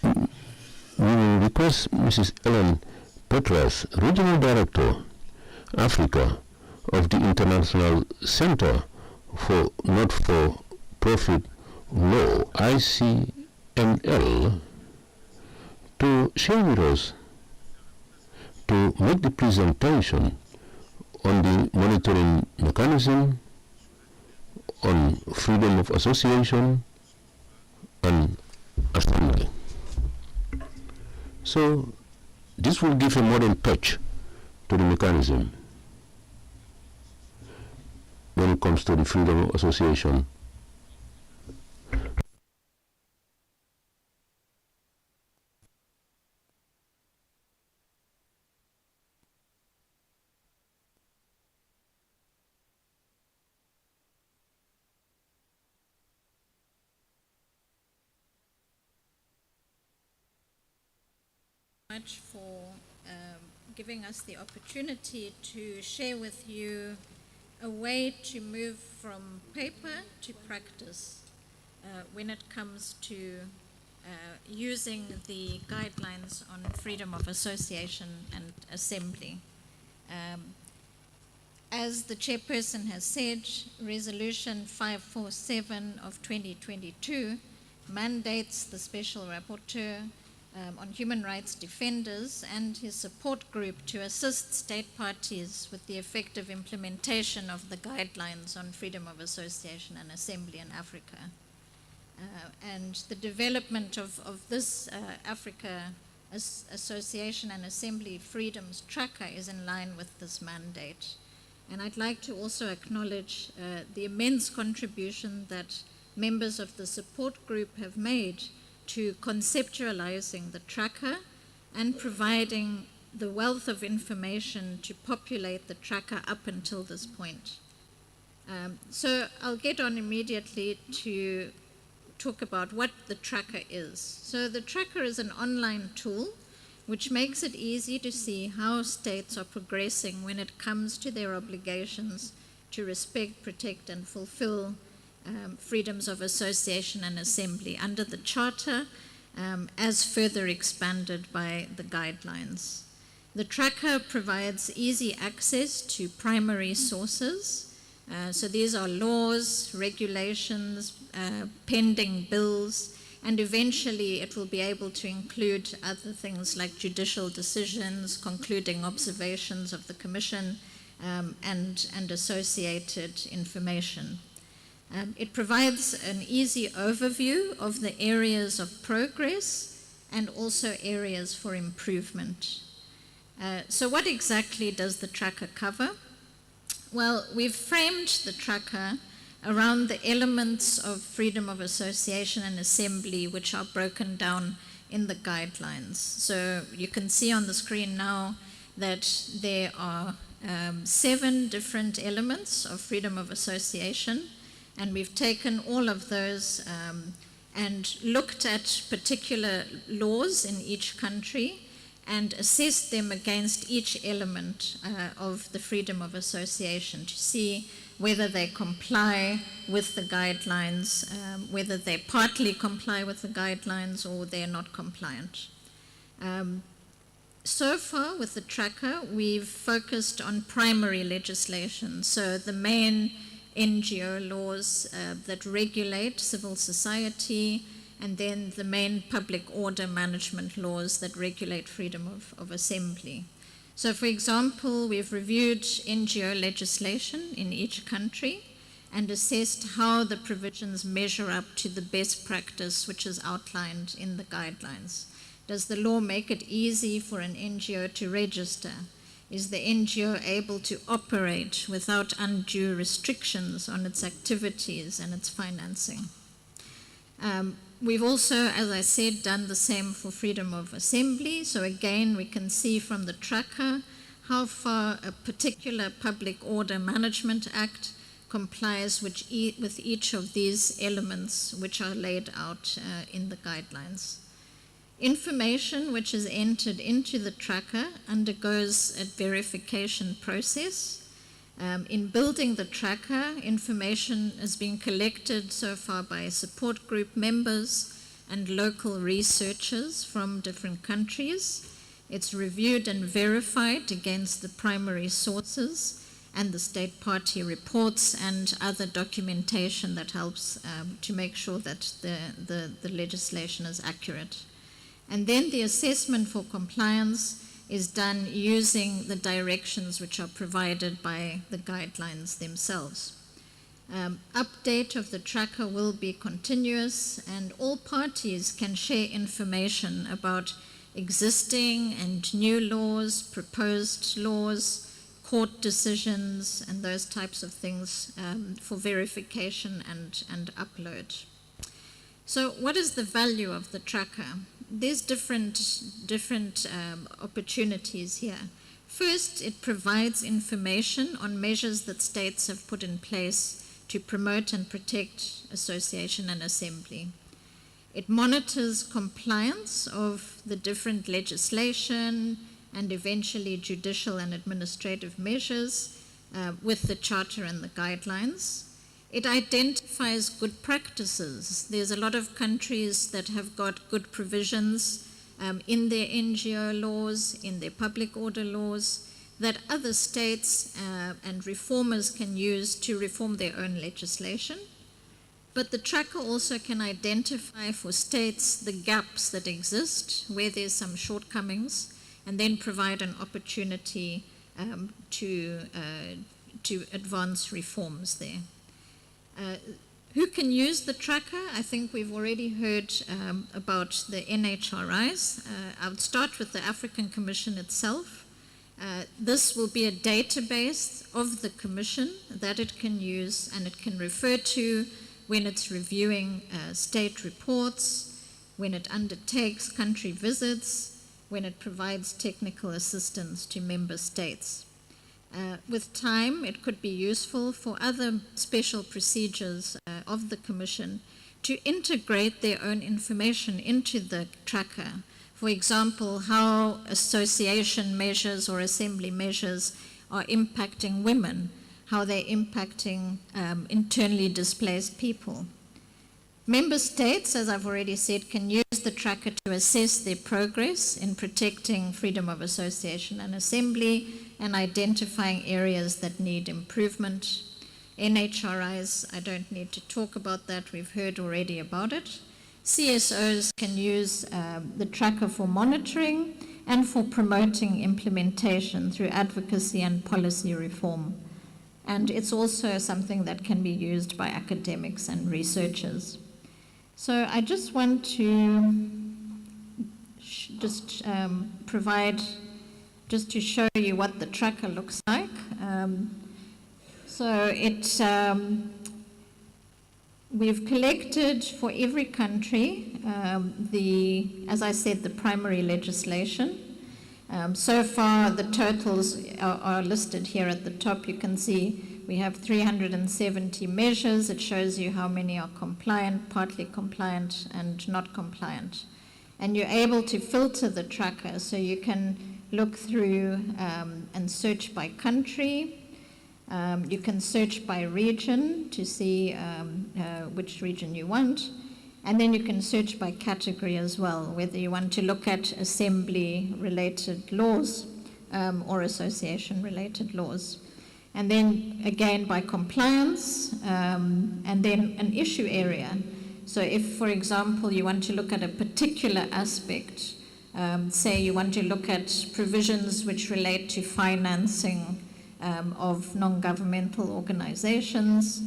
We will request Mrs. Ellen Petras, Regional Director, Africa, of the International Center for Not-for-Profit Law, ICNL, to share with us, to make the presentation on the monitoring mechanism, on freedom of association and assembly. So this will give a modern touch to the mechanism when it comes to the freedom of association. Much for giving us the opportunity to share with you a way to move from paper to practice when it comes to using the guidelines on freedom of association and assembly. As the chairperson has said, Resolution 547 of 2022 mandates the Special Rapporteur on Human Rights Defenders and his support group to assist state parties with the effective implementation of the guidelines on freedom of association and assembly in Africa. And the development of this Africa Association and Assembly Freedoms Tracker is in line with this mandate. And I'd like to also acknowledge the immense contribution that members of the support group have made to conceptualizing the tracker and providing the wealth of information to populate the tracker up until this point. So I'll get on immediately to talk about what the tracker is. So the tracker is an online tool which makes it easy to see how states are progressing when it comes to their obligations to respect, protect, and fulfill freedoms of association and assembly under the Charter as further expanded by the guidelines. The tracker provides easy access to primary sources. So these are laws, regulations, pending bills, and eventually it will be able to include other things like judicial decisions, concluding observations of the Commission, and associated information. It provides an easy overview of the areas of progress and also areas for improvement. So what exactly does the tracker cover? Well, we've framed the tracker around the elements of freedom of association and assembly which are broken down in the guidelines. So you can see on the screen now that there are 7 different elements of freedom of association, and we've taken all of those and looked at particular laws in each country and assessed them against each element of the freedom of association to see whether they comply with the guidelines, whether they partly comply with the guidelines or they're not compliant. So far with the tracker, we've focused on primary legislation, so the main NGO laws that regulate civil society, and then the main public order management laws that regulate freedom of assembly. So for example, we've reviewed NGO legislation in each country and assessed how the provisions measure up to the best practice which is outlined in the guidelines. Does the law make it easy for an NGO to register? is the NGO able to operate without undue restrictions on its activities and its financing? We've also, as I said, done the same for freedom of assembly. So again, we can see from the tracker how far a particular Public Order Management Act complies with each of these elements which are laid out in the guidelines. Information which is entered into the tracker undergoes a verification process. In building the tracker, information has been collected so far by support group members and local researchers from different countries. It's reviewed and verified against the primary sources and the state party reports and other documentation that helps to make sure that the legislation is accurate. And then the assessment for compliance is done using the directions which are provided by the guidelines themselves. Update of the tracker will be continuous, and all parties can share information about existing and new laws, proposed laws, court decisions, and those types of things for verification and upload. So what is the value of the tracker? There's different opportunities here. First, it provides information on measures that states have put in place to promote and protect association and assembly. It monitors compliance of the different legislation and eventually judicial and administrative measures with the Charter and the guidelines. It identifies good practices. There's a lot of countries that have got good provisions in their NGO laws, in their public order laws, that other states and reformers can use to reform their own legislation. But the tracker also can identify for states the gaps that exist, where there's some shortcomings, and then provide an opportunity to advance reforms there. Who can use the tracker? I think we've already heard about the NHRIs. I would start with the African Commission itself. This will be a database of the Commission that it can use and it can refer to when it's reviewing state reports, when it undertakes country visits, when it provides technical assistance to member states. With time, it could be useful for other special procedures of the Commission to integrate their own information into the tracker. For example, how association measures or assembly measures are impacting women, how they're impacting internally displaced people. Member states, as I've already said, can use the tracker to assess their progress in protecting freedom of association and assembly and identifying areas that need improvement. NHRIs, I don't need to talk about that, we've heard already about it. CSOs can use the tracker for monitoring and for promoting implementation through advocacy and policy reform. And it's also something that can be used by academics and researchers. So I just want to provide, just to show you what the tracker looks like. We've collected for every country as I said, the primary legislation. So far, the totals are listed here at the top. You can see we have 370 measures. It shows you how many are compliant, partly compliant, and not compliant. And you're able to filter the tracker, so you can look through and search by country. You can search by region to see which region you want. And then you can search by category as well, whether you want to look at assembly-related laws or association-related laws. And then again by compliance, and then an issue area. So if, for example, you want to look at a particular aspect, say you want to look at provisions which relate to financing of non-governmental organizations,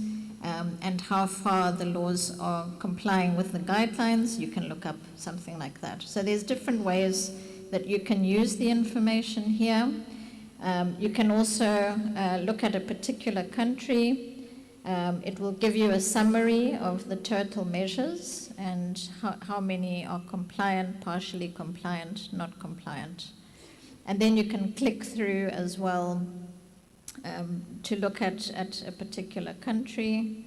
and how far the laws are complying with the guidelines, you can look up something like that. So there's different ways that you can use the information here. You can also look at a particular country. It will give you a summary of the total measures and how many are compliant, partially compliant, not compliant. And then you can click through as well to look at a particular country.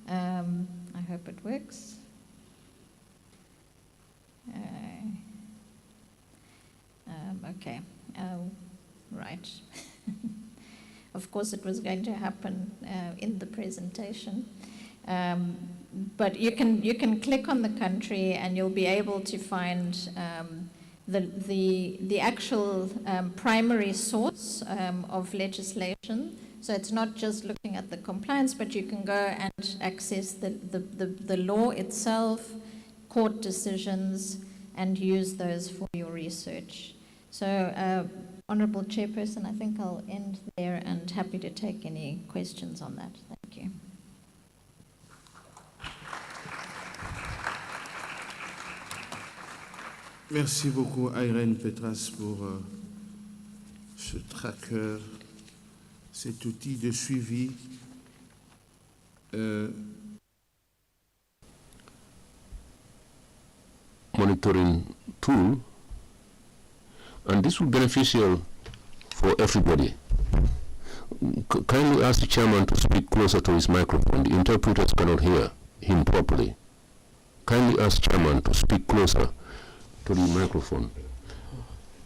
I hope it works. Okay, right. Of course, it was going to happen in the presentation. But you can click on the country and you'll be able to find the actual primary source of legislation. So it's not just looking at the compliance, but you can go and access the law itself, court decisions, and use those for your research. So, Honourable Chairperson, I think I'll end there and happy to take any questions on that. Thank you. Merci beaucoup, Irène Petras, pour ce tracker, cet outil de suivi. Monitoring tool, and this will be beneficial for everybody. Kindly ask the chairman to speak closer to his microphone. The interpreters cannot hear him properly. Kindly ask chairman to speak closer to the microphone.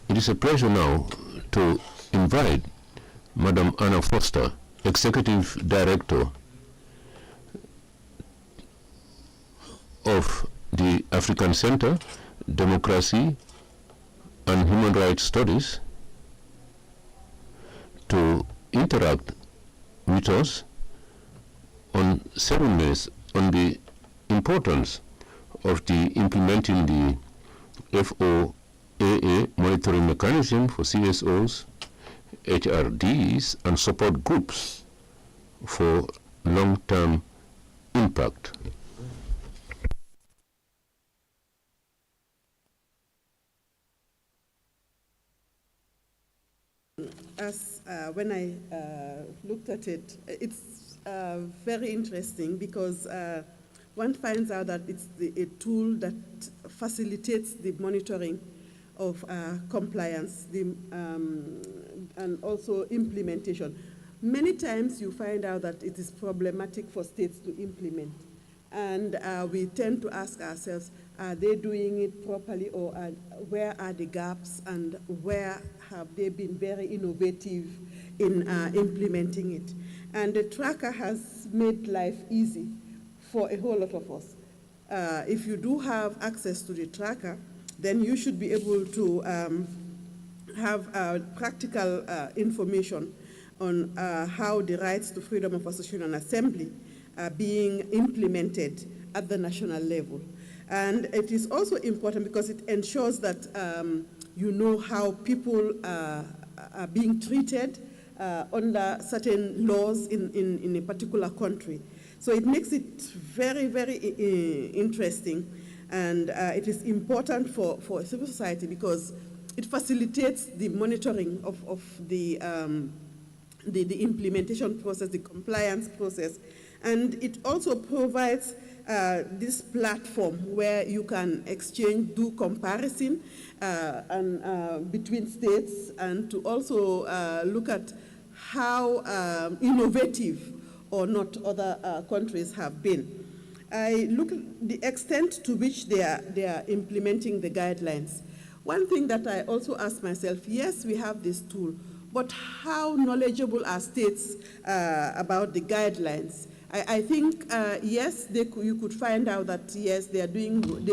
It is a pleasure now to invite Madam Anna Foster, Executive Director of the African Center, Democracy and Human Rights Studies, to interact with us on 7 minutes on the importance of the implementing the FOAA monitoring mechanism for CSOs, HRDs, and support groups for long-term impact. As when I looked at it, it's very interesting because one finds out that it's a tool that facilitates the monitoring of compliance and also implementation. Many times you find out that it is problematic for states to implement. And we tend to ask ourselves, are they doing it properly, or where are the gaps, and where have they been very innovative in implementing it? And the tracker has made life easy for a whole lot of us. If you do have access to the tracker, then you should be able to have practical information on how the rights to freedom of association and assembly are being implemented at the national level. And it is also important because it ensures that you know how people are being treated under certain laws in a particular country. So it makes it very, very interesting, and it is important for civil society because it facilitates the monitoring of the implementation process, the compliance process, and it also provides this platform where you can exchange, do comparison between states, and to also look at how innovative or not other countries have been. I look at the extent to which they are implementing the guidelines. One thing that I also ask myself, yes, we have this tool, but how knowledgeable are states about the guidelines? I think, yes, you could find out that, yes, they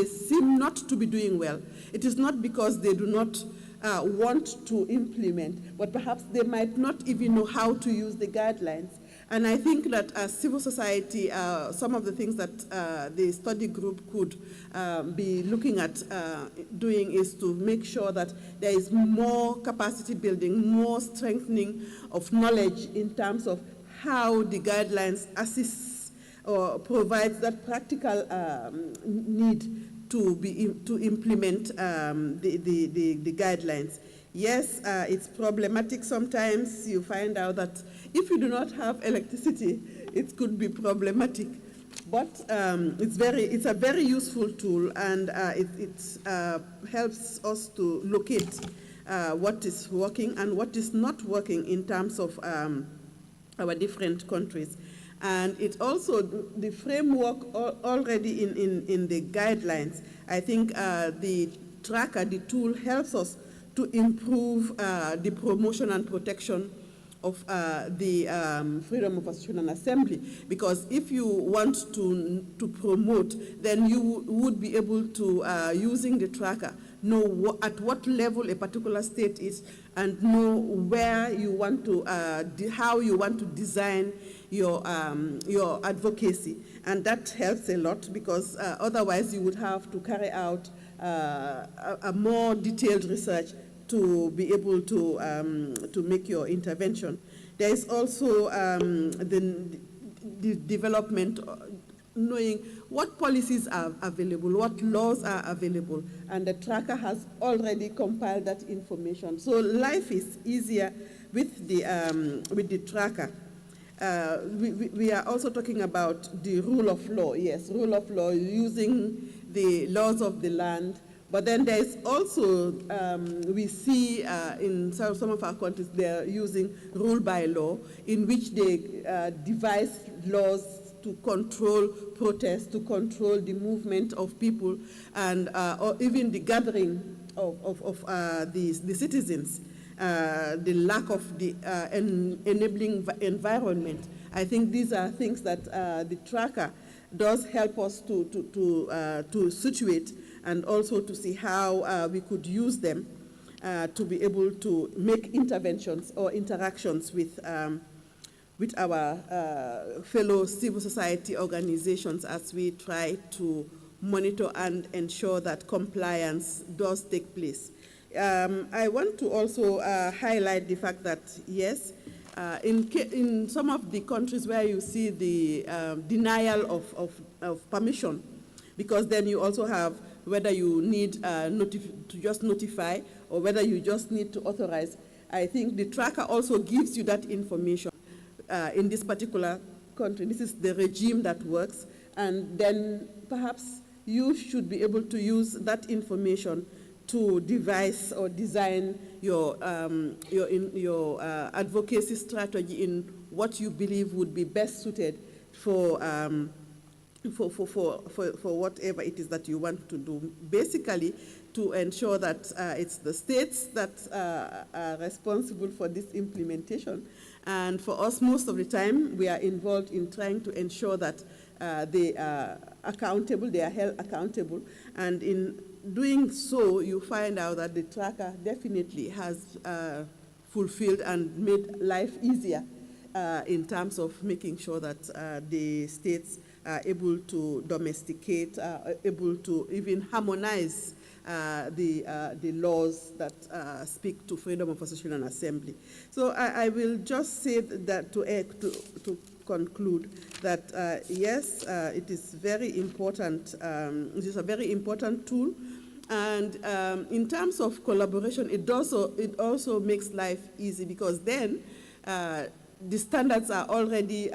seem not to be doing well. It is not because they do not want to implement, but perhaps they might not even know how to use the guidelines. And I think that as civil society, some of the things that the study group could be looking at doing is to make sure that there is more capacity building, more strengthening of knowledge in terms of how the guidelines assist or provides that practical need to implement the guidelines. Yes, it's problematic sometimes. You find out that if you do not have electricity, it could be problematic. But it's a very useful tool, and it helps us to locate what is working and what is not working in terms of our different countries. And it also, the framework already in the guidelines, I think the tracker, the tool, helps us to improve the promotion and protection of the freedom of association and assembly. Because if you want to promote, then you would be able to, using the tracker, know at what level a particular state is, and know where you want to, how you want to design your advocacy. And that helps a lot, because otherwise you would have to carry out a more detailed research to be able to make your intervention. There is also the development, knowing what policies are available, what laws are available, and the tracker has already compiled that information. So life is easier with the tracker. We are also talking about the rule of law. Yes, rule of law, using the laws of the land. But then there is also, we see in some of our countries, they're using rule by law, in which they devise laws to control protests, to control the movement of people, and or even the gathering of the citizens, the lack of the enabling environment. I think these are things that the tracker does help us to situate, and also to see how we could use them to be able to make interventions or interactions with our fellow civil society organizations, as we try to monitor and ensure that compliance does take place. I want to also highlight the fact that, yes, in some of the countries where you see the denial of permission, because then you also have whether you need to just notify or whether you just need to authorize. I think the tracker also gives you that information. In this particular country, this is the regime that works, and then perhaps you should be able to use that information to devise or design your advocacy strategy in what you believe would be best suited for whatever it is that you want to do. Basically, to ensure that it's the states that are responsible for this implementation. And for us, most of the time, we are involved in trying to ensure that they are accountable, they are held accountable. And in doing so, you find out that the tracker definitely has fulfilled and made life easier in terms of making sure that the states are able to domesticate, able to even harmonize the laws that speak to freedom of association and assembly. So I will just say that to conclude that yes, it is very important. It is a very important tool, and in terms of collaboration, it also makes life easy, because then the standards are already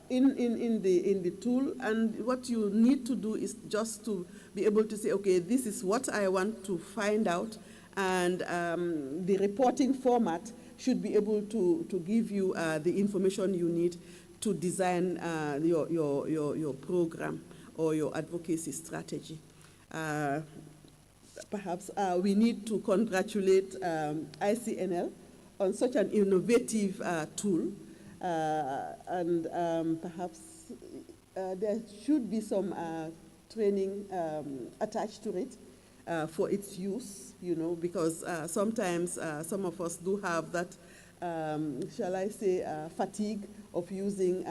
in the tool, and what you need to do is just to be able to say, okay, this is what I want to find out, and the reporting format should be able to give you the information you need to design your program or your advocacy strategy. Perhaps we need to congratulate ICNL on such an innovative tool, and perhaps there should be some training attached to it for its use, because sometimes some of us do have that, shall I say, fatigue of using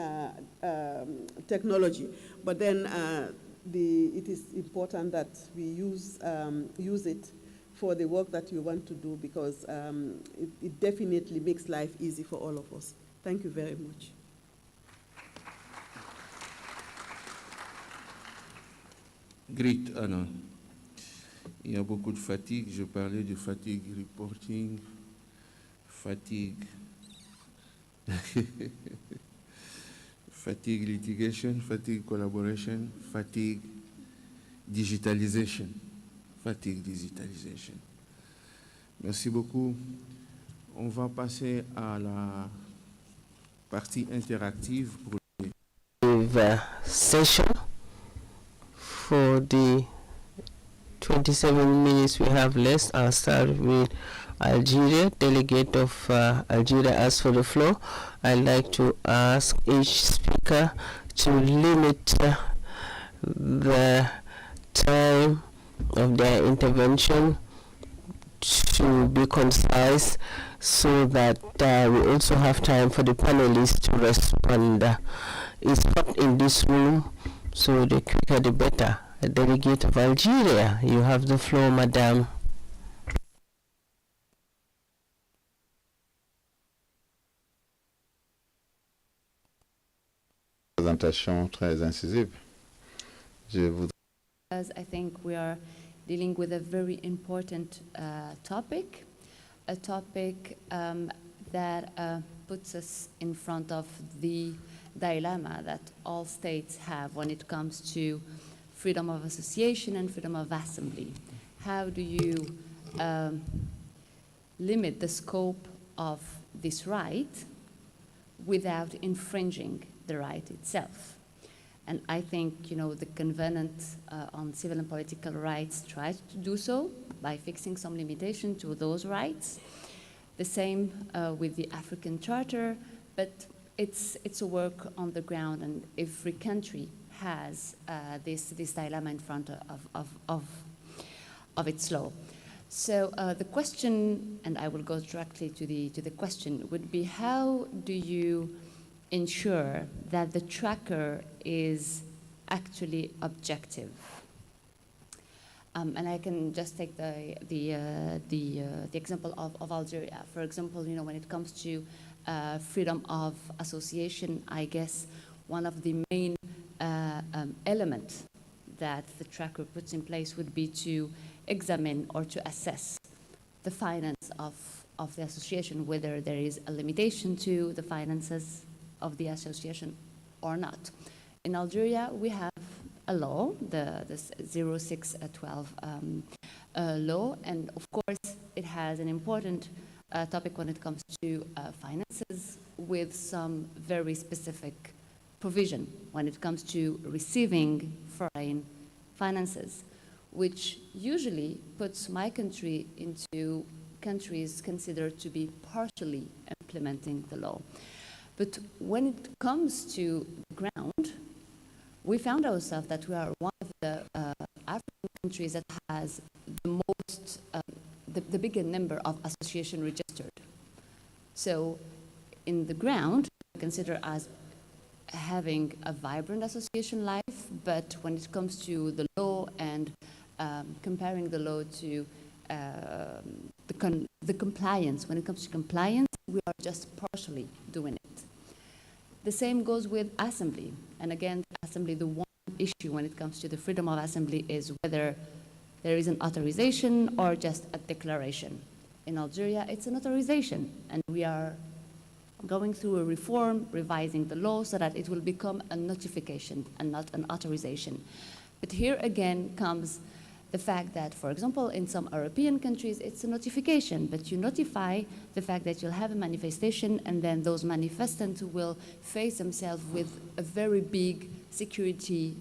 technology. But then it is important that we use it for the work that you want to do, because it definitely makes life easy for all of us. Thank you very much. Great honor. il y a beaucoup de fatigue. Je parlais de fatigue reporting, fatigue, fatigue litigation, fatigue collaboration, fatigue digitalization, fatigue digitalization. Merci beaucoup. On va passer à la partie interactive pour session. For the 27 minutes we have left, I'll start with Algeria. Delegate of Algeria asks for the floor. I'd like to ask each speaker to limit the time of their intervention to be concise, so that we also have time for the panelists to respond. It's hot in this room, so the quicker the better. A delegate of Algeria, you have the floor, madam. Présentation très incisive. As I think we are dealing with a very important topic, a topic that puts us in front of the dilemma that all states have when it comes to freedom of association and freedom of assembly. How do you limit the scope of this right without infringing the right itself? And I think, you know, the Covenant on Civil and Political Rights tries to do so by fixing some limitation to those rights. The same with the African Charter, but it's a work on the ground, and every country has this dilemma in front of its law. So the question, and I will go directly to the question, would be how do you ensure that the tracker is actually objective? And I can just take the example of Algeria. For example, you know, when it comes to freedom of association, I guess one of the main elements that the tracker puts in place would be to examine or to assess the finance of the association, whether there is a limitation to the finances of the association or not. In Algeria, we have a law, the 0612 law, and of course it has an important topic when it comes to finances, with some very specific provision when it comes to receiving foreign finances, which usually puts my country into countries considered to be partially implementing the law. But when it comes to the ground, we found ourselves that we are one of the African countries that has the most, the biggest number of associations registered. So in the ground, we consider us having a vibrant association life, but when it comes to the law and comparing the law to the compliance, when it comes to compliance, we are just partially doing it. The same goes with assembly. And again, assembly, the one issue when it comes to the freedom of assembly is whether there is an authorization or just a declaration. In Algeria, it's an authorization, and we are going through a reform, revising the law so that it will become a notification and not an authorization. But here again comes the fact that, for example, in some European countries, it's a notification, but you notify the fact that you'll have a manifestation, and then those manifestants will face themselves with a very big security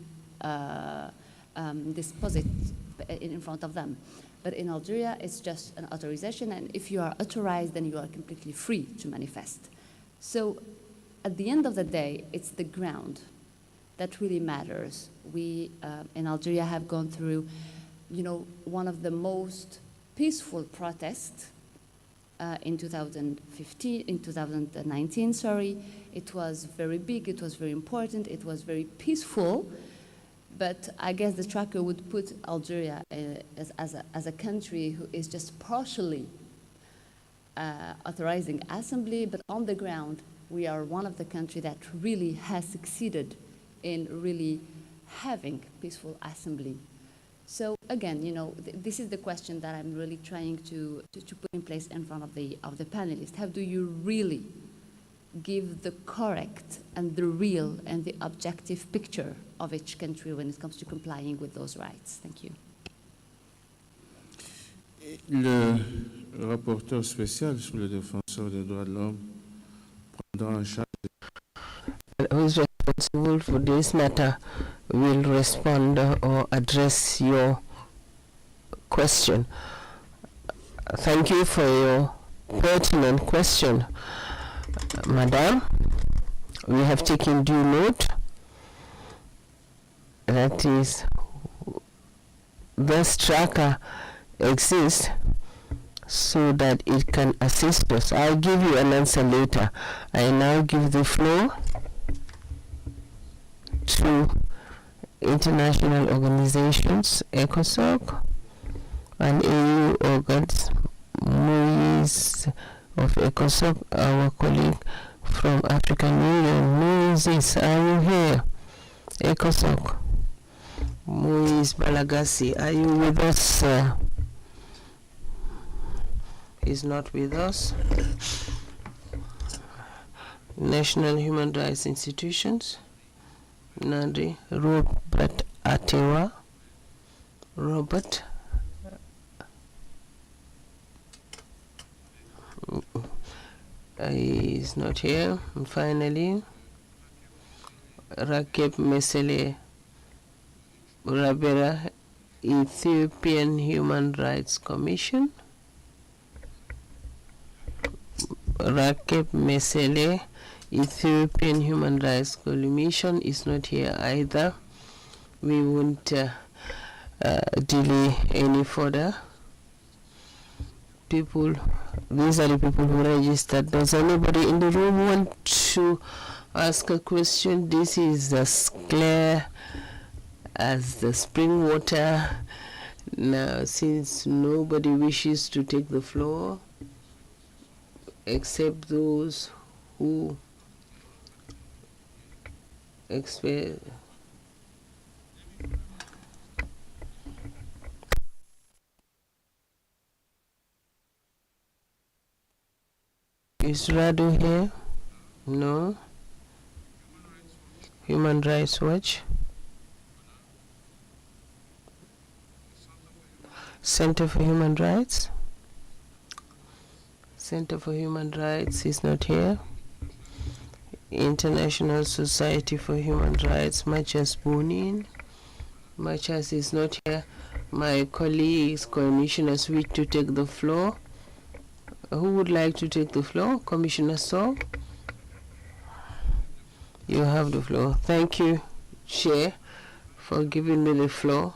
deposit in front of them. But in Algeria, it's just an authorization, and if you are authorized, then you are completely free to manifest. So at the end of the day, it's the ground that really matters. We in Algeria have gone through, you know, one of the most peaceful protests in 2019, sorry. It was very big, it was very important, it was very peaceful, but I guess the tracker would put Algeria as a country who is just partially authorizing assembly, but on the ground, we are one of the countries that really has succeeded in really having peaceful assembly. So again, this is the question that I'm really trying to put in place in front of the panelists. How do you really give the correct and the real and the objective picture of each country when it comes to complying with those rights? Thank you. Le rapporteur spécial sur le défenseur des droits de l'homme prendra en charge. Who is responsible for this matter will respond or address your question. Thank you for your pertinent question, Madam. We have taken due note. That is, this tracker exists so that it can assist us. I'll give you an answer later. I now give the floor to international organizations, ECOSOC and AU organs. Moise of ECOSOC, our colleague from African Union. Moise, are you here? ECOSOC. Moise Balagasi, are you with us, sir? He's not with us. National Human Rights Institutions. Nandi, Robert Atewa. Robert. He's not here. And finally, Rakeb Mesele Rabera, Ethiopian Human Rights Commission. Rakeb Mesele, Ethiopian Human Rights Commission is not here either. We won't delay any further. People, these are the people who registered. Does anybody in the room want to ask a question? This is as clear as the spring water. Now, since nobody wishes to take the floor, except those who expect. Is Radu here? No. Human Rights Watch. Center for Human Rights. Center for Human Rights is not here. International Society for Human Rights, Machas Bunin. Machas is not here. My colleagues, commissioners wish to take the floor. Who would like to take the floor? Commissioner Saul? You have the floor. Thank you, Chair, for giving me the floor.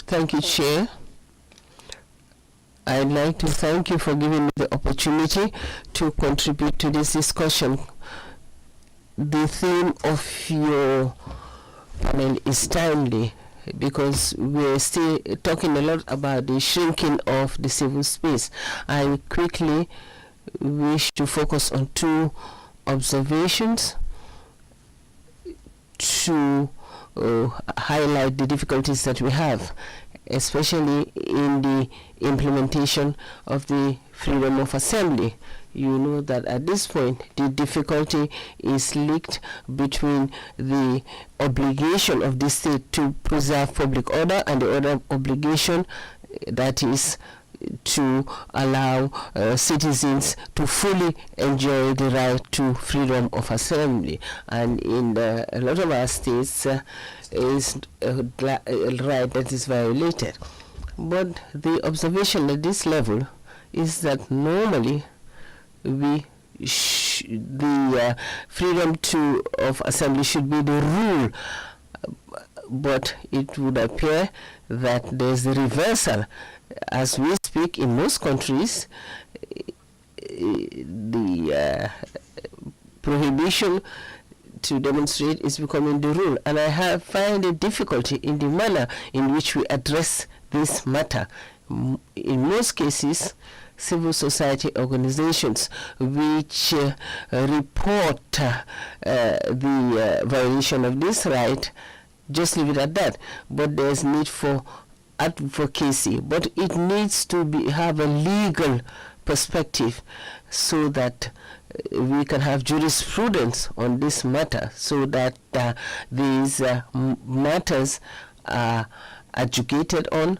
Thank you, Chair. I'd like to thank you for giving me the opportunity to contribute to this discussion. The theme of your panel is timely because we're still talking a lot about the shrinking of the civil space. I quickly wish to focus on two observations to highlight the difficulties that we have, especially in the implementation of the freedom of assembly. You know that at this point, the difficulty is linked between the obligation of the state to preserve public order and the other obligation, that is to allow citizens to fully enjoy the right to freedom of assembly. And in a lot of our states is a right that is violated. But the observation at this level is that normally the freedom of assembly should be the rule, but it would appear that there's a reversal. As we speak, in most countries, the prohibition to demonstrate is becoming the rule, and I find a difficulty in the manner in which we address this matter. In most cases, civil society organizations which report the violation of this right just leave it at that. But there's need for advocacy, but it needs to have a legal perspective so that we can have jurisprudence on this matter, so that these matters are educated on.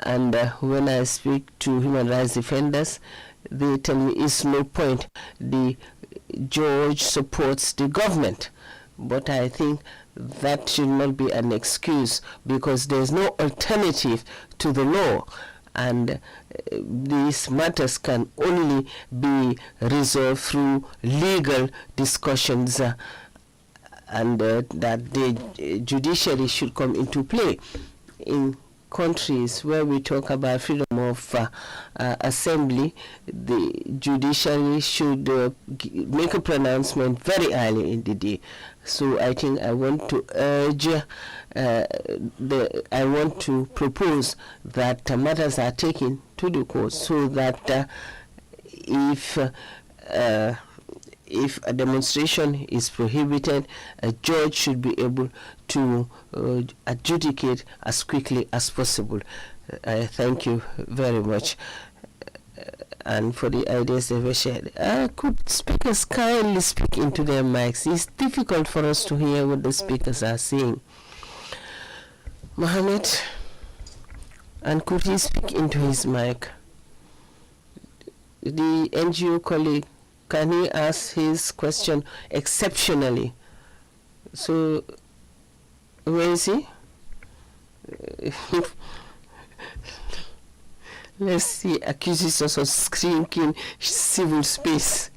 And when I speak to human rights defenders, they tell me it's no point. The judge supports the government. But I think that should not be an excuse, because there's no alternative to the law. And these matters can only be resolved through legal discussions, and that the judiciary should come into play. In countries where we talk about freedom of assembly, the judiciary should make a pronouncement very early in the day. So I think I want to urge, I want to propose that matters are taken to the court, so that if a demonstration is prohibited, a judge should be able to adjudicate as quickly as possible. I thank you very much, and for the ideas they were shared. Could speakers kindly speak into their mics? It's difficult for us to hear what the speakers are saying. Mohammed, and could he speak into his mic? The NGO colleague, can he ask his question exceptionally? So, where is he? Let's see, accuses us of shrinking civil space.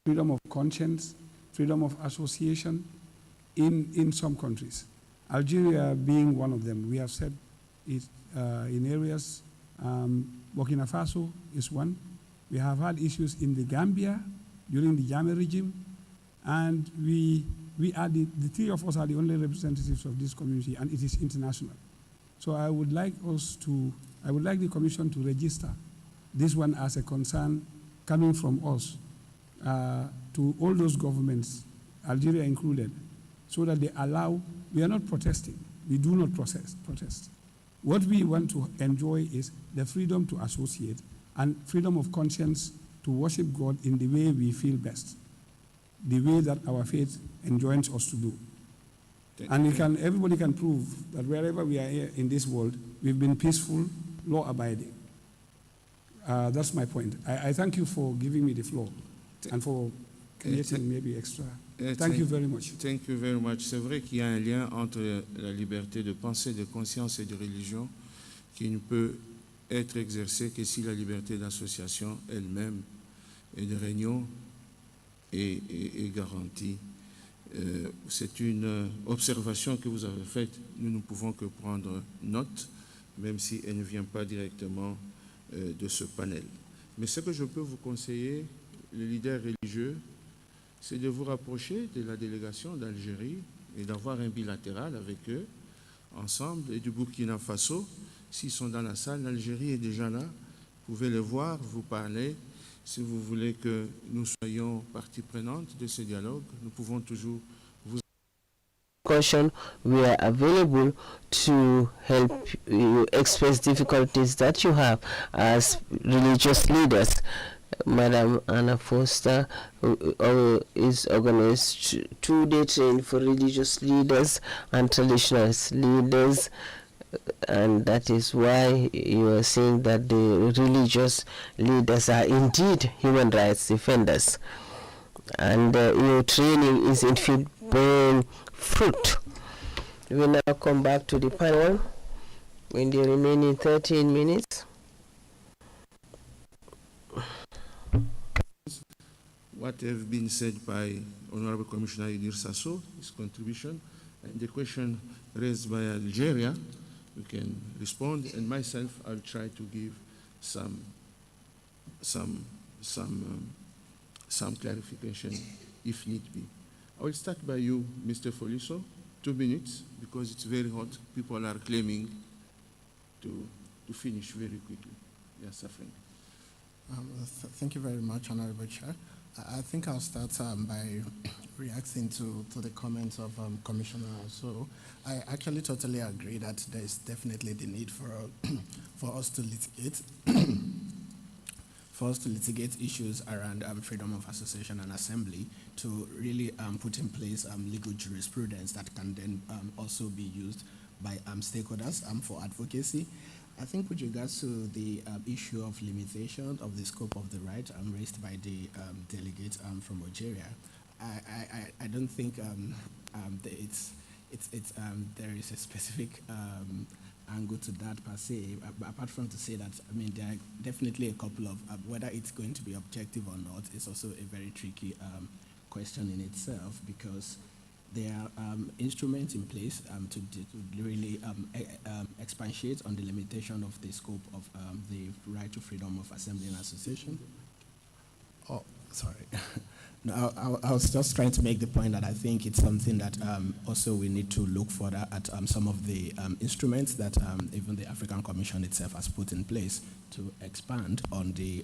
Freedom of conscience, freedom of association in some countries. Algeria being one of them. We have said it in areas, Burkina Faso is one. We have had issues in the Gambia during the Jammeh regime, and we are the three of us are the only representatives of this community, and it is international. So I would like the Commission to register this one as a concern coming from us to all those governments, Algeria included, so that they allow. We are not protesting. We do not protest. What we want to enjoy is the freedom to associate and freedom of conscience to worship God in the way we feel best, the way that our faith enjoins us to do. And everybody can prove that wherever we are here in this world, we've been peaceful, law-abiding. That's my point. I thank you for giving me the floor and for creating maybe extra. Thank you very much. Thank you very much. C'est vrai qu'il y a un lien entre la liberté de pensée, de conscience et de religion qui ne peut être exercée que si la liberté d'association elle-même et de réunion est garantie. C'est une observation que vous avez faite. Nous ne pouvons que prendre note, même si elle ne vient pas directement de ce panel. Mais ce que je peux vous conseiller, les leaders religieux, c'est de vous rapprocher de la délégation d'Algérie et d'avoir un bilatéral avec eux, ensemble, et du Burkina Faso. S'ils sont dans la salle, l'Algérie est déjà là. Vous pouvez les voir, vous parler. Si vous voulez que nous soyons partie prenante de ce dialogue, nous pouvons toujours vous... We are available to help you express difficulties that you have as religious leaders. Madam Anna Foster is organized two-day training for religious leaders and traditional leaders, and that is why you are saying that the religious leaders are indeed human rights defenders, and your training is indeed bearing fruit. We will now come back to the panel in the remaining 13 minutes. What have been said by Honorable Commissioner Idir Sasso, his contribution, and the question raised by Algeria, we can respond, and myself, I'll try to give some some clarification if need be. I will start by you, Mr. Foliso. 2 minutes, because it's very hot. People are claiming to finish very quickly. They are suffering. Thank you very much, Honorable Chair. I think I'll start by reacting to the comments of Commissioner. So I actually totally agree that there is definitely the need for us to litigate issues around freedom of association and assembly, to really put in place legal jurisprudence that can then also be used by stakeholders for advocacy. I think with regards to the issue of limitation of the scope of the right raised by the delegate from Algeria, I don't think there is a specific angle to that per se, apart from to say that, I mean, there are definitely a couple of, whether it's going to be objective or not, is also a very tricky question in itself, because there are instruments in place to really expatiate on the limitation of the scope of the right to freedom of assembly and association. Oh, sorry. No, I was just trying to make the point that I think it's something that also we need to look further at some of the instruments that even the African Commission itself has put in place to expand on the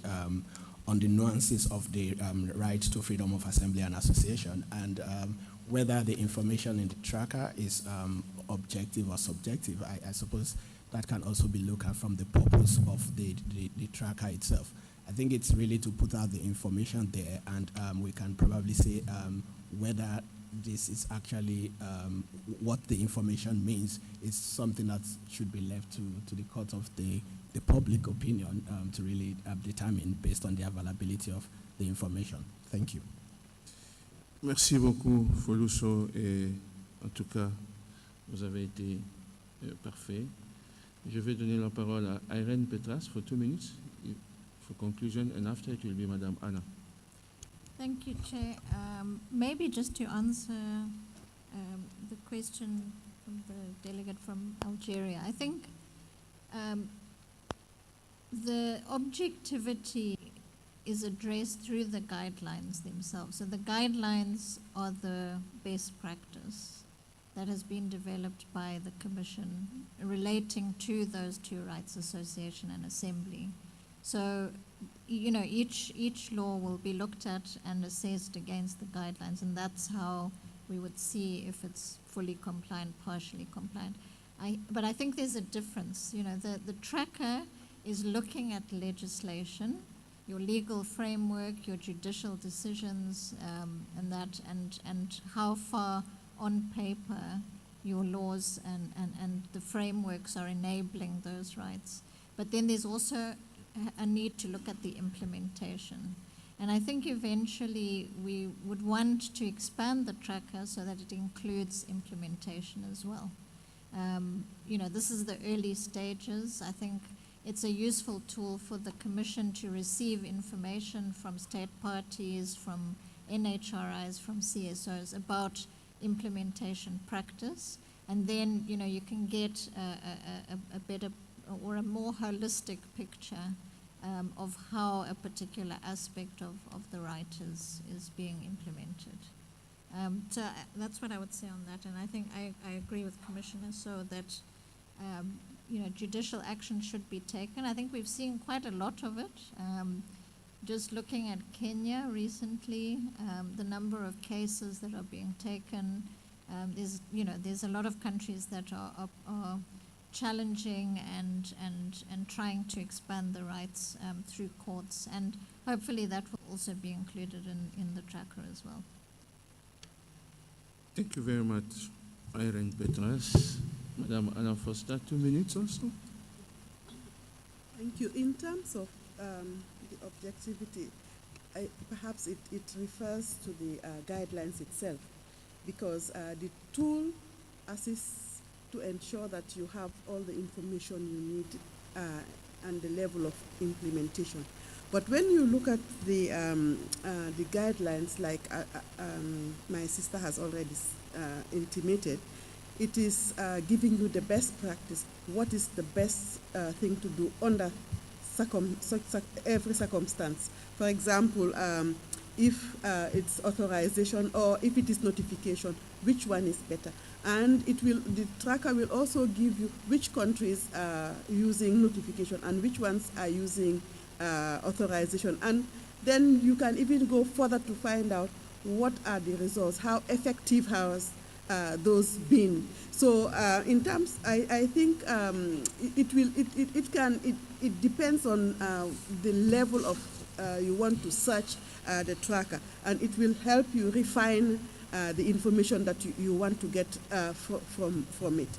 nuances of the right to freedom of assembly and association, and whether the information in the tracker is objective or subjective. I suppose that can also be looked at from the purpose of the tracker itself. I think it's really to put out the information there, and we can probably say whether this is actually what the information means is something that should be left to the court of the public opinion to really determine based on the availability of the information. Thank you. Merci beaucoup, Foluso, et en tout cas, vous avez été parfait. Je vais donner la parole à Irene Petras for 2 minutes. For conclusion, and after it will be Madame Anna. Thank you, Chair. Maybe just to answer the question from the delegate from Algeria, I think the objectivity is addressed through the guidelines themselves. So the guidelines are the best practice that has been developed by the Commission relating to those two rights, association and assembly. So, you know, each law will be looked at and assessed against the guidelines, and that's how we would see if it's fully compliant, partially compliant. But I think there's a difference. You know, the tracker is looking at legislation, your legal framework, your judicial decisions, and how far on paper your laws and the frameworks are enabling those rights. But then there's also a need to look at the implementation. And I think eventually we would want to expand the tracker so that it includes implementation as well. You know, this is the early stages. I think it's a useful tool for the Commission to receive information from state parties, from NHRIs, from CSOs about implementation practice. And then, you know, you can get a better or a more holistic picture of how a particular aspect of the right is being implemented. So that's what I would say on that, and I think I agree with Commissioner So that you know, judicial action should be taken. I think we've seen quite a lot of it. Just looking at Kenya recently, the number of cases that are being taken, there's a lot of countries that are challenging and trying to expand the rights through courts, and hopefully that will also be included in the tracker as well. Thank you very much, Irene Petras. Madame Anna Foster, 2 minutes also. Thank you. In terms of the objectivity, perhaps it refers to the guidelines itself, because the tool assists to ensure that you have all the information you need and the level of implementation. But when you look at the guidelines, like my sister has already intimated, it is giving you the best practice. What is the best thing to do under every circumstance. For example, if it's authorization or if it is notification, which one is better? And the tracker will also give you which countries are using notification and which ones are using authorization. And then you can even go further to find out what are the results, how effective has those been. So in terms, I think it depends on the level of you want to search the tracker, and it will help you refine the information that you want to get from it.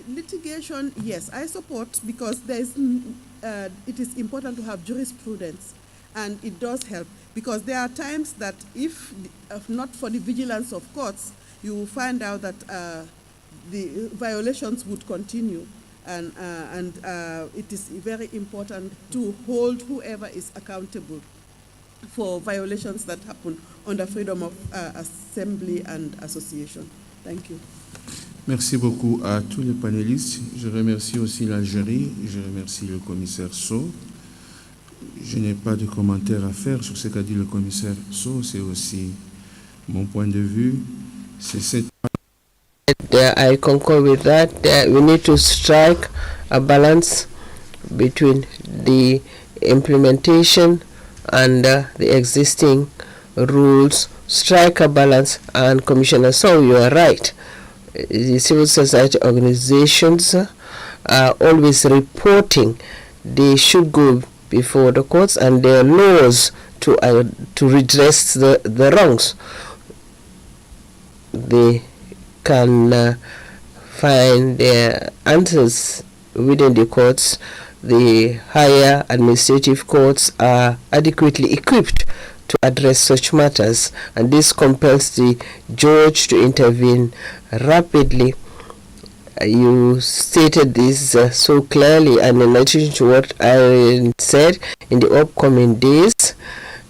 Litigation, yes, I support, because it is important to have jurisprudence, and it does help, because there are times that if not for the vigilance of courts, you will find out that the violations would continue, and it is very important to hold whoever is accountable for violations that happen under freedom of assembly and association. Thank you. Merci beaucoup à tous les panélistes. Je remercie aussi l'Algérie, je remercie le commissaire Sow. Je n'ai pas de commentaire à faire sur ce qu'a dit le commissaire Sow, c'est aussi mon point de vue. C'est cette... I concur with that. We need to strike a balance between the implementation and the existing rules. Strike a balance, and Commissioner Sow, you are right. The civil society organizations are always reporting. They should go before the courts, and there are laws to redress the wrongs. They can find their answers within the courts. The higher administrative courts are adequately equipped to address such matters, and this compels the judge to intervene rapidly. You stated this so clearly, and in addition to what I said, in the upcoming days,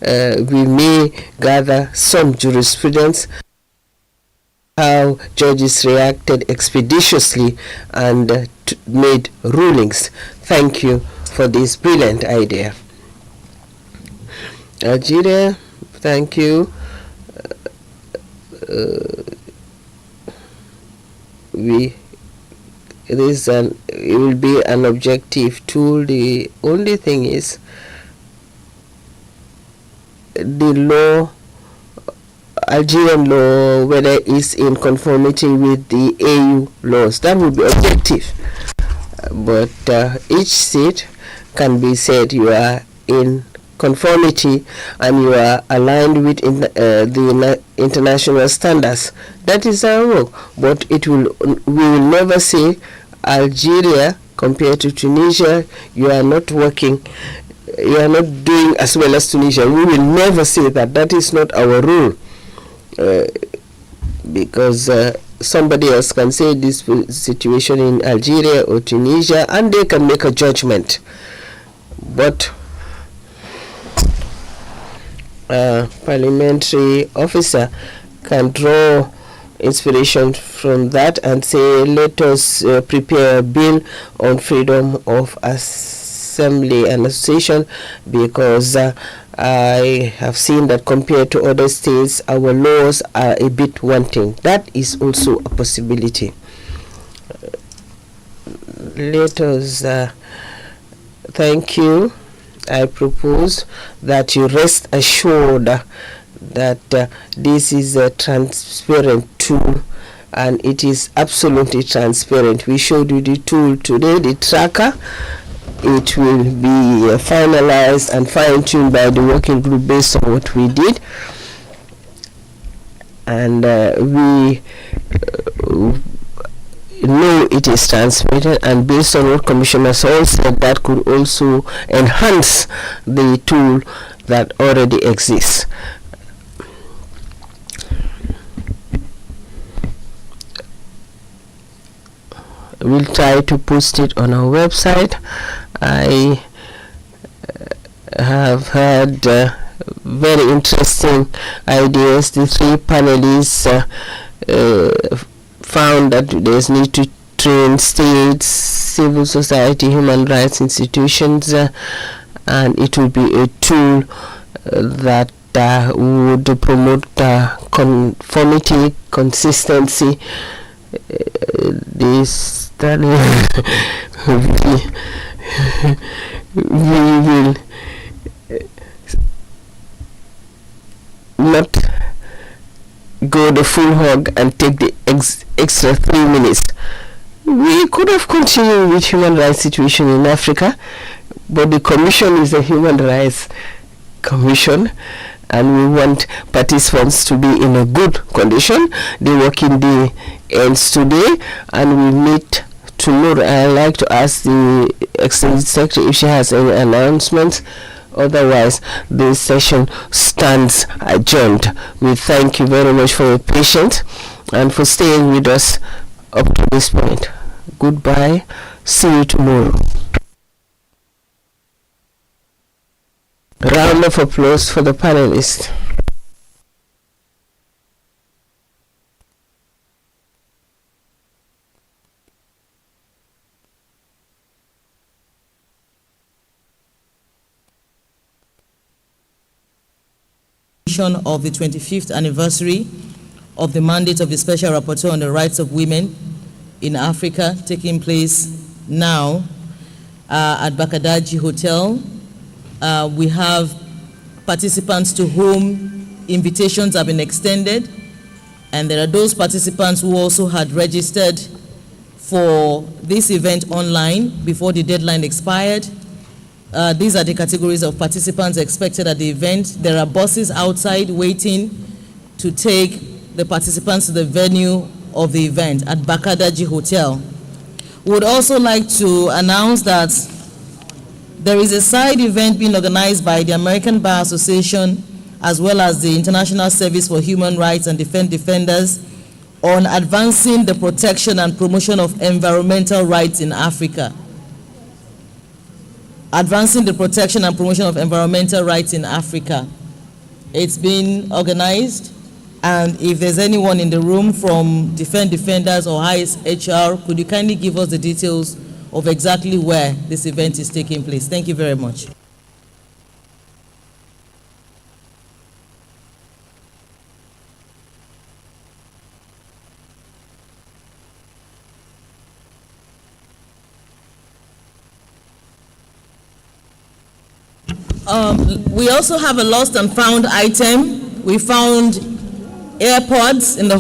we may gather some jurisprudence, how judges reacted expeditiously and made rulings. Thank you for this brilliant idea. Algeria, thank you. It will be an objective tool. The only thing is the law, Algerian law, whether it's in conformity with the AU laws. That would be objective. But each state can be said you are in conformity and you are aligned with the international standards. That is our work. But we will never say Algeria compared to Tunisia, you are not working, you are not doing as well as Tunisia. We will never say that. That is not our rule. Because somebody else can say this situation in Algeria or Tunisia, and they can make a judgment. But a parliamentary officer can draw inspiration from that and say, let us prepare a bill on freedom of assembly and association, because I have seen that compared to other states, our laws are a bit wanting. That is also a possibility. Let us thank you. I propose that you rest assured that this is a transparent tool, and it is absolutely transparent. We showed you the tool today, the tracker. It will be finalized and fine-tuned by the working group based on what we did. And we know it is transparent, and based on what Commissioner Saul said, that could also enhance the tool that already exists. We'll try to post it on our website. I have had very interesting ideas. The three panelists found that there's need to train states, civil society, human rights institutions, and it will be a tool that would promote conformity, consistency. This we will not go the full hog and take the extra 3 minutes. We could have continued with human rights situation in Africa, but the commission is a human rights commission, and we want participants to be in a good condition. The working day ends today, and we meet tomorrow. I'd like to ask the Extended Secretary if she has any announcements. Otherwise, this session stands adjourned. We thank you very much for your patience and for staying with us up to this point. Goodbye. See you tomorrow. Round of applause for the panelists. Of the 25th anniversary of the mandate of the Special Rapporteur on the Rights of Women in Africa, taking place now at Bakadaji Hotel. We have participants to whom invitations have been extended, and there are those participants who also had registered for this event online before the deadline expired. These are the categories of participants expected at the event. There are buses outside waiting to take the participants to the venue of the event at Bakadaji Hotel. We would also like to announce that there is a side event being organized by the American Bar Association as well as the International Service for Human Rights and Defenders on advancing the protection and promotion of environmental rights in Africa. Advancing the protection and promotion of environmental rights in Africa. It's been organized, and if there's anyone in the room from Defenders or ISHR, could you kindly give us the details of exactly where this event is taking place? Thank you very much. We also have a lost and found item. We found AirPods in the